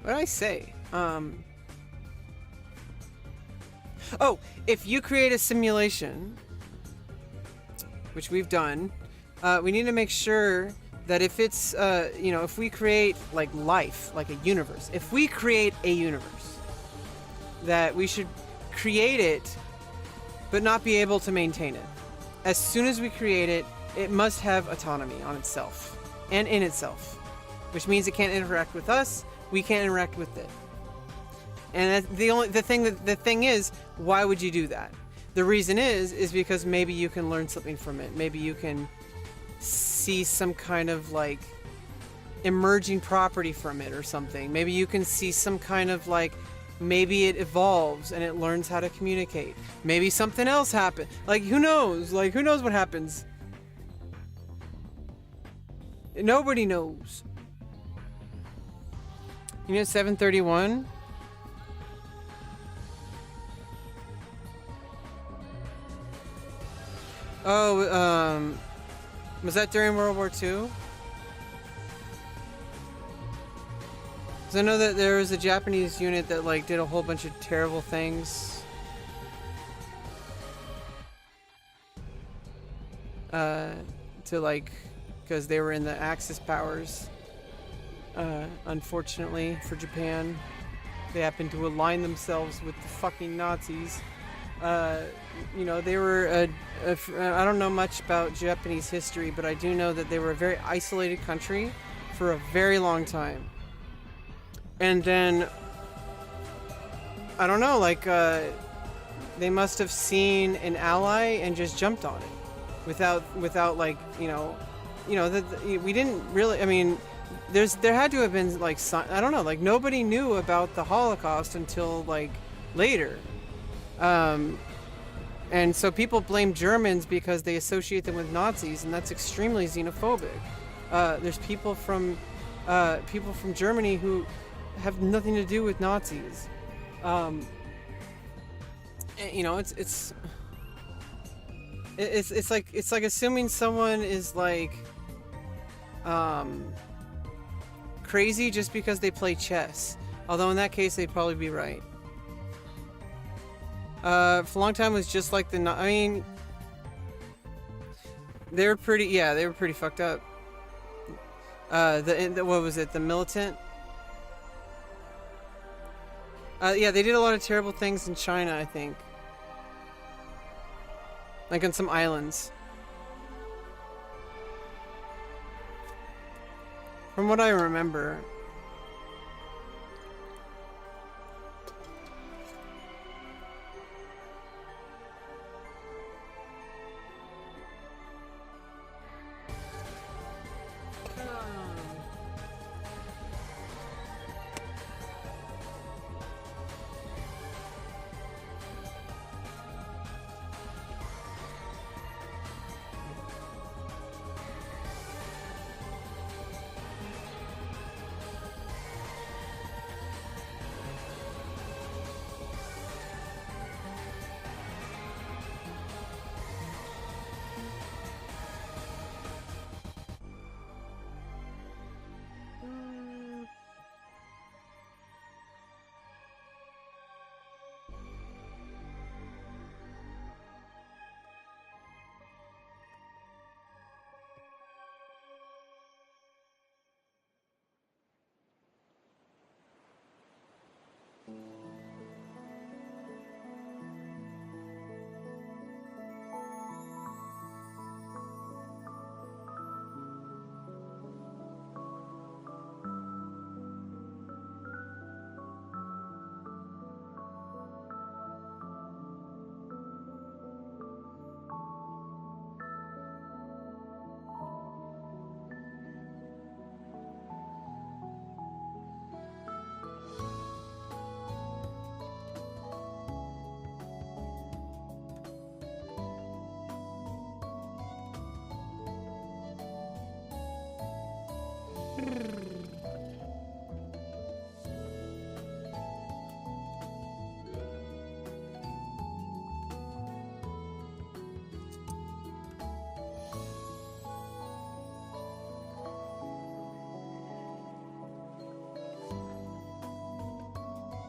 What did I say? Oh, if you create a simulation, which we've done, we need to make sure that if it's, if we create like life, like a universe, if we create a universe, that we should create it but not be able to maintain it. As soon as we create it, it must have autonomy on itself and in itself, which means it can't interact with us. We can't interact with it. And the thing is, why would you do that? The reason is because maybe you can learn something from it. Maybe you can see some kind of like emerging property from it or something. Maybe you can see some kind of like, maybe it evolves and it learns how to communicate. Maybe something else happens. Like, who knows? Like, who knows what happens? Nobody knows. You know, 731? Oh, was that during World War II? Because I know that there was a Japanese unit that like did a whole bunch of terrible things. To like, because they were in the Axis powers. Unfortunately for Japan, they happened to align themselves with the fucking Nazis. You know, they were I don't know much about Japanese history, but I do know that they were a very isolated country for a very long time. And then, I don't know, like, they must have seen an ally and just jumped on it without like, you know, we didn't really, I mean, there had to have been like, I don't know, like nobody knew about the Holocaust until like later. And so people blame Germans because they associate them with Nazis, and that's extremely xenophobic. There's people from Germany who have nothing to do with Nazis. You know, it's like assuming someone is like crazy just because they play chess. Although in that case they'd probably be right. For a long time it was just like I mean, they were pretty fucked up. What was it? The militant? Yeah, they did a lot of terrible things in China, I think. Like on some islands. From what I remember.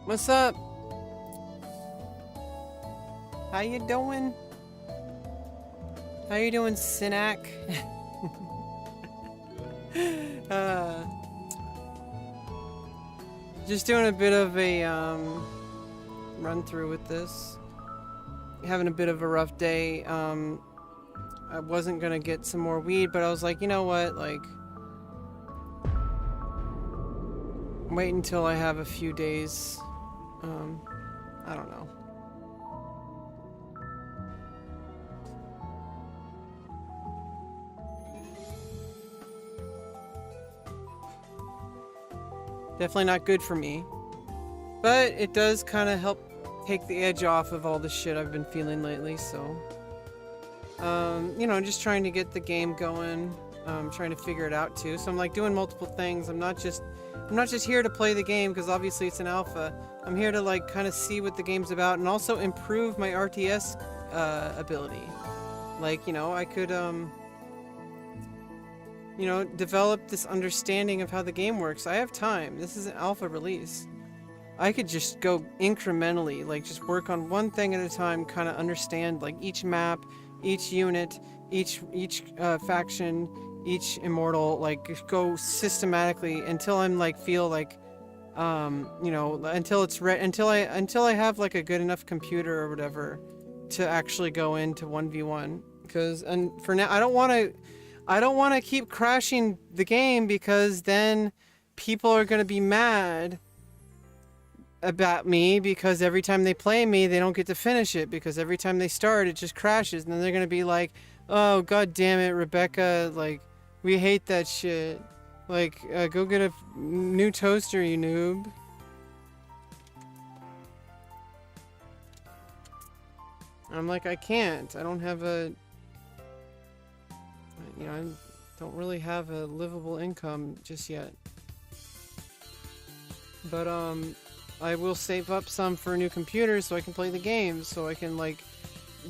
What's up? How you doing? How you doing, Sinak? Just doing a bit of a run through with this. having a bit of a rough day. I wasn't gonna get some more weed, but I was like, you know what, like, wait until I have a few days. I don't know. Definitely not good for me. But it does kind of help take the edge off of all the shit I've been feeling lately, so... you know, just trying to get the game going. Trying to figure it out too. So I'm like doing multiple things. I'm not just here to play the game, because obviously it's an alpha. I'm here to like kind of see what the game's about and also improve my RTS ability. Like, you know, I could you know, develop this understanding of how the game works. I have time. This is an alpha release. I could just go incrementally, like just work on one thing at a time, kind of understand like each map, each unit, each faction, each immortal, like just go systematically until I'm like feel like you know, until it's until I have like a good enough computer or whatever to actually go into 1v1. Because and for now I don't want to keep crashing the game, because then people are going to be mad about me, because every time they play me they don't get to finish it, because every time they start it just crashes, and then they're going to be like, oh god damn it, Rebecca, like we hate that shit, like go get a new toaster, you noob. I'm like, I can't, I don't have a, you know, I don't really have a livable income just yet. But I will save up some for a new computer so I can play the game, so I can like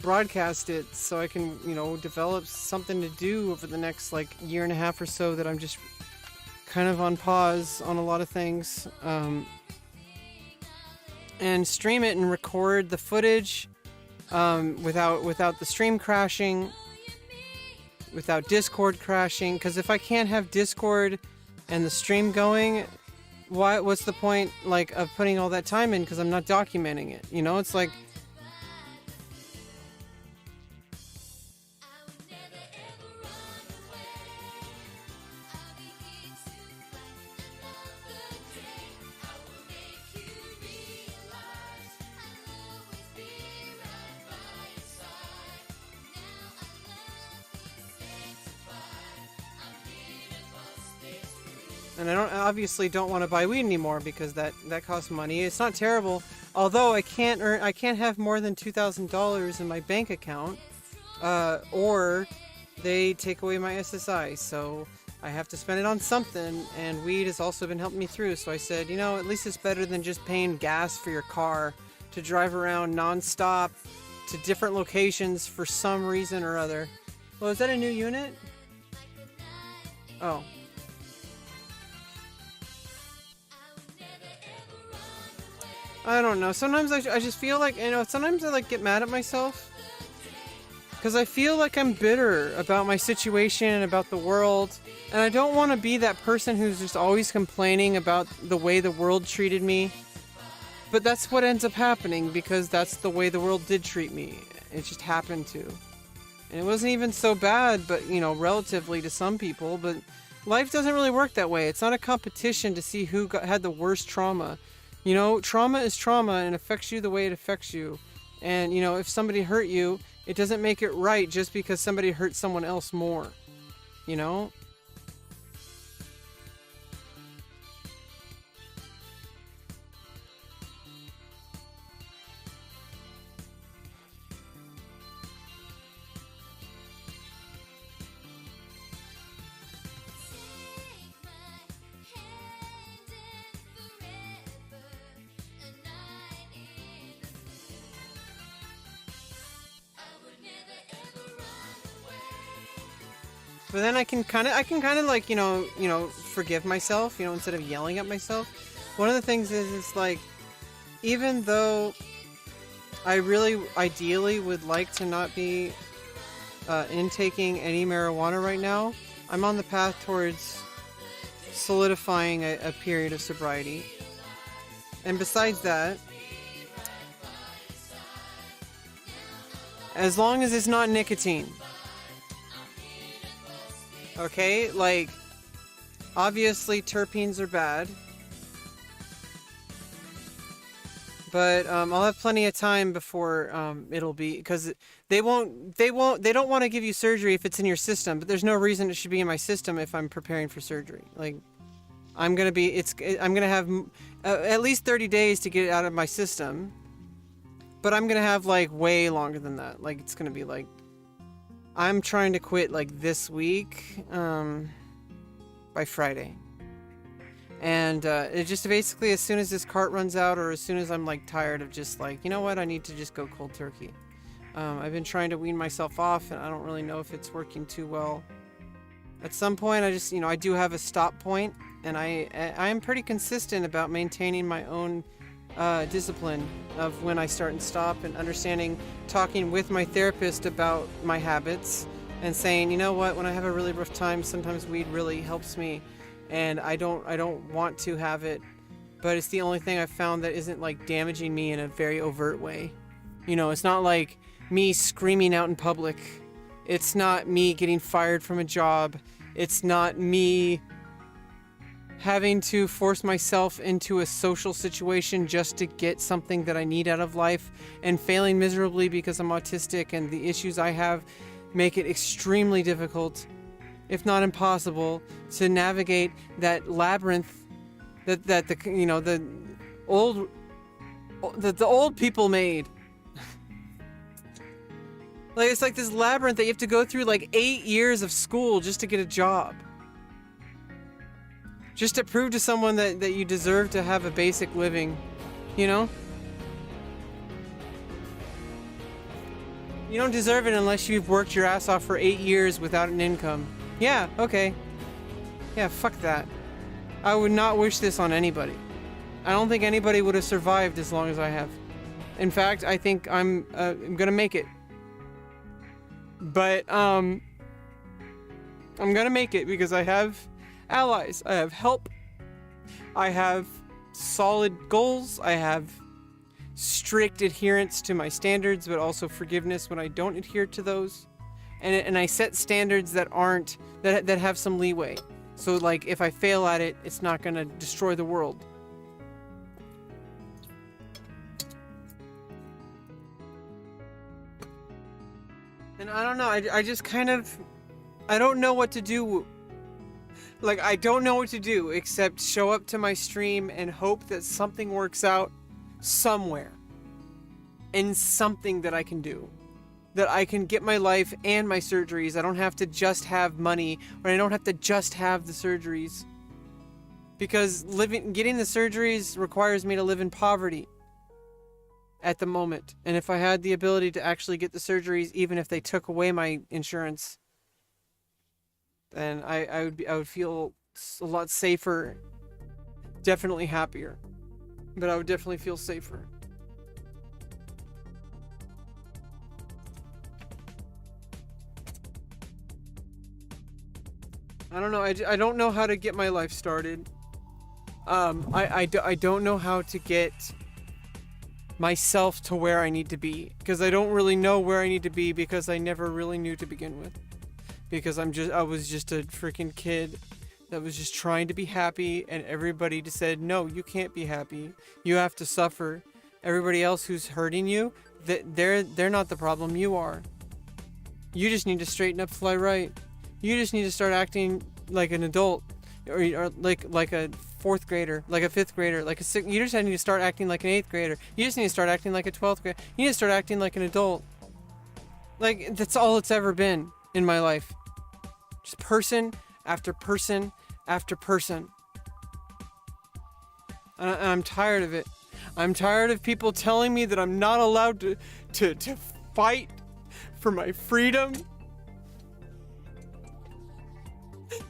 broadcast it, so I can, you know, develop something to do over the next like year and a half or so that I'm just kind of on pause on a lot of things. And stream it and record the footage without the stream crashing, without Discord crashing, because if I can't have Discord and the stream going, what's the point like of putting all that time in, because I'm not documenting it, you know? It's like, and I obviously don't want to buy weed anymore, because that costs money. It's not terrible, although I can't have more than $2,000 in my bank account, or they take away my SSI, so I have to spend it on something, and weed has also been helping me through. So I said, you know, at least it's better than just paying gas for your car to drive around non-stop to different locations for some reason or other. Well, is that a new unit? Oh. I don't know. Sometimes I just feel like, you know, sometimes I like get mad at myself, because I feel like I'm bitter about my situation and about the world, and I don't want to be that person who's just always complaining about the way the world treated me. But that's what ends up happening, because that's the way the world did treat me. It just happened to. And it wasn't even so bad, but, you know, relatively to some people, but life doesn't really work that way. It's not a competition to see who had the worst trauma. You know, trauma is trauma, and it affects you the way it affects you. And, you know, if somebody hurt you, it doesn't make it right just because somebody hurt someone else more. You know? But then I can kind of like, you know, forgive myself, you know, instead of yelling at myself. One of the things is like, even though I really ideally would like to not be intaking any marijuana right now, I'm on the path towards solidifying a period of sobriety. And besides that, As long as it's not nicotine. Okay, like, obviously terpenes are bad. But I'll have plenty of time before it'll be, because they don't want to give you surgery if it's in your system, but there's no reason it should be in my system if I'm preparing for surgery. Like, I'm gonna have at least 30 days to get it out of my system, but I'm gonna have like way longer than that. Like, it's gonna be like, I'm trying to quit like this week, by Friday. And it just basically, as soon as this cart runs out, or as soon as I'm like tired of just like, you know what, I need to just go cold turkey. I've been trying to wean myself off, and I don't really know if it's working too well. At some point, I just, I do have a stop point, and I am pretty consistent about maintaining my own discipline of when I start and stop, and understanding, talking with my therapist about my habits, and saying, you know what, when I have a really rough time, sometimes weed really helps me. And I don't want to have it, but it's the only thing I've found that isn't like damaging me in a very overt way. It's not like me screaming out in public. It's not me getting fired from a job. It's not me having to force myself into a social situation just to get something that I need out of life, and failing miserably because I'm autistic, and the issues I have make it extremely difficult, if not impossible, to navigate that labyrinth that the old people made. Like, it's like this labyrinth that you have to go through like 8 years of school just to get a job. Just to prove to someone that you deserve to have a basic living, You don't deserve it unless you've worked your ass off for 8 years without an income. Yeah, okay. Yeah, fuck that. I would not wish this on anybody. I don't think anybody would have survived as long as I have. In fact, I think I'm gonna make it. But, I'm gonna make it because I have allies. I have help. I have solid goals. I have strict adherence to my standards, but also forgiveness when I don't adhere to those. And I set standards that have some leeway. So like, if I fail at it, it's not gonna destroy the world. And I don't know, I just kind of, I don't know what to do. Like, I don't know what to do except show up to my stream and hope that something works out somewhere. And something that I can do. That I can get my life and my surgeries. I don't have to just have money, or I don't have to just have the surgeries. Because getting the surgeries requires me to live in poverty at the moment. And if I had the ability to actually get the surgeries, even if they took away my insurance, then I would feel a lot safer. Definitely happier. But I would definitely feel safer. I don't know. I don't know how to get my life started. I don't know how to get myself to where I need to be, because I don't really know where I need to be, because I never really knew to begin with. Because I was just a freaking kid that was just trying to be happy, and everybody just said, no, you can't be happy. You have to suffer. Everybody else who's hurting you, they're not the problem. You are. You just need to straighten up, fly right. You just need to start acting like an adult, or like a fourth grader, like a fifth grader, like a sixth. You just need to start acting like an eighth grader. You just need to start acting like a 12th grader. You need to start acting like an adult. Like, that's all it's ever been in my life. Just person after person after person. And I'm tired of it. I'm tired of people telling me that I'm not allowed to fight for my freedom.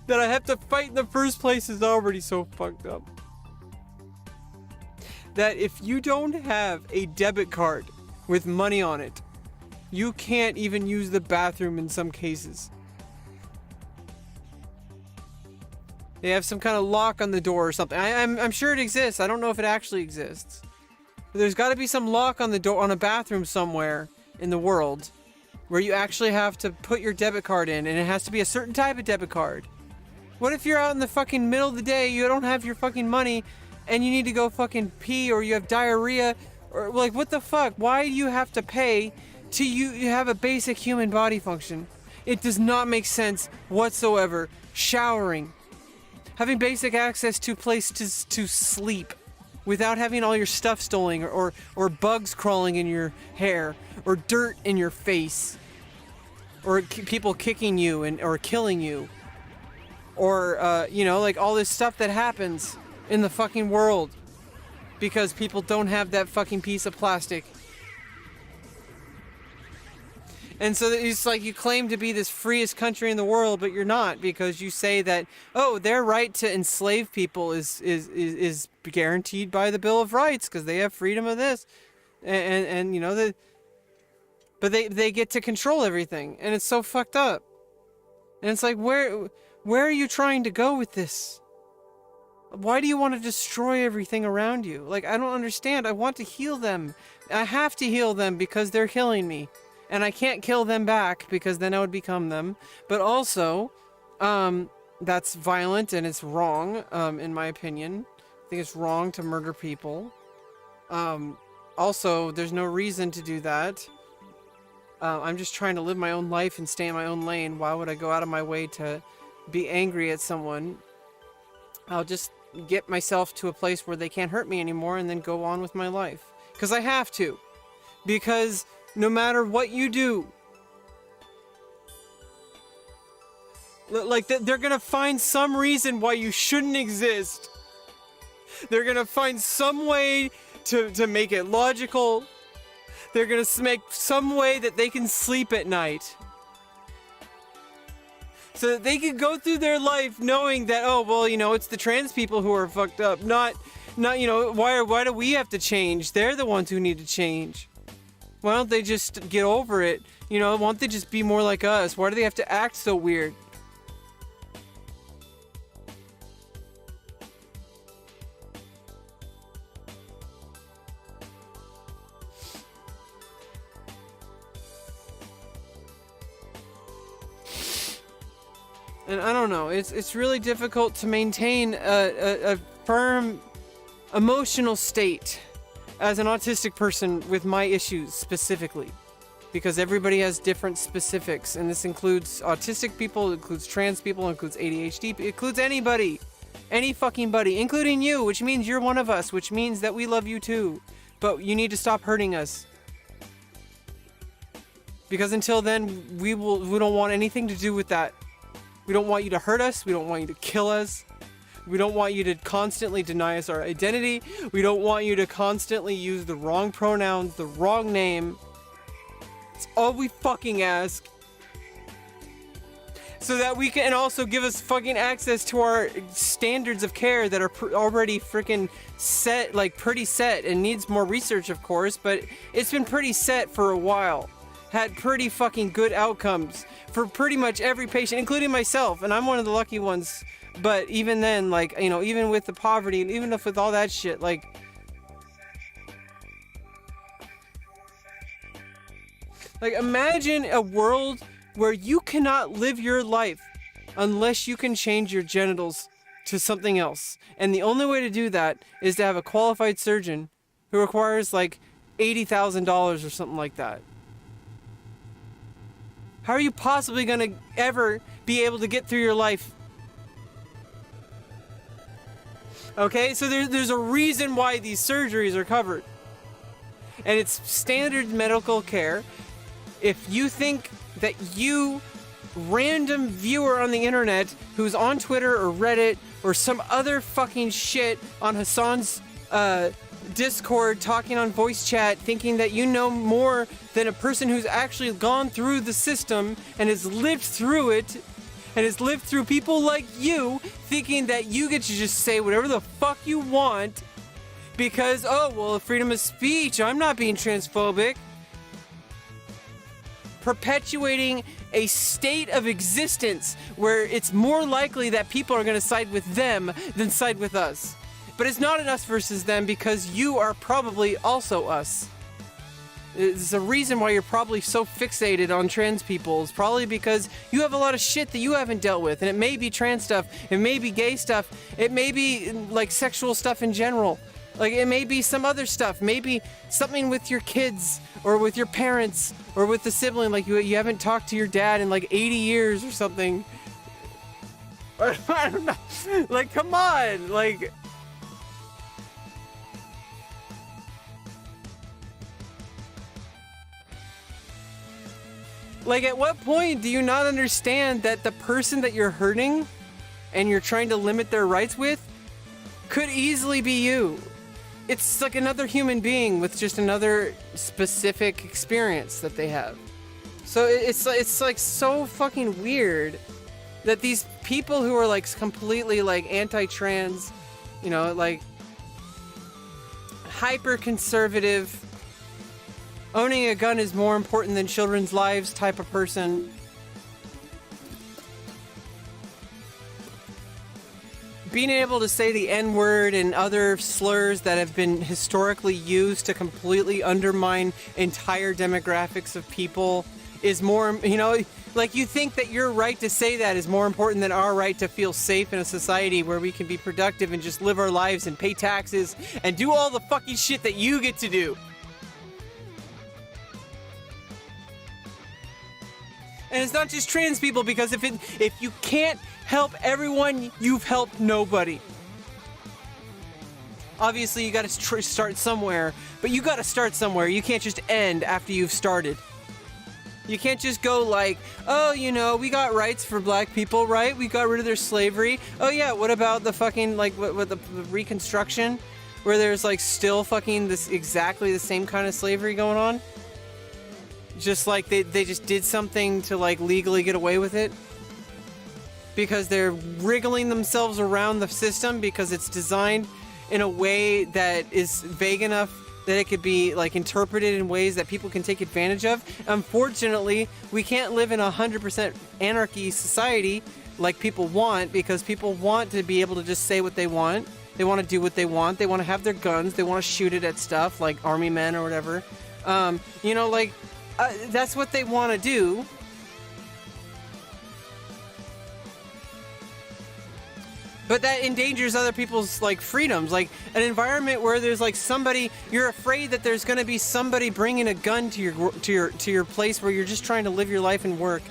That I have to fight in the first place is already so fucked up. That if you don't have a debit card with money on it, you can't even use the bathroom in some cases. They have some kind of lock on the door or something. I'm sure it exists. I don't know if it actually exists. But there's got to be some lock on the door on a bathroom somewhere in the world where you actually have to put your debit card in, and it has to be a certain type of debit card. What if you're out in the fucking middle of the day, you don't have your fucking money, and you need to go fucking pee, or you have diarrhea, or like, what the fuck? Why do you have to pay to you have a basic human body function? It does not make sense whatsoever. Showering, having basic access to place to sleep without having all your stuff stolen, or bugs crawling in your hair, or dirt in your face, or people kicking you or killing you, or you know, like all this stuff that happens in the fucking world because people don't have that fucking piece of plastic. And so it's like you claim to be this freest country in the world, but you're not, because you say that, oh, their right to enslave people is guaranteed by the Bill of Rights because they have freedom of this, and you know, but they get to control everything, and it's so fucked up. And it's like, where are you trying to go with this? Why do you want to destroy everything around you? Like, I don't understand. I want to heal them. I have to heal them because they're killing me. And I can't kill them back because then I would become them. But also, that's violent and it's wrong, in my opinion. I think it's wrong to murder people. Also, there's no reason to do that. I'm just trying to live my own life and stay in my own lane. Why would I go out of my way to be angry at someone? I'll just get myself to a place where they can't hurt me anymore and then go on with my life. Because I have to. Because no matter what you do, like, they're gonna find some reason why you shouldn't exist. They're gonna find some way to make it logical. They're gonna make some way that they can sleep at night, so that they can go through their life knowing that, oh, well, you know, it's the trans people who are fucked up, not, you know, why do we have to change? They're the ones who need to change. Why don't they just get over it? You know, why don't they just be more like us? Why do they have to act so weird? And I don't know, it's really difficult to maintain a firm emotional state as an autistic person with my issues specifically, because everybody has different specifics, and this includes autistic people, it includes trans people, it includes ADHD, it includes anybody, any fucking buddy, including you, which means you're one of us, which means that we love you too, but you need to stop hurting us. Because until then, we don't want anything to do with that. We don't want you to hurt us. We don't want you to kill us. We don't want you to constantly deny us our identity. We don't want you to constantly use the wrong pronouns, the wrong name. It's all we fucking ask. So that we can also give us fucking access to our standards of care that are already freaking set, like pretty set, and needs more research, of course, but it's been pretty set for a while. Had pretty fucking good outcomes for pretty much every patient, including myself, and I'm one of the lucky ones. But even then, like, you know, even with the poverty, and even if with all that shit, like, imagine a world where you cannot live your life unless you can change your genitals to something else. And the only way to do that is to have a qualified surgeon who requires like $80,000 or something like that. How are you possibly going to ever be able to get through your life? Okay, so there's a reason why these surgeries are covered. And it's standard medical care. If you think that you, random viewer on the internet, who's on Twitter or Reddit or some other fucking shit on Hassan's Discord, talking on voice chat, thinking that you know more than a person who's actually gone through the system and has lived through it, and has lived through people like you, thinking that you get to just say whatever the fuck you want because, oh, well, freedom of speech, I'm not being transphobic. Perpetuating a state of existence where it's more likely that people are going to side with them than side with us. But it's not an us versus them, because you are probably also us. There's a reason why you're probably so fixated on trans people. It's probably because you have a lot of shit that you haven't dealt with. And it may be trans stuff, it may be gay stuff, it may be like sexual stuff in general. Like it may be some other stuff, maybe something with your kids or with your parents or with the sibling. Like you haven't talked to your dad in like 80 years or something. I don't know. Like, come on, like... Like, at what point do you not understand that the person that you're hurting and you're trying to limit their rights with could easily be you? It's like another human being with just another specific experience that they have. So it's like so fucking weird that these people who are like completely like anti-trans, you know, like hyper-conservative, owning a gun is more important than children's lives type of person, being able to say the N-word and other slurs that have been historically used to completely undermine entire demographics of people is more, you know, like you think that your right to say that is more important than our right to feel safe in a society where we can be productive and just live our lives and pay taxes and do all the fucking shit that you get to do. And it's not just trans people, because if you can't help everyone, you've helped nobody. Obviously, you gotta start somewhere, but you gotta start somewhere. You can't just end after you've started. You can't just go like, oh, you know, we got rights for black people, right? We got rid of their slavery. Oh yeah, what about the fucking, like, what the Reconstruction? Where there's, like, still fucking this exactly the same kind of slavery going on? Just like they just did something to like legally get away with it because they're wriggling themselves around the system because it's designed in a way that is vague enough that it could be like interpreted in ways that people can take advantage of. Unfortunately, we can't live in 100% anarchy society like people want, because people want to be able to just say what they want. They want to do what they want. They want to have their guns. They want to shoot it at stuff like army men or whatever. You know, like, that's what they want to do. But that endangers other people's like freedoms. Like an environment where there's like somebody, you're afraid that there's going to be somebody bringing a gun to your place where you're just trying to live your life and work.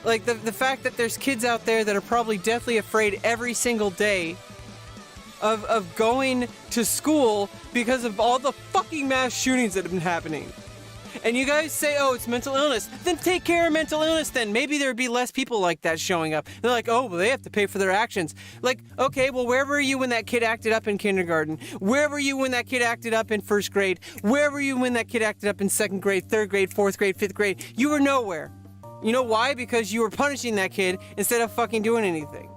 Like the fact that there's kids out there that are probably deathly afraid every single day of going to school because of all the fucking mass shootings that have been happening. And you guys say, oh, it's mental illness. Then take care of mental illness then. Maybe there would be less people like that showing up. They're like, oh, well, they have to pay for their actions. Like, okay, well, where were you when that kid acted up in kindergarten? Where were you when that kid acted up in first grade? Where were you when that kid acted up in second grade, third grade, fourth grade, fifth grade? You were nowhere. You know why? Because you were punishing that kid instead of fucking doing anything.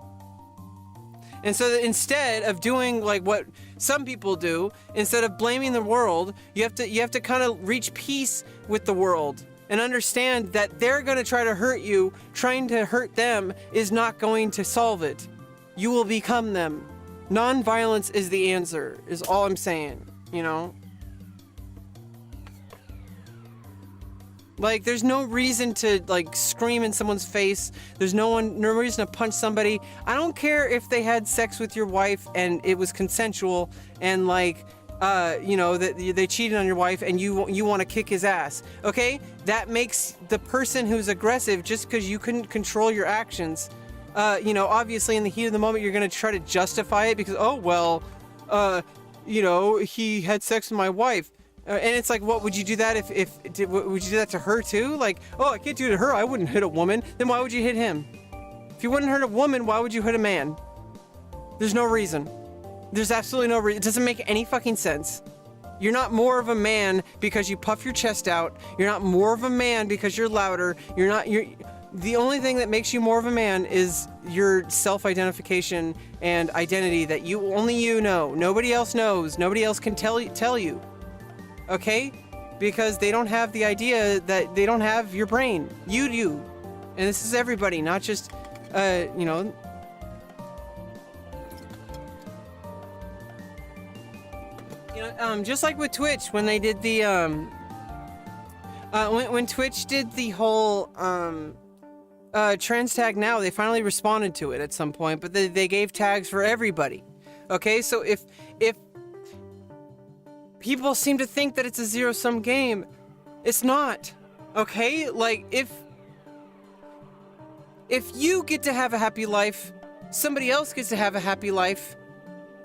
And so that instead of doing like what some people do, instead of blaming the world, you have to kind of reach peace with the world and understand that they're going to try to hurt you. Trying to hurt them is not going to solve it. You will become them. Non-violence is the answer, is all I'm saying, you know? Like, there's no reason to, like, scream in someone's face. There's no reason to punch somebody. I don't care if they had sex with your wife and it was consensual and, like, you know, that they cheated on your wife and you want to kick his ass, okay? That makes the person who's aggressive, just because you couldn't control your actions, you know, obviously in the heat of the moment you're going to try to justify it because, oh, well, you know, he had sex with my wife. And it's like, what, would you do that would you do that to her too? Like, oh, I can't do it to her, I wouldn't hit a woman. Then why would you hit him? If you wouldn't hurt a woman, why would you hit a man? There's no reason. There's absolutely no reason. It doesn't make any fucking sense. You're not more of a man because you puff your chest out. You're not more of a man because you're louder. The only thing that makes you more of a man is your self-identification and identity that only you know. Nobody else knows. Nobody else can tell you. Okay? Because they don't have the idea that they don't have your brain. You do. And this is everybody, not just, you know. You know, just like with Twitch, when they did the When Twitch did the whole trans tag now, they finally responded to it at some point, but they gave tags for everybody. Okay, so if people seem to think that it's a zero-sum game, it's not. Okay, like if you get to have a happy life, somebody else gets to have a happy life.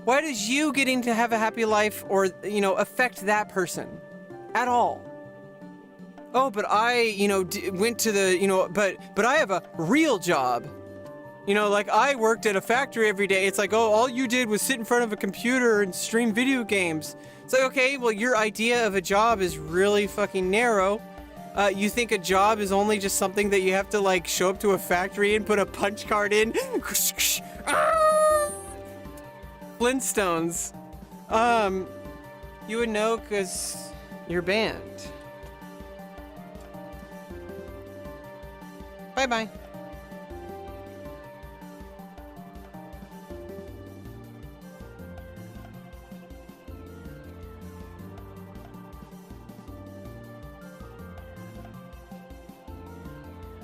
Why does you getting to have a happy life or, you know, affect that person at all? Oh, but I, you know, went to the, you know, but I have a real job. You know, like I worked at a factory every day. It's like, oh, all you did was sit in front of a computer and stream video games. It's like, okay, well, your idea of a job is really fucking narrow. You think a job is only just something that you have to, like, show up to a factory and put a punch card in? Flintstones. You would know because you're banned. Bye-bye.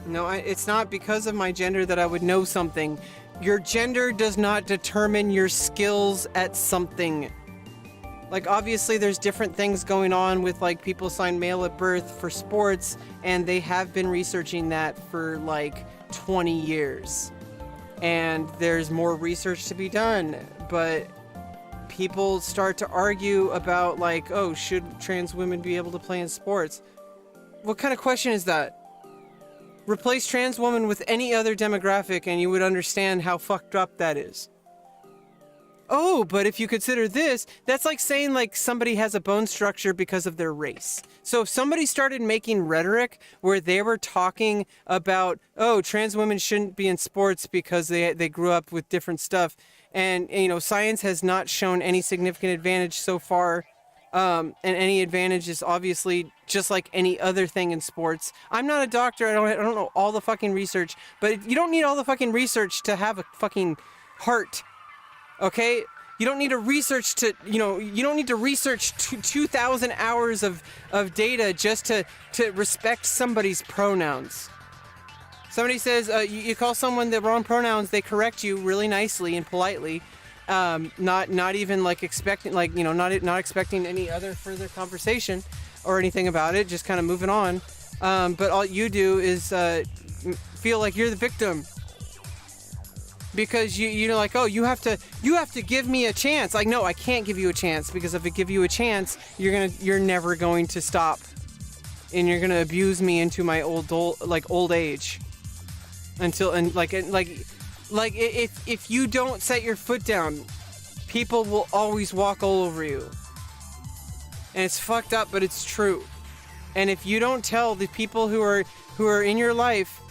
No, it's not because of my gender that I would know something. Your gender does not determine your skills at something. Like, obviously there's different things going on with, like, people assigned male at birth for sports, and they have been researching that for, like, 20 years. And there's more research to be done, but people start to argue about, like, oh, should trans women be able to play in sports? What kind of question is that? Replace trans woman with any other demographic and you would understand how fucked up that is. Oh, but if you consider this, that's like saying like somebody has a bone structure because of their race. So if somebody started making rhetoric where they were talking about, oh, trans women shouldn't be in sports because they grew up with different stuff, and you know, science has not shown any significant advantage so far, and any advantage is obviously just like any other thing in sports. I'm not a doctor, I don't know all the fucking research, but you don't need all the fucking research to have a fucking heart. Okay? You don't need to research to, you know, you don't need to research 2,000 hours of data just to respect somebody's pronouns. Somebody says, you call someone the wrong pronouns, they correct you really nicely and politely. Not even like expecting, like, you know, not expecting any other further conversation or anything about it, just kind of moving on. But all you do is feel like you're the victim. Because you're like, oh, you have to give me a chance. Like, no, I can't give you a chance, because if I give you a chance, you're never going to stop, and you're gonna abuse me into my old age, until if you don't set your foot down, people will always walk all over you, and it's fucked up, but it's true. And if you don't tell the people who are in your life,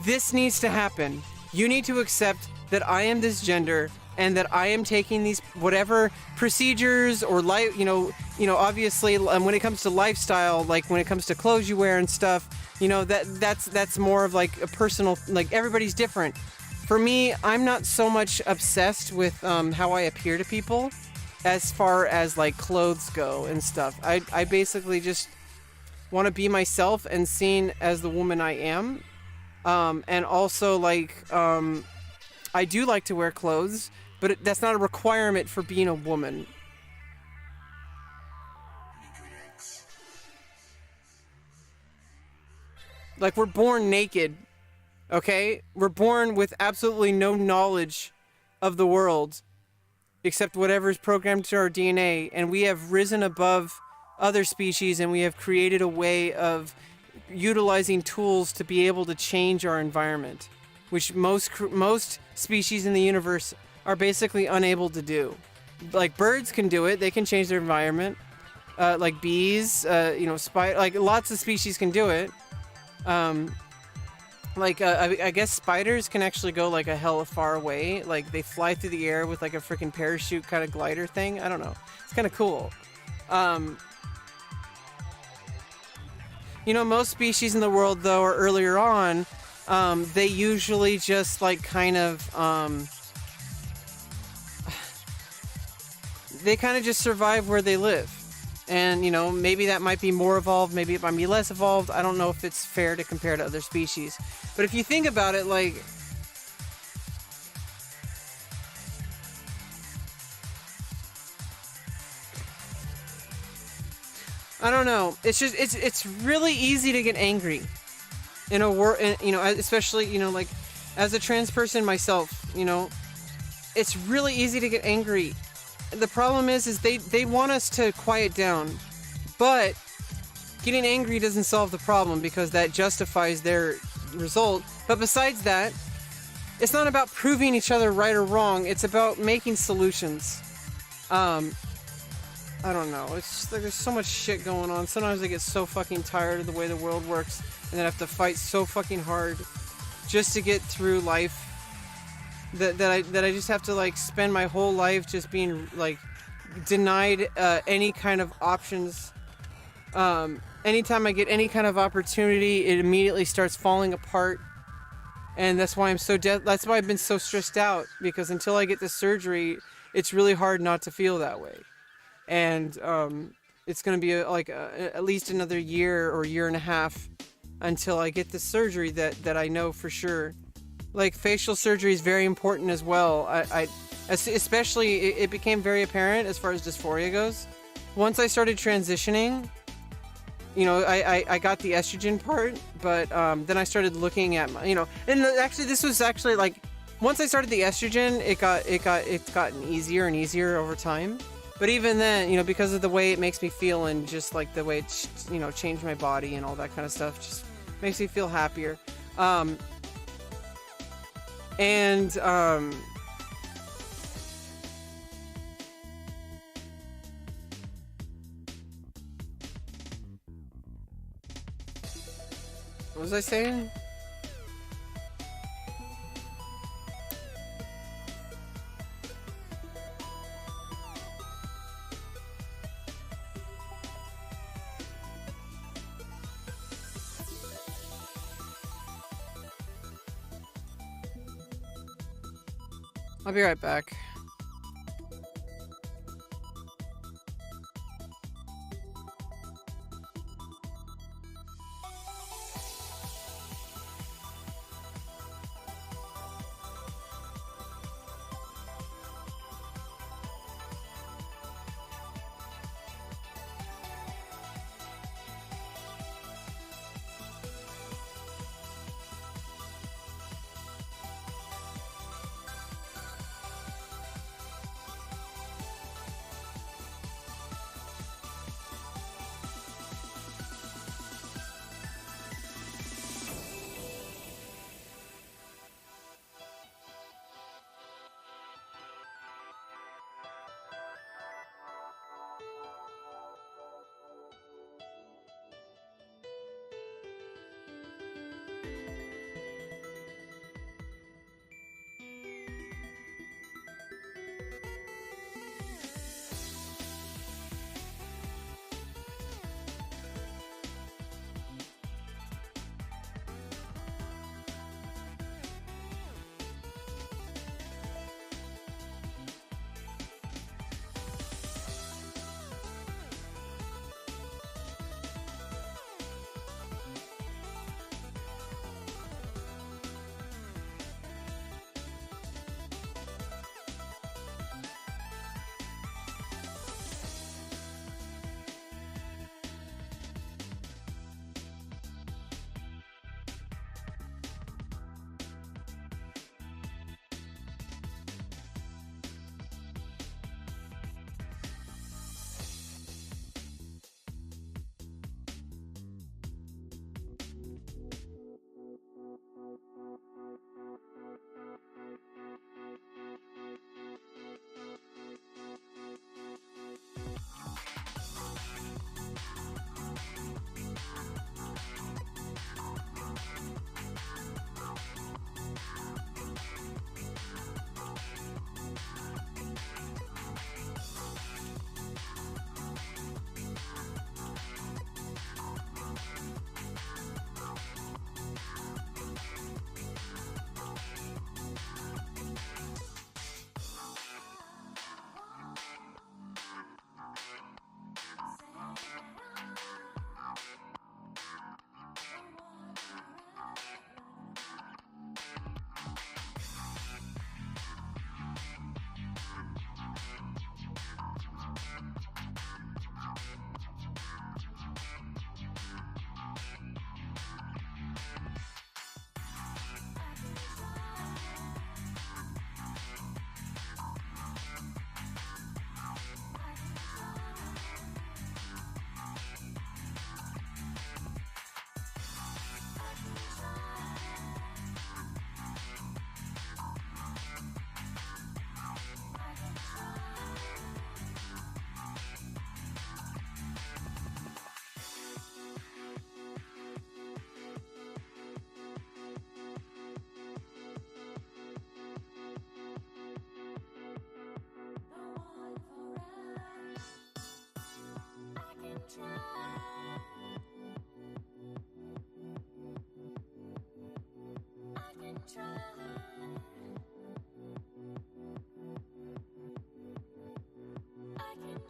this needs to happen. You need to accept that I am this gender and that I am taking these whatever procedures or life, you know, obviously, when it comes to lifestyle, like when it comes to clothes you wear and stuff, you know, that's more of like a personal, like everybody's different. For me, I'm not so much obsessed with how I appear to people as far as like clothes go and stuff. I basically just want to be myself and seen as the woman I am. And also, like, I do like to wear clothes, but that's not a requirement for being a woman. Like, we're born naked, okay? We're born with absolutely no knowledge of the world, except whatever's programmed to our DNA, and we have risen above other species, and we have created a way of utilizing tools to be able to change our environment, which most species in the universe are basically unable to do. Like birds can do it; they can change their environment. Like bees, you know, like lots of species can do it. I guess spiders can actually go like a hella far away. Like they fly through the air with like a freaking parachute kind of glider thing. I don't know. It's kind of cool. You know, most species in the world, though, are earlier on, they usually just, like, kind of, they kind of just survive where they live. And, you know, maybe that might be more evolved, maybe it might be less evolved. I don't know if it's fair to compare to other species. But if you think about it, like, I don't know. It's just, it's really easy to get angry in a war, you know, especially, you know, like, as a trans person myself, you know, it's really easy to get angry. The problem is they want us to quiet down, but getting angry doesn't solve the problem because that justifies their result. But besides that, it's not about proving each other right or wrong. It's about making solutions. I don't know. It's just like there's so much shit going on. Sometimes I get so fucking tired of the way the world works, and then I have to fight so fucking hard just to get through life. That I just have to like spend my whole life just being like denied any kind of options. Anytime I get any kind of opportunity, it immediately starts falling apart, and that's why I'm so that's why I've been so stressed out, because until I get the surgery, it's really hard not to feel that way, and it's gonna be at least another year or year and a half until I get the surgery that I know for sure. Like, facial surgery is very important as well. Especially, it became very apparent as far as dysphoria goes. Once I started transitioning, you know, I got the estrogen part, but then I started looking at my, you know, and actually this was actually like, once I started the estrogen, it's gotten easier and easier over time. But even then, you know, because of the way it makes me feel and just like the way it's, you know, changed my body and all that kind of stuff, just makes me feel happier. What was I saying? I'll be right back.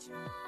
Try.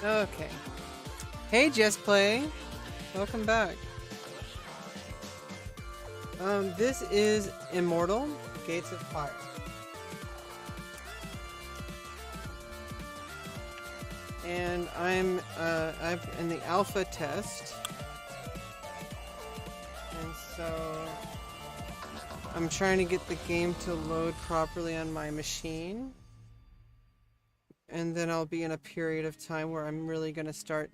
Okay. Hey, Just Play. Welcome back. This is Immortal, Gates of Pyre. And I'm in the alpha test. And so I'm trying to get the game to load properly on my machine. And then I'll be in a period of time where I'm really going to start.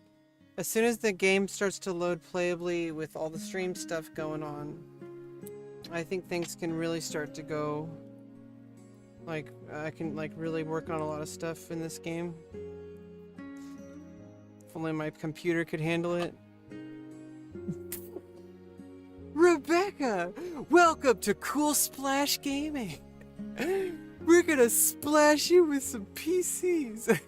As soon as the game starts to load playably with all the stream stuff going on, I think things can really start to go. Like, I can like really work on a lot of stuff in this game. If only my computer could handle it. Rebecca! Welcome to Cool Splash Gaming! We're gonna splash you with some PCs!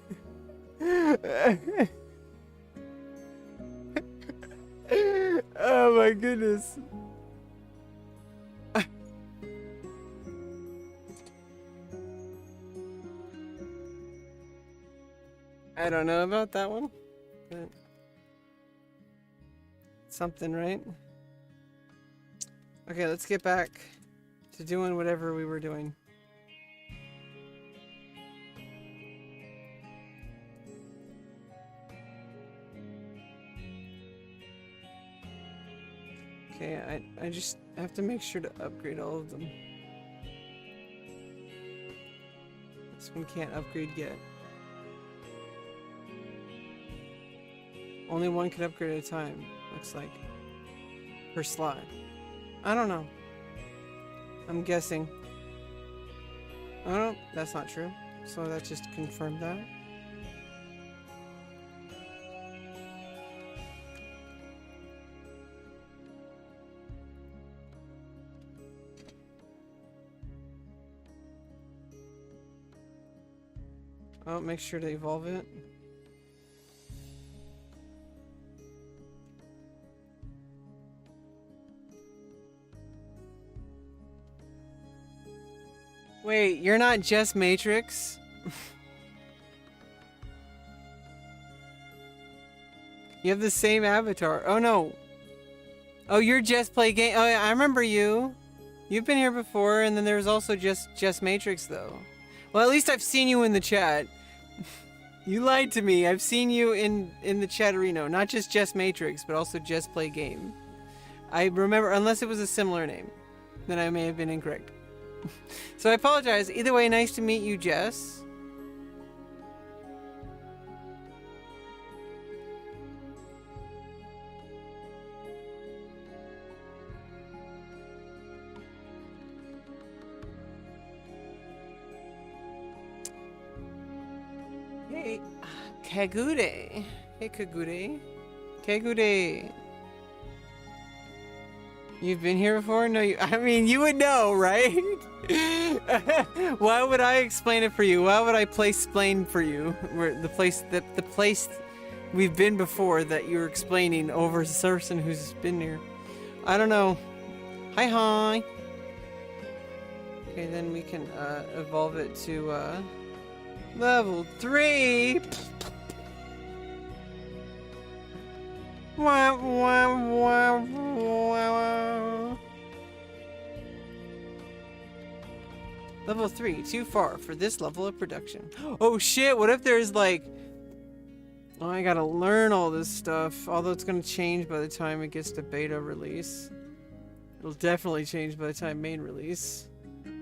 Oh my goodness. I don't know about that one, but something, right? Okay, let's get back to doing whatever we were doing. Okay, I just have to make sure to upgrade all of them. This one can't upgrade yet. Only one can upgrade at a time, looks like. Per slot. I don't know. I'm guessing. Oh no, that's not true. So that just confirmed that. Oh, make sure to evolve it. Wait, you're not just Matrix? You have the same avatar. Oh no. Oh, you're Just Play Game. Oh yeah, I remember you. You've been here before, and then there was also just Matrix though. Well, at least I've seen you in the chat. You lied to me. I've seen you in the chatterino. Not just Matrix, but also Just Play Game. I remember, unless it was a similar name, then I may have been incorrect. So I apologize. Either way, nice to meet you, Jess. Hey, Kagure. Hey, Kagure. Kagure. You've been here before? No, I mean, you would know, right? Why would I explain it for you? Why would I explain for you? Where the place we've been before that you're explaining over a person who's been here. I don't know. Hi. Okay, then we can evolve it to level 3. Level 3, too far for this level of production. Oh shit, what if there's like... Oh, I gotta learn all this stuff. Although it's gonna change by the time it gets to beta release. It'll definitely change by the time main release.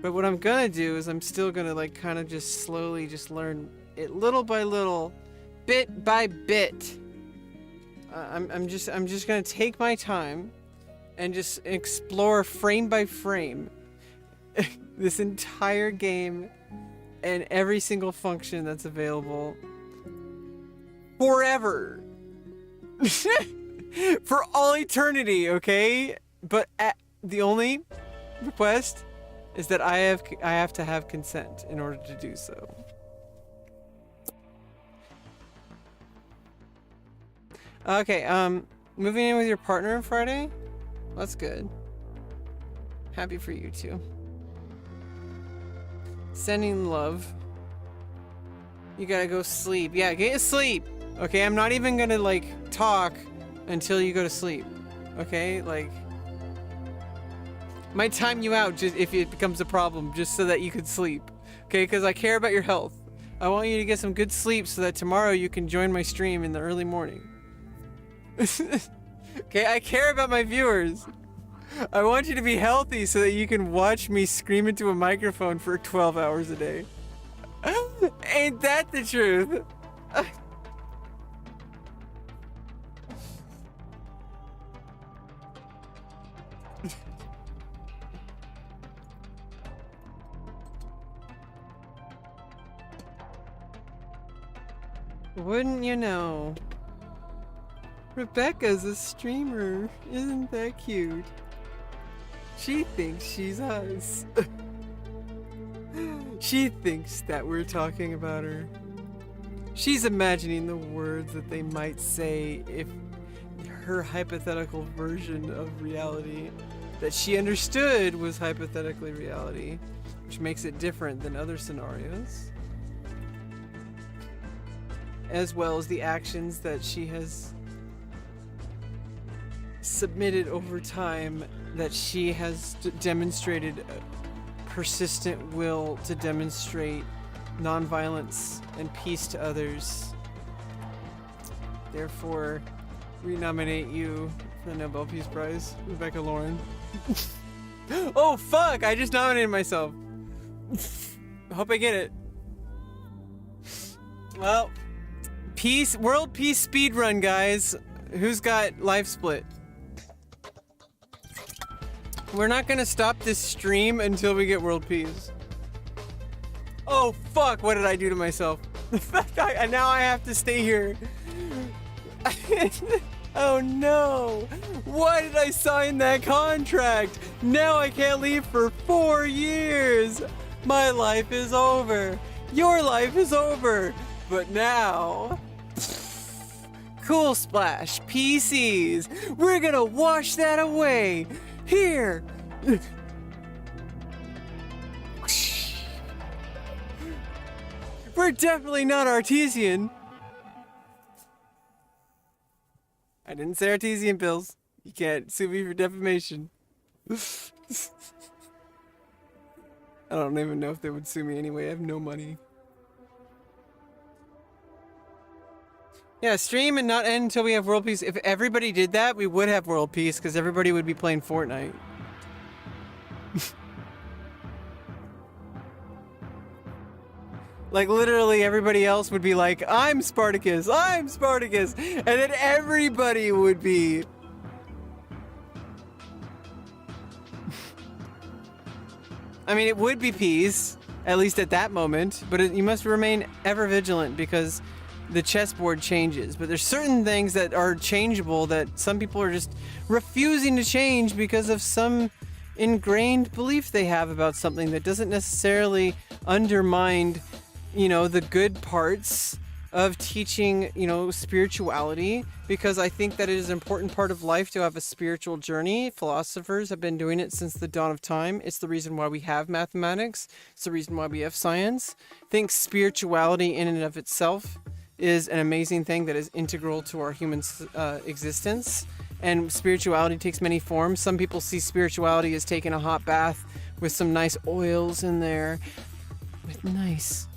But what I'm gonna do is I'm still gonna like kind of just slowly just learn it little by little, bit by bit. I'm just gonna take my time and just explore frame by frame this entire game and every single function that's available forever. For all eternity, okay? But the only request is that I have to have consent in order to do so. Okay, moving in with your partner on Friday? That's good. Happy for you too. Sending love. You gotta go sleep. Yeah, get sleep. Okay, I'm not even gonna like talk until you go to sleep. Okay, like might time you out just if it becomes a problem, just so that you can sleep. Okay, because I care about your health. I want you to get some good sleep so that tomorrow you can join my stream in the early morning. Okay, I care about my viewers. I want you to be healthy so that you can watch me scream into a microphone for 12 hours a day. Ain't that the truth? Wouldn't you know? Rebecca's a streamer. Isn't that cute? She thinks she's us. She thinks that we're talking about her. She's imagining the words that they might say if her hypothetical version of reality that she understood was hypothetically reality, which makes it different than other scenarios, as well as the actions that she has submitted over time, that she has demonstrated a persistent will to demonstrate nonviolence and peace to others. Therefore, we nominate you for the Nobel Peace Prize, Rebecca Lauren. Oh fuck! I just nominated myself. I hope I get it. Well, world peace speedrun, guys. Who's got life split? We're not gonna stop this stream until we get world peace. Oh fuck, what did I do to myself? The fact now I have to stay here. Oh no! Why did I sign that contract? Now I can't leave for 4 years! My life is over. Your life is over. But now... Cool Splash, PCs. We're gonna wash that away. Here. We're definitely not artesian. I didn't say artesian pills. You can't sue me for defamation. I don't even know if they would sue me anyway. I have no money. Yeah, stream and not end until we have world peace. If everybody did that, we would have world peace because everybody would be playing Fortnite. Like, literally everybody else would be like, I'm Spartacus, I'm Spartacus! And then everybody would be... I mean, it would be peace, at least at that moment, but you must remain ever vigilant because the chessboard changes. But there's certain things that are changeable that some people are just refusing to change because of some ingrained belief they have about something that doesn't necessarily undermine, you know, the good parts of teaching, you know, spirituality, because I think that it is an important part of life to have a spiritual journey. Philosophers have been doing it since the dawn of time. It's the reason why we have mathematics. It's the reason why we have science. I think spirituality in and of itself is an amazing thing that is integral to our human existence. And spirituality takes many forms. Some people see spirituality as taking a hot bath with some nice oils in there. With nice...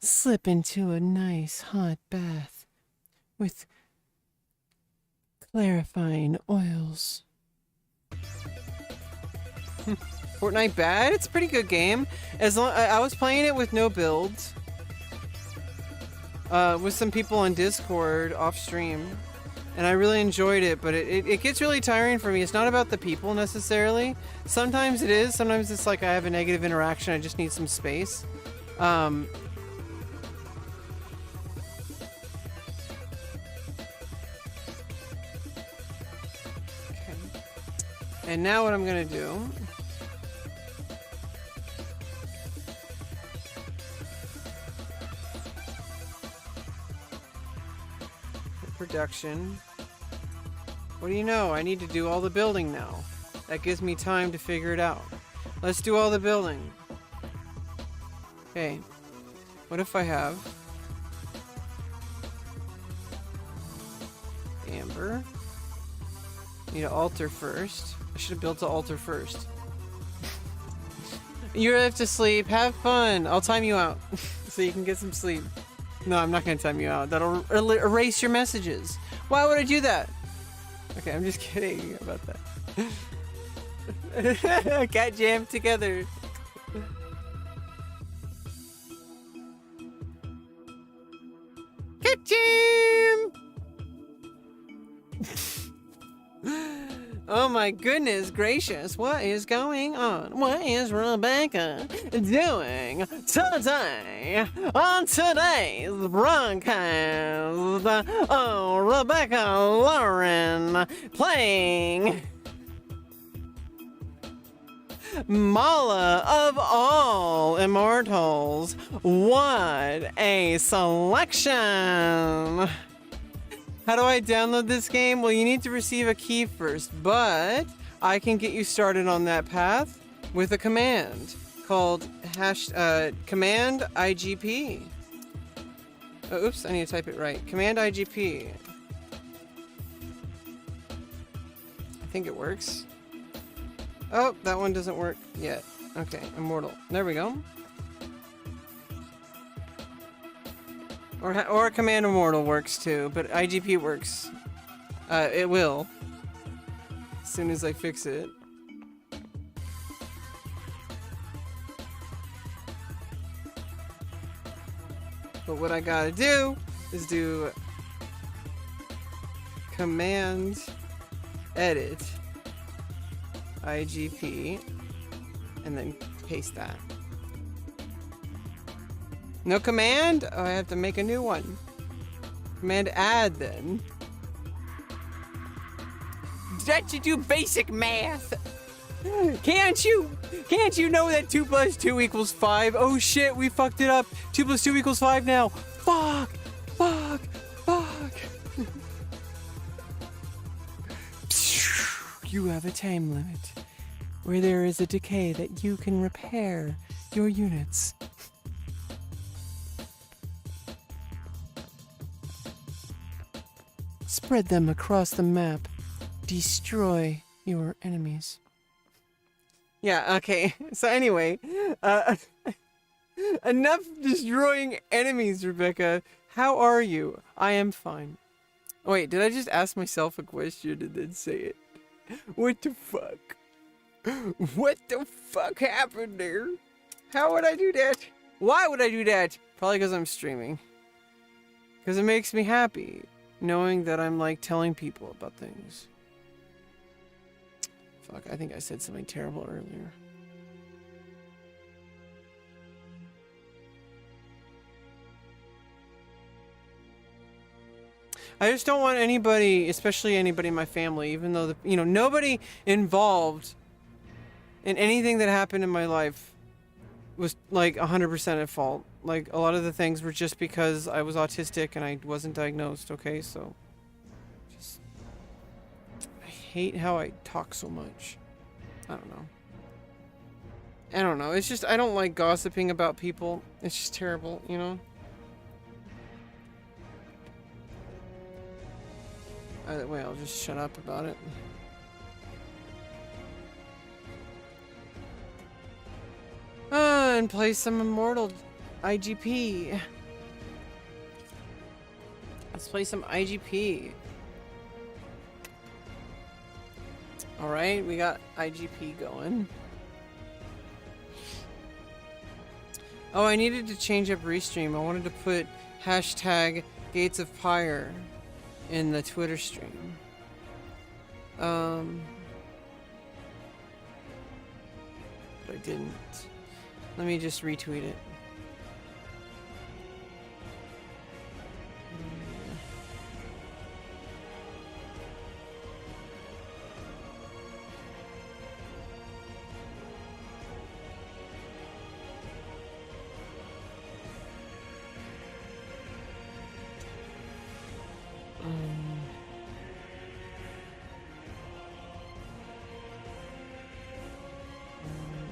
Slip into a nice hot bath with clarifying oils. Fortnite bad? It's a pretty good game. As long I was playing it with no builds. With some people on Discord off stream. And I really enjoyed it, but it gets really tiring for me. It's not about the people necessarily. Sometimes it is. Sometimes it's like I have a negative interaction. I just need some space. And now what I'm gonna do production. What do you know? I need to do all the building now. That gives me time to figure it out. Let's do all the building. Okay. What if I have whatever. Need an altar first. I should have built the altar first. You have to sleep. Have fun. I'll time you out so you can get some sleep. No, I'm not gonna time you out. That'll erase your messages. Why would I do that? Okay, I'm just kidding about that. Cat jam together. Cat jam! Oh my goodness gracious, what is going on? What is Rebecca doing today on today's broadcast? Oh, Rebecca Lauren playing Mala of all Immortals. What a selection! How do I download this game? Well, you need to receive a key first, but I can get you started on that path with a command called command IGP. Oh, oops, I need to type it right. Command IGP. I think it works. Oh, that one doesn't work yet. Okay, Immortal. There we go. Or Command Immortal works too, but IGP works. It will. As soon as I fix it. But what I gotta do is do Command Edit IGP and then paste that. No command? Oh, I have to make a new one. Command add then. That you do basic math. Can't you know that 2 + 2 = 5? Oh shit, we fucked it up. 2 + 2 = 5 now. Fuck. You have a time limit where there is a decay that you can repair your units. Spread them across the map. Destroy your enemies. Yeah, okay. So anyway, enough destroying enemies, Rebecca. How are you? I am fine. Oh, wait, did I just ask myself a question and then say it? What the fuck? What the fuck happened there? How would I do that? Why would I do that? Probably because I'm streaming. Because it makes me happy. Knowing that I'm like telling people about things. Fuck, I think I said something terrible earlier. I just don't want anybody, especially anybody in my family, even though nobody involved in anything that happened in my life was like 100% at fault. Like, a lot of the things were just because I was autistic and I wasn't diagnosed, okay? So, I hate how I talk so much. I don't know. It's just, I don't like gossiping about people. It's just terrible, you know? Either way, I'll just shut up about it. And play some Immortal IGP. Let's play some IGP. Alright, we got IGP going. Oh, I needed to change up Restream. I wanted to put hashtag Gates of Pyre in the Twitter stream. But I didn't. Let me just retweet it.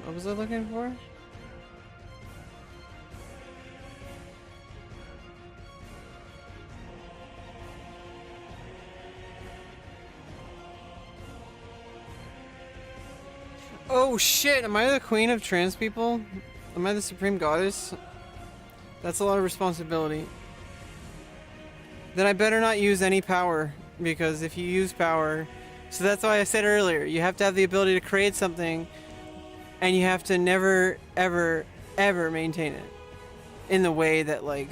What was I looking for? Oh shit, am I the queen of trans people? Am I the supreme goddess? That's a lot of responsibility. Then I better not use any power, because if you use power... So that's why I said earlier, you have to have the ability to create something, and you have to never, ever, ever maintain it. In the way that, like,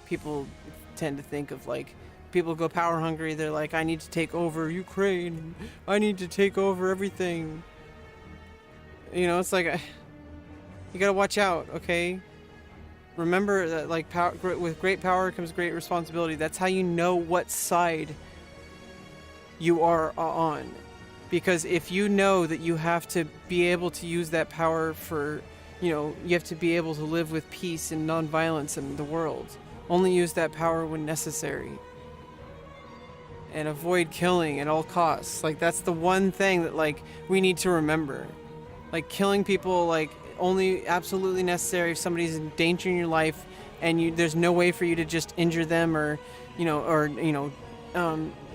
people tend to think of, like, people go power hungry, they're like, I need to take over Ukraine, I need to take over everything. You know, it's like, you gotta watch out, okay? Remember that, like, power, with great power comes great responsibility. That's how you know what side you are on. Because if you know that you have to be able to use that power for, you know, you have to be able to live with peace and non-violence in the world. Only use that power when necessary. And avoid killing at all costs. Like, that's the one thing that, like, we need to remember. Like, killing people, like, only absolutely necessary if somebody's endangering your life and there's no way for you to just injure them or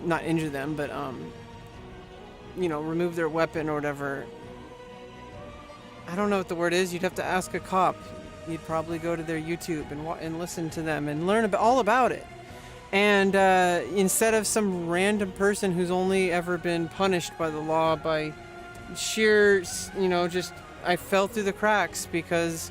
not injure them, but, remove their weapon or whatever. I don't know what the word is. You'd have to ask a cop. You'd probably go to their YouTube and listen to them and learn all about it. And instead of some random person who's only ever been punished by the law by sheer, just I fell through the cracks because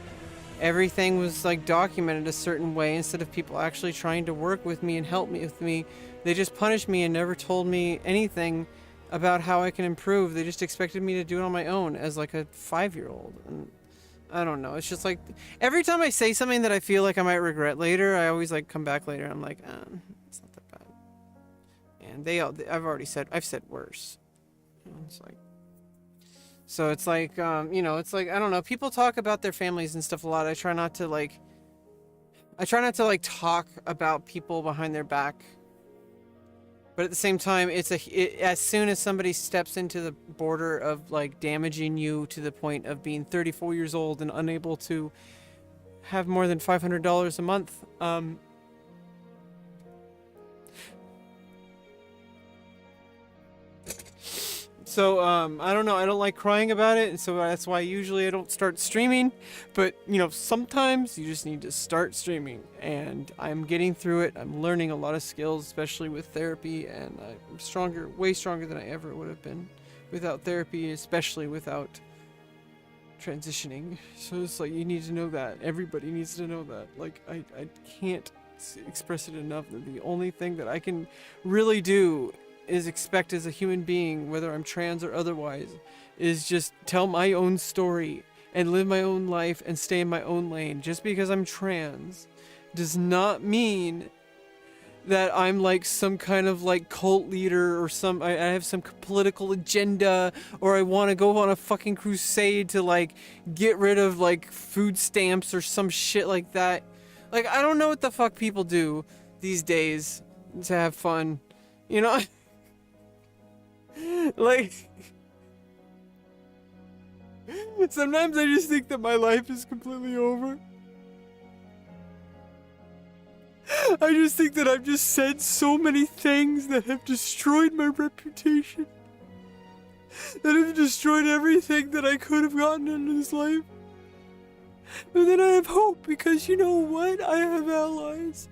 everything was like documented a certain way instead of people actually trying to work with me and help me with me. They just punished me and never told me anything about how I can improve. They just expected me to do it on my own as like a 5-year-old. And I don't know. It's just like every time I say something that I feel like I might regret later, I always like come back later. I'm like, it's not that bad. And I've said worse. It's like, so it's like, it's like, I don't know. People talk about their families and stuff a lot. I try not to talk about people behind their back. But at the same time, as soon as somebody steps into the border of like damaging you to the point of being 34 years old and unable to have more than $500 a month, so I don't know. I don't like crying about it, and so that's why usually I don't start streaming. But sometimes you just need to start streaming, and I'm getting through it. I'm learning a lot of skills, especially with therapy, and I'm stronger, way stronger than I ever would have been without therapy, especially without transitioning. So it's like you need to know that. Everybody needs to know that. Like I can't express it enough that the only thing that I can really do is expect as a human being, whether I'm trans or otherwise, is just tell my own story and live my own life and stay in my own lane. Just because I'm trans does not mean that I'm like some kind of like cult leader or I have some political agenda or I want to go on a fucking crusade to like get rid of like food stamps or some shit like that. Like, I don't know what the fuck people do these days to have fun, Like, sometimes I just think that my life is completely over. I just think that I've just said so many things that have destroyed my reputation. That have destroyed everything that I could have gotten into this life. But then I have hope because you know what? I have allies.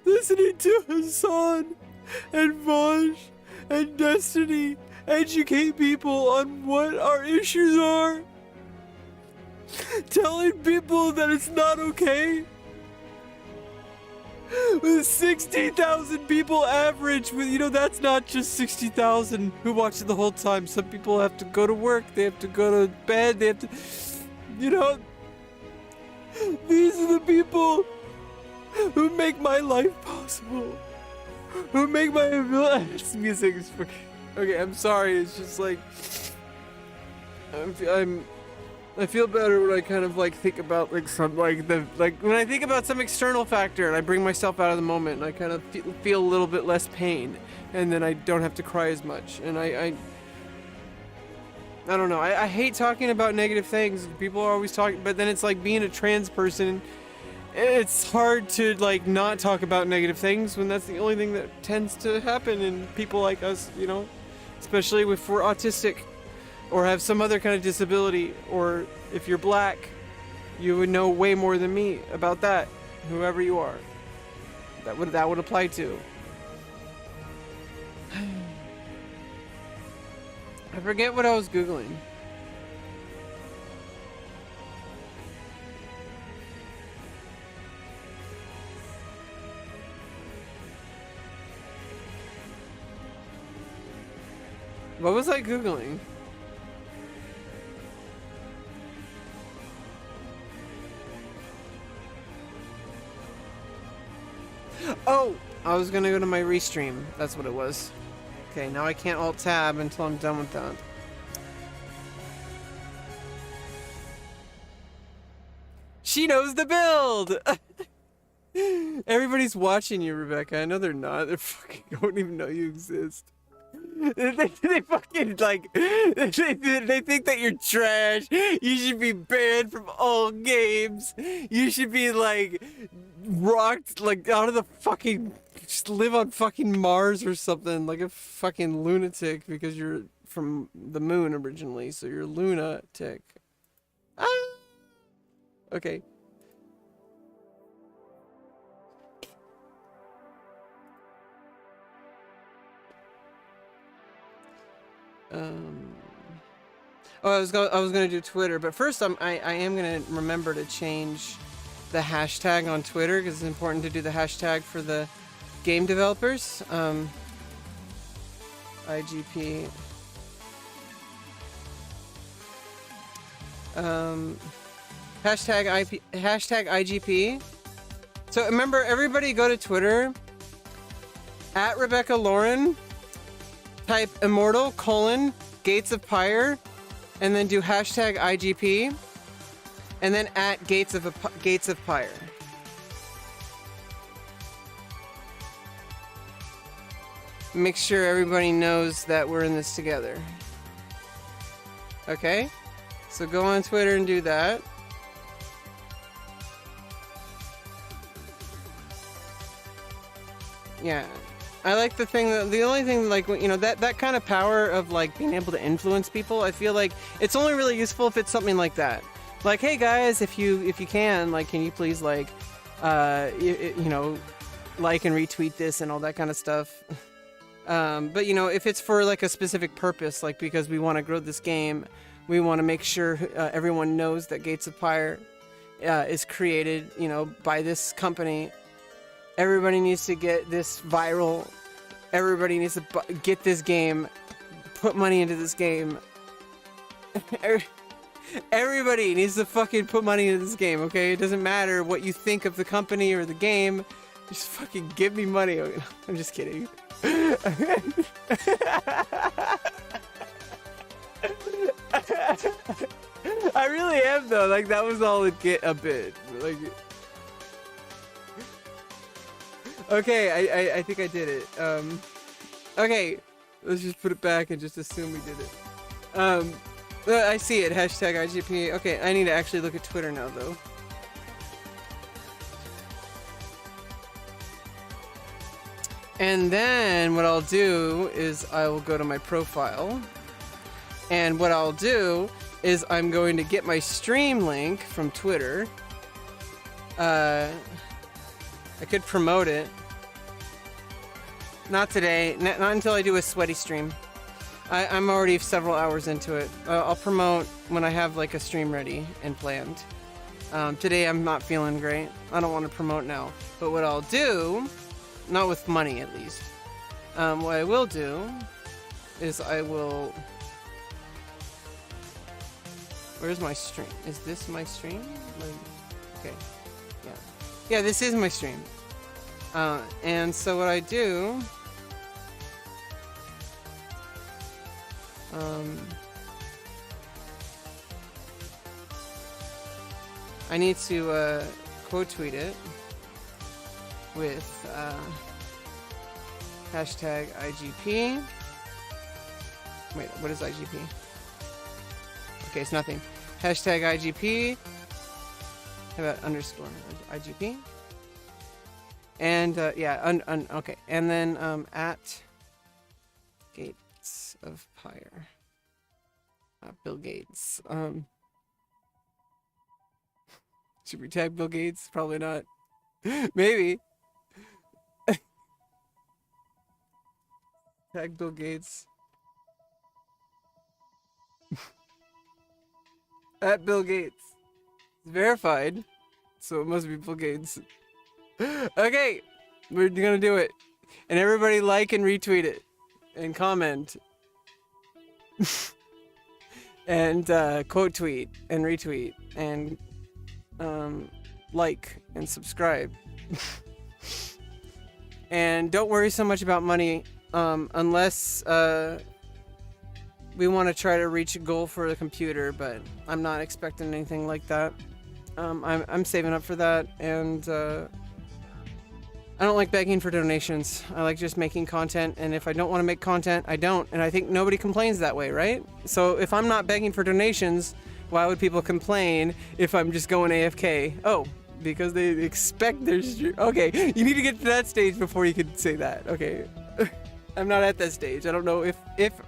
Listening to Hassan and Vaj and Destiny educate people on what our issues are. Telling people that it's not okay. With 60,000 people average, that's not just 60,000 who watch it the whole time. Some people have to go to work, they have to go to bed, they have to, these are the people who make my life possible. Who make my this music is fucking... Okay, I'm sorry, it's just like... I feel better when I kind of like think about like some when I think about some external factor and I bring myself out of the moment and I kind of feel a little bit less pain and then I don't have to cry as much and I don't know. I hate talking about negative things. People are always talking, but then it's like being a trans person. It's hard to like not talk about negative things when that's the only thing that tends to happen in people like us, Especially if we're autistic or have some other kind of disability, or if you're black, you would know way more than me about that, whoever you are. That would apply to. I forget what I was Googling. What was I Googling? Oh! I was gonna go to my restream. That's what it was. Okay, now I can't alt-tab until I'm done with that. She knows the build! Everybody's watching you, Rebecca. I know they're not. They fucking don't even know you exist. They fucking like they think that you're trash. You should be banned from all games. You should be like rocked like out of the fucking, just live on fucking Mars or something, like a fucking lunatic because you're from the moon originally, so you're a lunatic. Ah! Okay. Oh, I was gonna do Twitter, but first I am gonna remember to change the hashtag on Twitter because it's important to do the hashtag for the game developers. IGP. Hashtag IGP. So remember, everybody go to Twitter at Rebecca Lauren. Type Immortal : Gates of Pyre, and then do hashtag IGP, and then at Gates of Pyre. Make sure everybody knows that we're in this together. Okay? So go on Twitter and do that. Yeah. I like the thing that the only thing, like, you know, that kind of power of like being able to influence people, I feel like it's only really useful if it's something like that. Like, hey guys, if you can, like, can you please like you know, like and retweet this and all that kind of stuff. But you know, if it's for like a specific purpose, like because we want to grow this game, we want to make sure everyone knows that Gates of Pyre is created, you know, by this company. Everybody needs to get this viral. Everybody needs to get this game. Put money into this game. Everybody needs to fucking put money into this game, okay? It doesn't matter what you think of the company or the game. Just fucking give me money. I'm just kidding. I really am though. Like, that was all it get a bit. Like, okay, I think I did it. Okay, let's just put it back and just assume we did it. I see it. Hashtag IGP. Okay, I need to actually look at Twitter now though. And then what I'll do is I will go to my profile. And what I'll do is I'm going to get my stream link from Twitter. I could promote it. Not today. Not until I do a sweaty stream. I'm already several hours into it. I'll promote when I have like a stream ready and planned. Today I'm not feeling great. I don't want to promote now. But what I'll do, not with money at least, what I will do is I will... Where's my stream? Is this my stream? Okay. Yeah. Yeah, this is my stream. And so what I do... I need to quote tweet it with hashtag IGP. Wait, what is IGP? Okay, it's nothing. Hashtag IGP. How about underscore IGP? And yeah, okay. And then at Gates of Pyre. Bill Gates. Should we tag Bill Gates? Probably not. Maybe. Tag Bill Gates. At Bill Gates. It's verified. So it must be Bill Gates. Okay. We're gonna do it. And everybody like and retweet it. And comment. And quote tweet and retweet and like and subscribe. And don't worry so much about money unless we want to try to reach a goal for the computer, but I'm not expecting anything like that. I'm saving up for that, and I don't like begging for donations. I like just making content, and if I don't want to make content, I don't, and I think nobody complains that way, right? So if I'm not begging for donations, why would people complain if I'm just going AFK? Oh, because they expect their okay, you need to get to that stage before you could say that. Okay. I'm not at that stage. I don't know if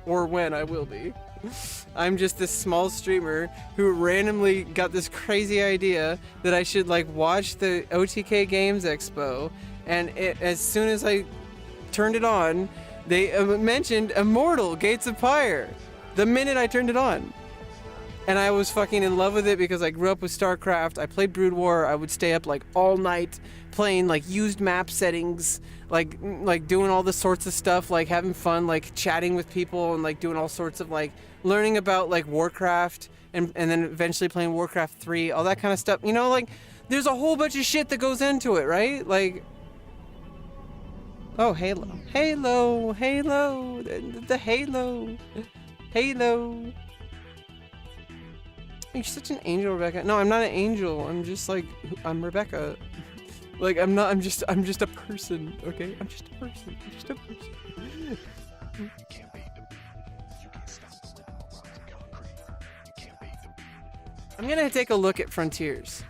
or when I will be. I'm just this small streamer who randomly got this crazy idea that I should like watch the OTK Games Expo, and as soon as I turned it on, they mentioned Immortal Gates of Pyre the minute I turned it on. And I was fucking in love with it because I grew up with StarCraft. I played Brood War. I would stay up like all night playing like used map settings, like doing all this sorts of stuff, like having fun, like chatting with people and like doing all sorts of like learning about like Warcraft and then eventually playing Warcraft 3, all that kind of stuff. You know, like there's a whole bunch of shit that goes into it, right? Like, oh, Halo, the Halo. You're such an angel, Rebecca. No, I'm not an angel. I'm just like, I'm Rebecca. Like, I'm just a person, okay? I'm just a person. I'm gonna take a look at Frontiers.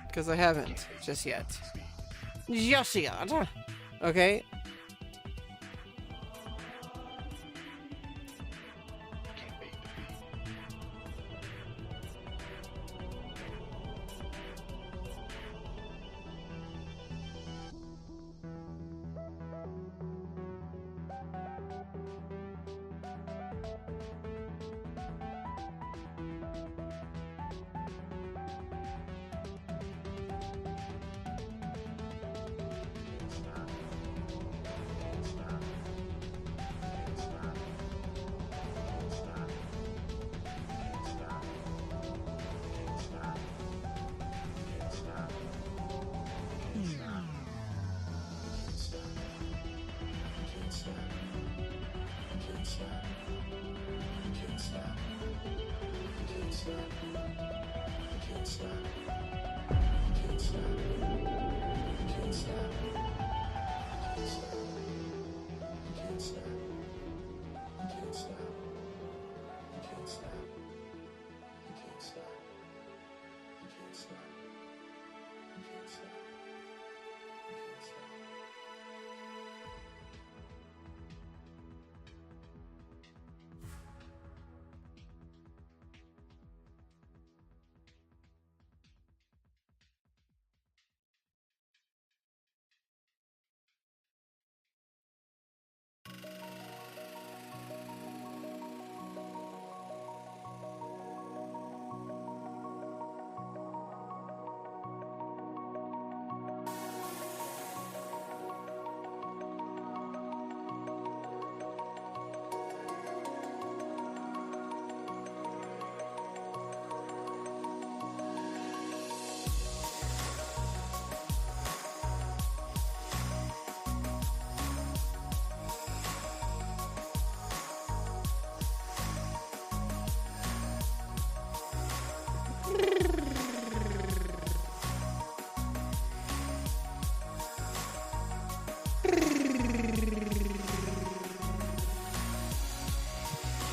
Because I haven't, just yet. Okay?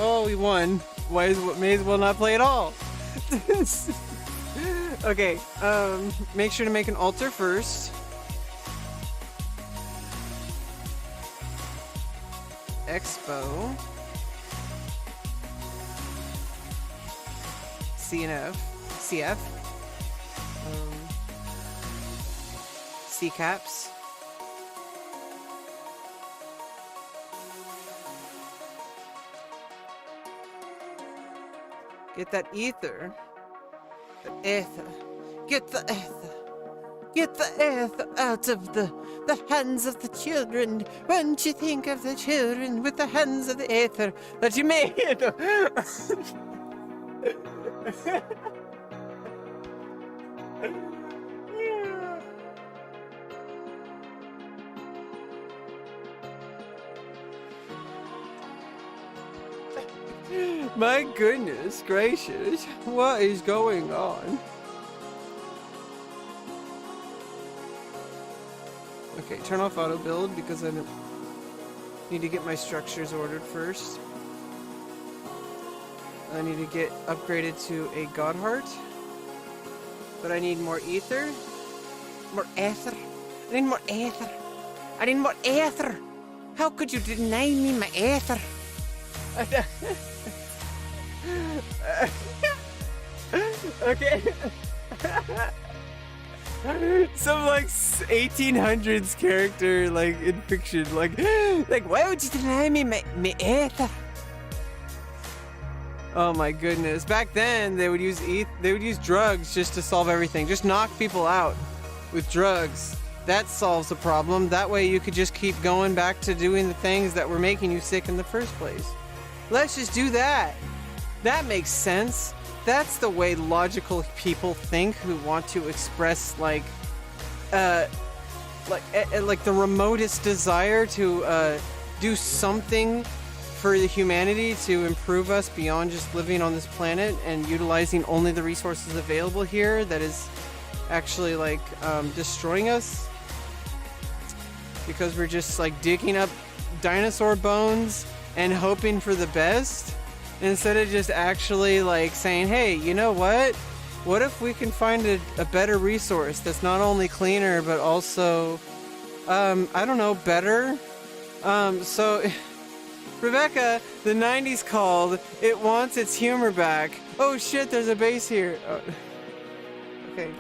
Oh, we won. May as well not play at all. Okay, make sure to make an altar first. Expo. CNF. CF. C-caps. Get that ether. The ether. Get the ether. Get the ether out of the hands of the children. Won't you think of the children with the hands of the ether that you made? My goodness gracious, what is going on? Okay, turn off auto build because I need to get my structures ordered first. I need to get upgraded to a god heart. But I need more ether. More ether. I need more ether. I need more ether. How could you deny me my ether? Okay. Some like 1800s character like in fiction like why would you deny me my ether? Oh my goodness. Back then they would use drugs just to solve everything. Just knock people out with drugs. That solves the problem. That way you could just keep going back to doing the things that were making you sick in the first place. Let's just do that. That makes sense. That's the way logical people think who want to express like the remotest desire to do something for the humanity to improve us beyond just living on this planet and utilizing only the resources available here that is actually like destroying us because we're just like digging up dinosaur bones and hoping for the best instead of just actually like saying, hey, you know what if we can find a better resource that's not only cleaner but also I don't know, better. So Rebecca, the 90s called. It wants its humor back. Oh shit, there's a base here. Oh. Okay.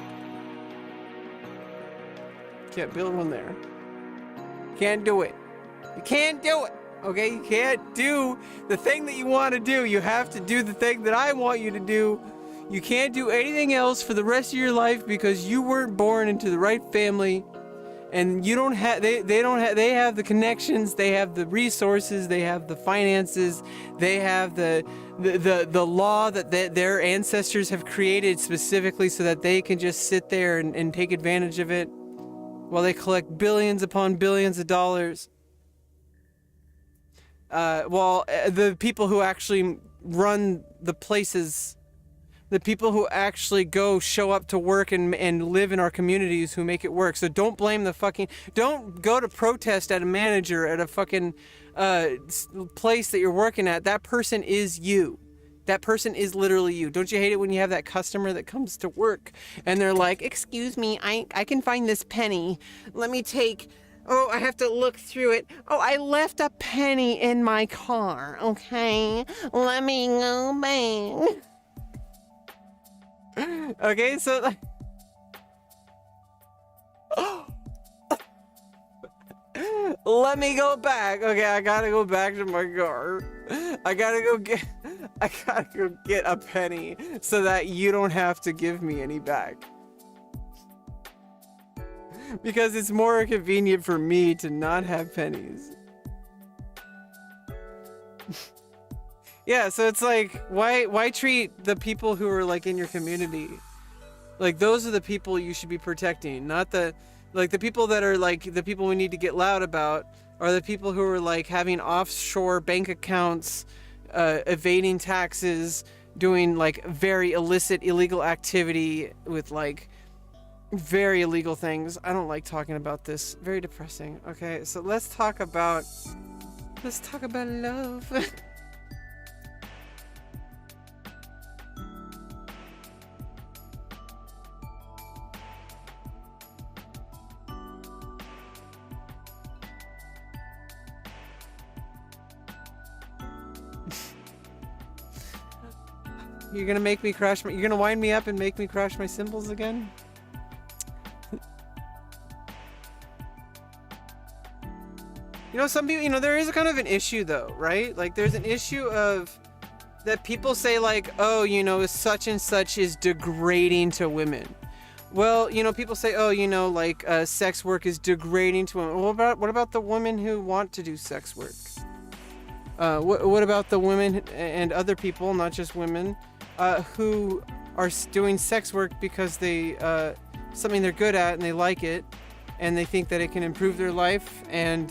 Can't build one there. Can't do it. You can't do it. Okay, you can't do the thing that you want to do. You have to do the thing that I want you to do. You can't do anything else for the rest of your life because you weren't born into the right family. And you don't have, they have the connections, they have the resources, they have the finances, they have the law that their ancestors have created specifically so that they can just sit there and take advantage of it while they collect billions upon billions of dollars. While the people who actually run the places, the people who actually show up to work and live in our communities who make it work. So don't blame don't go to protest at a manager at a fucking place that you're working at. That person is you. That person is literally you. Don't you hate it when you have that customer that comes to work and they're like, excuse me, I can find this penny. Let me take, oh, I have to look through it. Oh, I left a penny in my car, okay? Let me go back. Okay, so let me go back. Okay, I gotta go back to my car. I gotta go get a penny so that you don't have to give me any back. Because it's more convenient for me to not have pennies. Yeah, so it's like, why treat the people who are like in your community? Like those are the people you should be protecting, not the people that are like the people we need to get loud about are the people who are like having offshore bank accounts, evading taxes, doing like very illicit, illegal activity with like very illegal things. I don't like talking about this. Very depressing. Okay, so let's talk about love. You're gonna make me crash my. You're gonna wind me up and make me crash my cymbals again. You know, some people. You know, there is a kind of an issue though, right? Like, there's an issue of that people say like, oh, you know, such and such is degrading to women. Well, you know, people say, oh, you know, like sex work is degrading to women. What about the women who want to do sex work? What about the women and other people, not just women, who are doing sex work because they something they're good at and they like it, and they think that it can improve their life and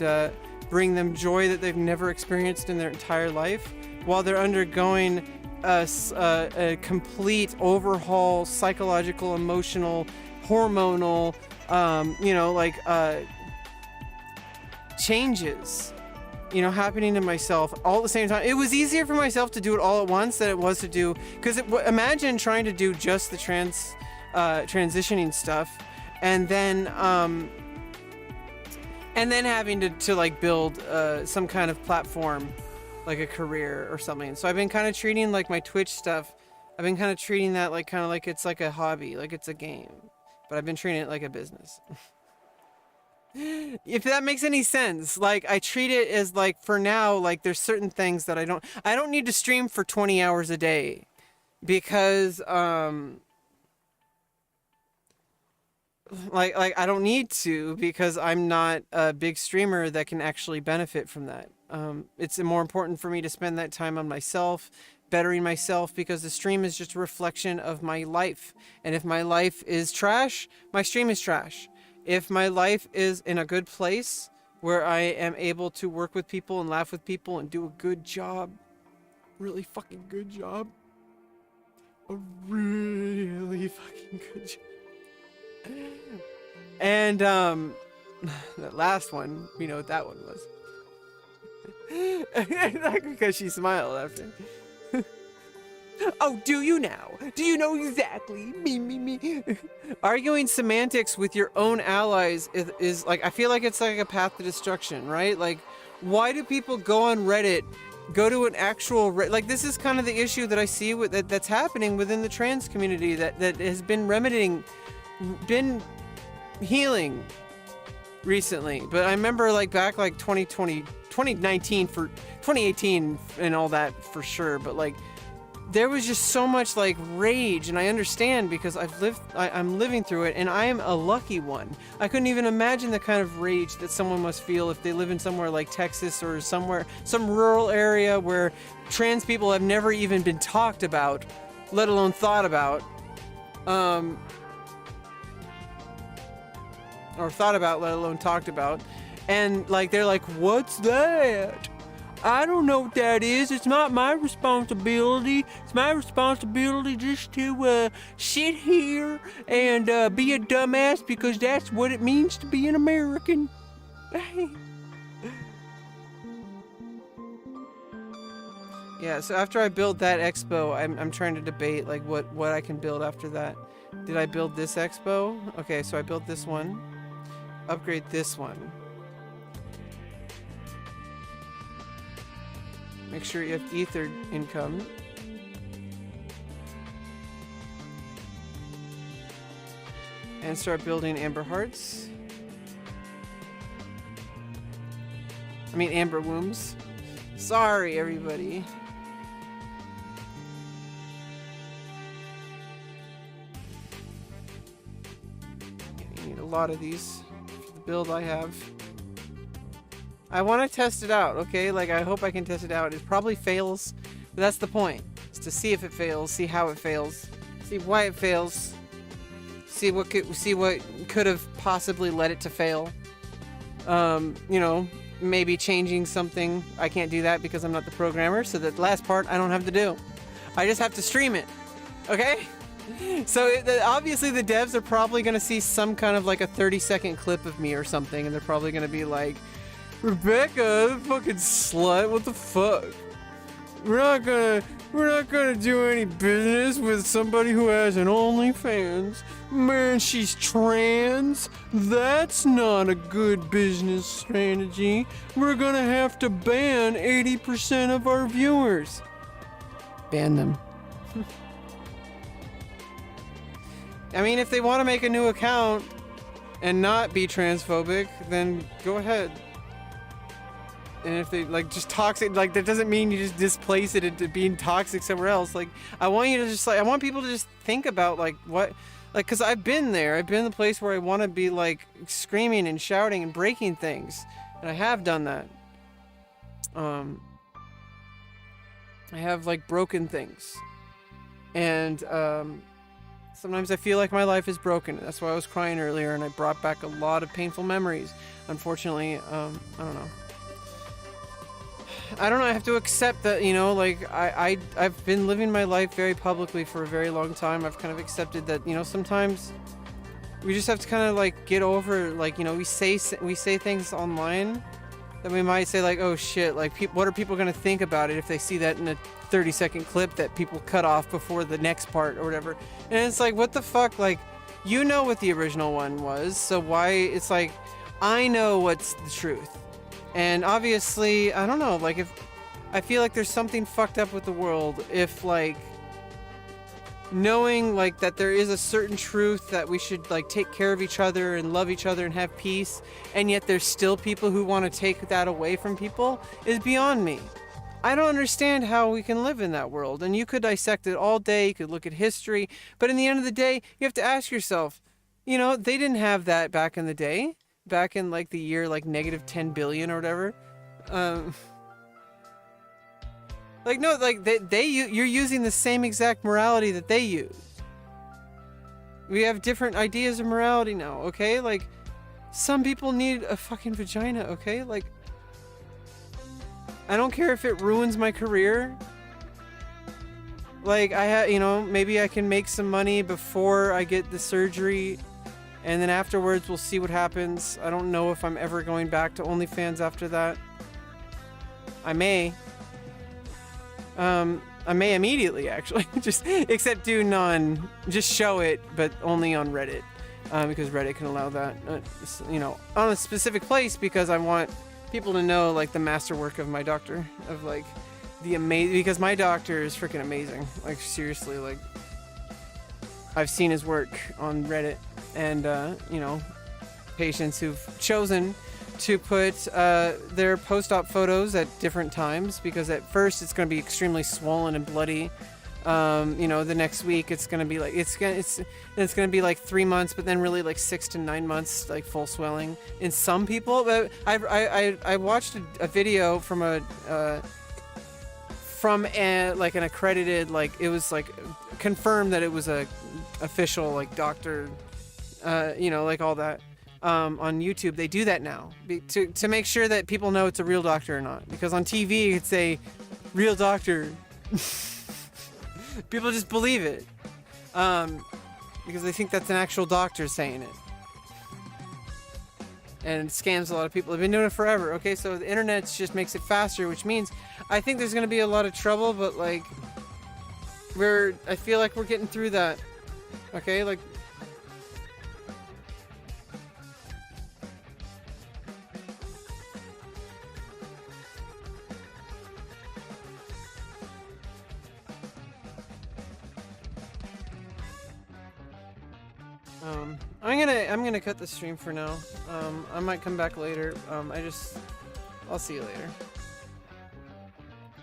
bring them joy that they've never experienced in their entire life, while they're undergoing a complete overhaul, psychological, emotional, hormonal, you know, like changes, you know, happening to myself all at the same time. It was easier for myself to do it all at once than it was to do, because imagine trying to do just the transitioning stuff, and then having to like build some kind of platform, like a career or something. So I've been kind of treating like my Twitch stuff, I've been kind of treating that like kind of like it's like a hobby, like it's a game, but I've been treating it like a business. If that makes any sense. Like, I treat it as like, for now, like there's certain things that I don't need to stream for 20 hours a day, because like I don't need to, because I'm not a big streamer that can actually benefit from that. It's more important for me to spend that time on myself, bettering myself, because the stream is just a reflection of my life. And if my life is trash, my stream is trash. If my life is in a good place where I am able to work with people and laugh with people and do a good job, really fucking good job, a really fucking good job. And that last one, you know what that one was. Because she smiled after. Oh, do you now? Do you know exactly? Me. Arguing semantics with your own allies is like, I feel like it's like a path to destruction, right? Like, why do people go on Reddit, go to an actual like, this is kind of the issue that I see with that's happening within the trans community that has been been healing recently. But I remember like back like 2019 for 2018 and all that for sure, but like there was just so much like rage, and I understand because I'm living through it, and I am a lucky one. I couldn't even imagine the kind of rage that someone must feel if they live in somewhere like Texas or some rural area where trans people have never even been talked about, let alone thought about. Or thought about, let alone talked about. And like, they're like, what's that? I don't know what that is. It's not my responsibility. It's my responsibility just to sit here and be a dumbass, because that's what it means to be an American. Yeah, so after I build that expo, I'm trying to debate like what I can build after that. Did I build this expo? Okay, so I built this one. Upgrade this one. Make sure you have ether income. And start building amber hearts. I mean amber wombs. Sorry, everybody. You need a lot of these for the build I have. I want to test it out, okay? Like, I hope I can test it out. It probably fails, but that's the point. Is to see if it fails, see how it fails, see why it fails, see what could have possibly led it to fail. You know, maybe changing something. I can't do that because I'm not the programmer, so that last part I don't have to do. I just have to stream it, okay? So obviously the devs are probably going to see some kind of like a 30-second clip of me or something, and they're probably going to be like, Rebecca, fucking slut, what the fuck? We're not gonna do any business with somebody who has an OnlyFans. Man, she's trans? That's not a good business strategy. We're gonna have to ban 80% of our viewers. Ban them. I mean, if they want to make a new account and not be transphobic, then go ahead. And if they like just toxic, like that doesn't mean you just displace it into being toxic somewhere else. Like I want you to just like I want people to just think about like what, like, cause I've been there. I've been in the place where I want to be like screaming and shouting and breaking things, and I have done that. I have like broken things, and sometimes I feel like my life is broken. That's why I was crying earlier, and I brought back a lot of painful memories. Unfortunately, I don't know. I have to accept that, you know, like, I've been living my life very publicly for a very long time. I've kind of accepted that, you know, sometimes we just have to kind of, like, get over, like, you know, we say things online that we might say, like, oh, shit, like, what are people going to think about it if they see that in a 30-second clip that people cut off before the next part or whatever? And it's like, what the fuck? Like, you know what the original one was, so why? It's like, I know what's the truth. And obviously, I don't know, like, if I feel like there's something fucked up with the world if, like, knowing, like, that there is a certain truth that we should, like, take care of each other and love each other and have peace, and yet there's still people who want to take that away from people is beyond me. I don't understand how we can live in that world, and you could dissect it all day, you could look at history, but in the end of the day, you have to ask yourself, you know, they didn't have that back in the day. Back in like the year like negative 10 billion or whatever. Like no, like you're using the same exact morality that they use. We have different ideas of morality now, okay? Like some people need a fucking vagina, okay? Like I don't care if it ruins my career. Like you know, maybe I can make some money before I get the surgery. And then afterwards, we'll see what happens. I don't know if I'm ever going back to OnlyFans after that. I may. I may immediately, actually. Except do none. Just show it, but only on Reddit. Because Reddit can allow that. You know, on a specific place, because I want people to know, like, the masterwork of my doctor. Of, like, the amazing... Because my doctor is freaking amazing. Like, seriously, like... I've seen his work on Reddit. And, you know, patients who've chosen to put their post-op photos at different times, because at first it's going to be extremely swollen and bloody. You know, the next week it's going to be like, it's going to be like 3 months, but then really like 6 to 9 months, like full swelling in some people. But I watched a video from like an accredited, like, it was like confirmed that it was a official like doctor, you know, like all that, on YouTube. They do that now to make sure that people know it's a real doctor or not, because on TV it's a real doctor. People just believe it, because they think that's an actual doctor saying it, and it scams a lot of people. They've been doing it forever. Okay, so the internet just makes it faster, which means I think there's going to be a lot of trouble, but like I feel like we're getting through that. Okay, like I'm gonna cut the stream for now. I might come back later. I'll see you later.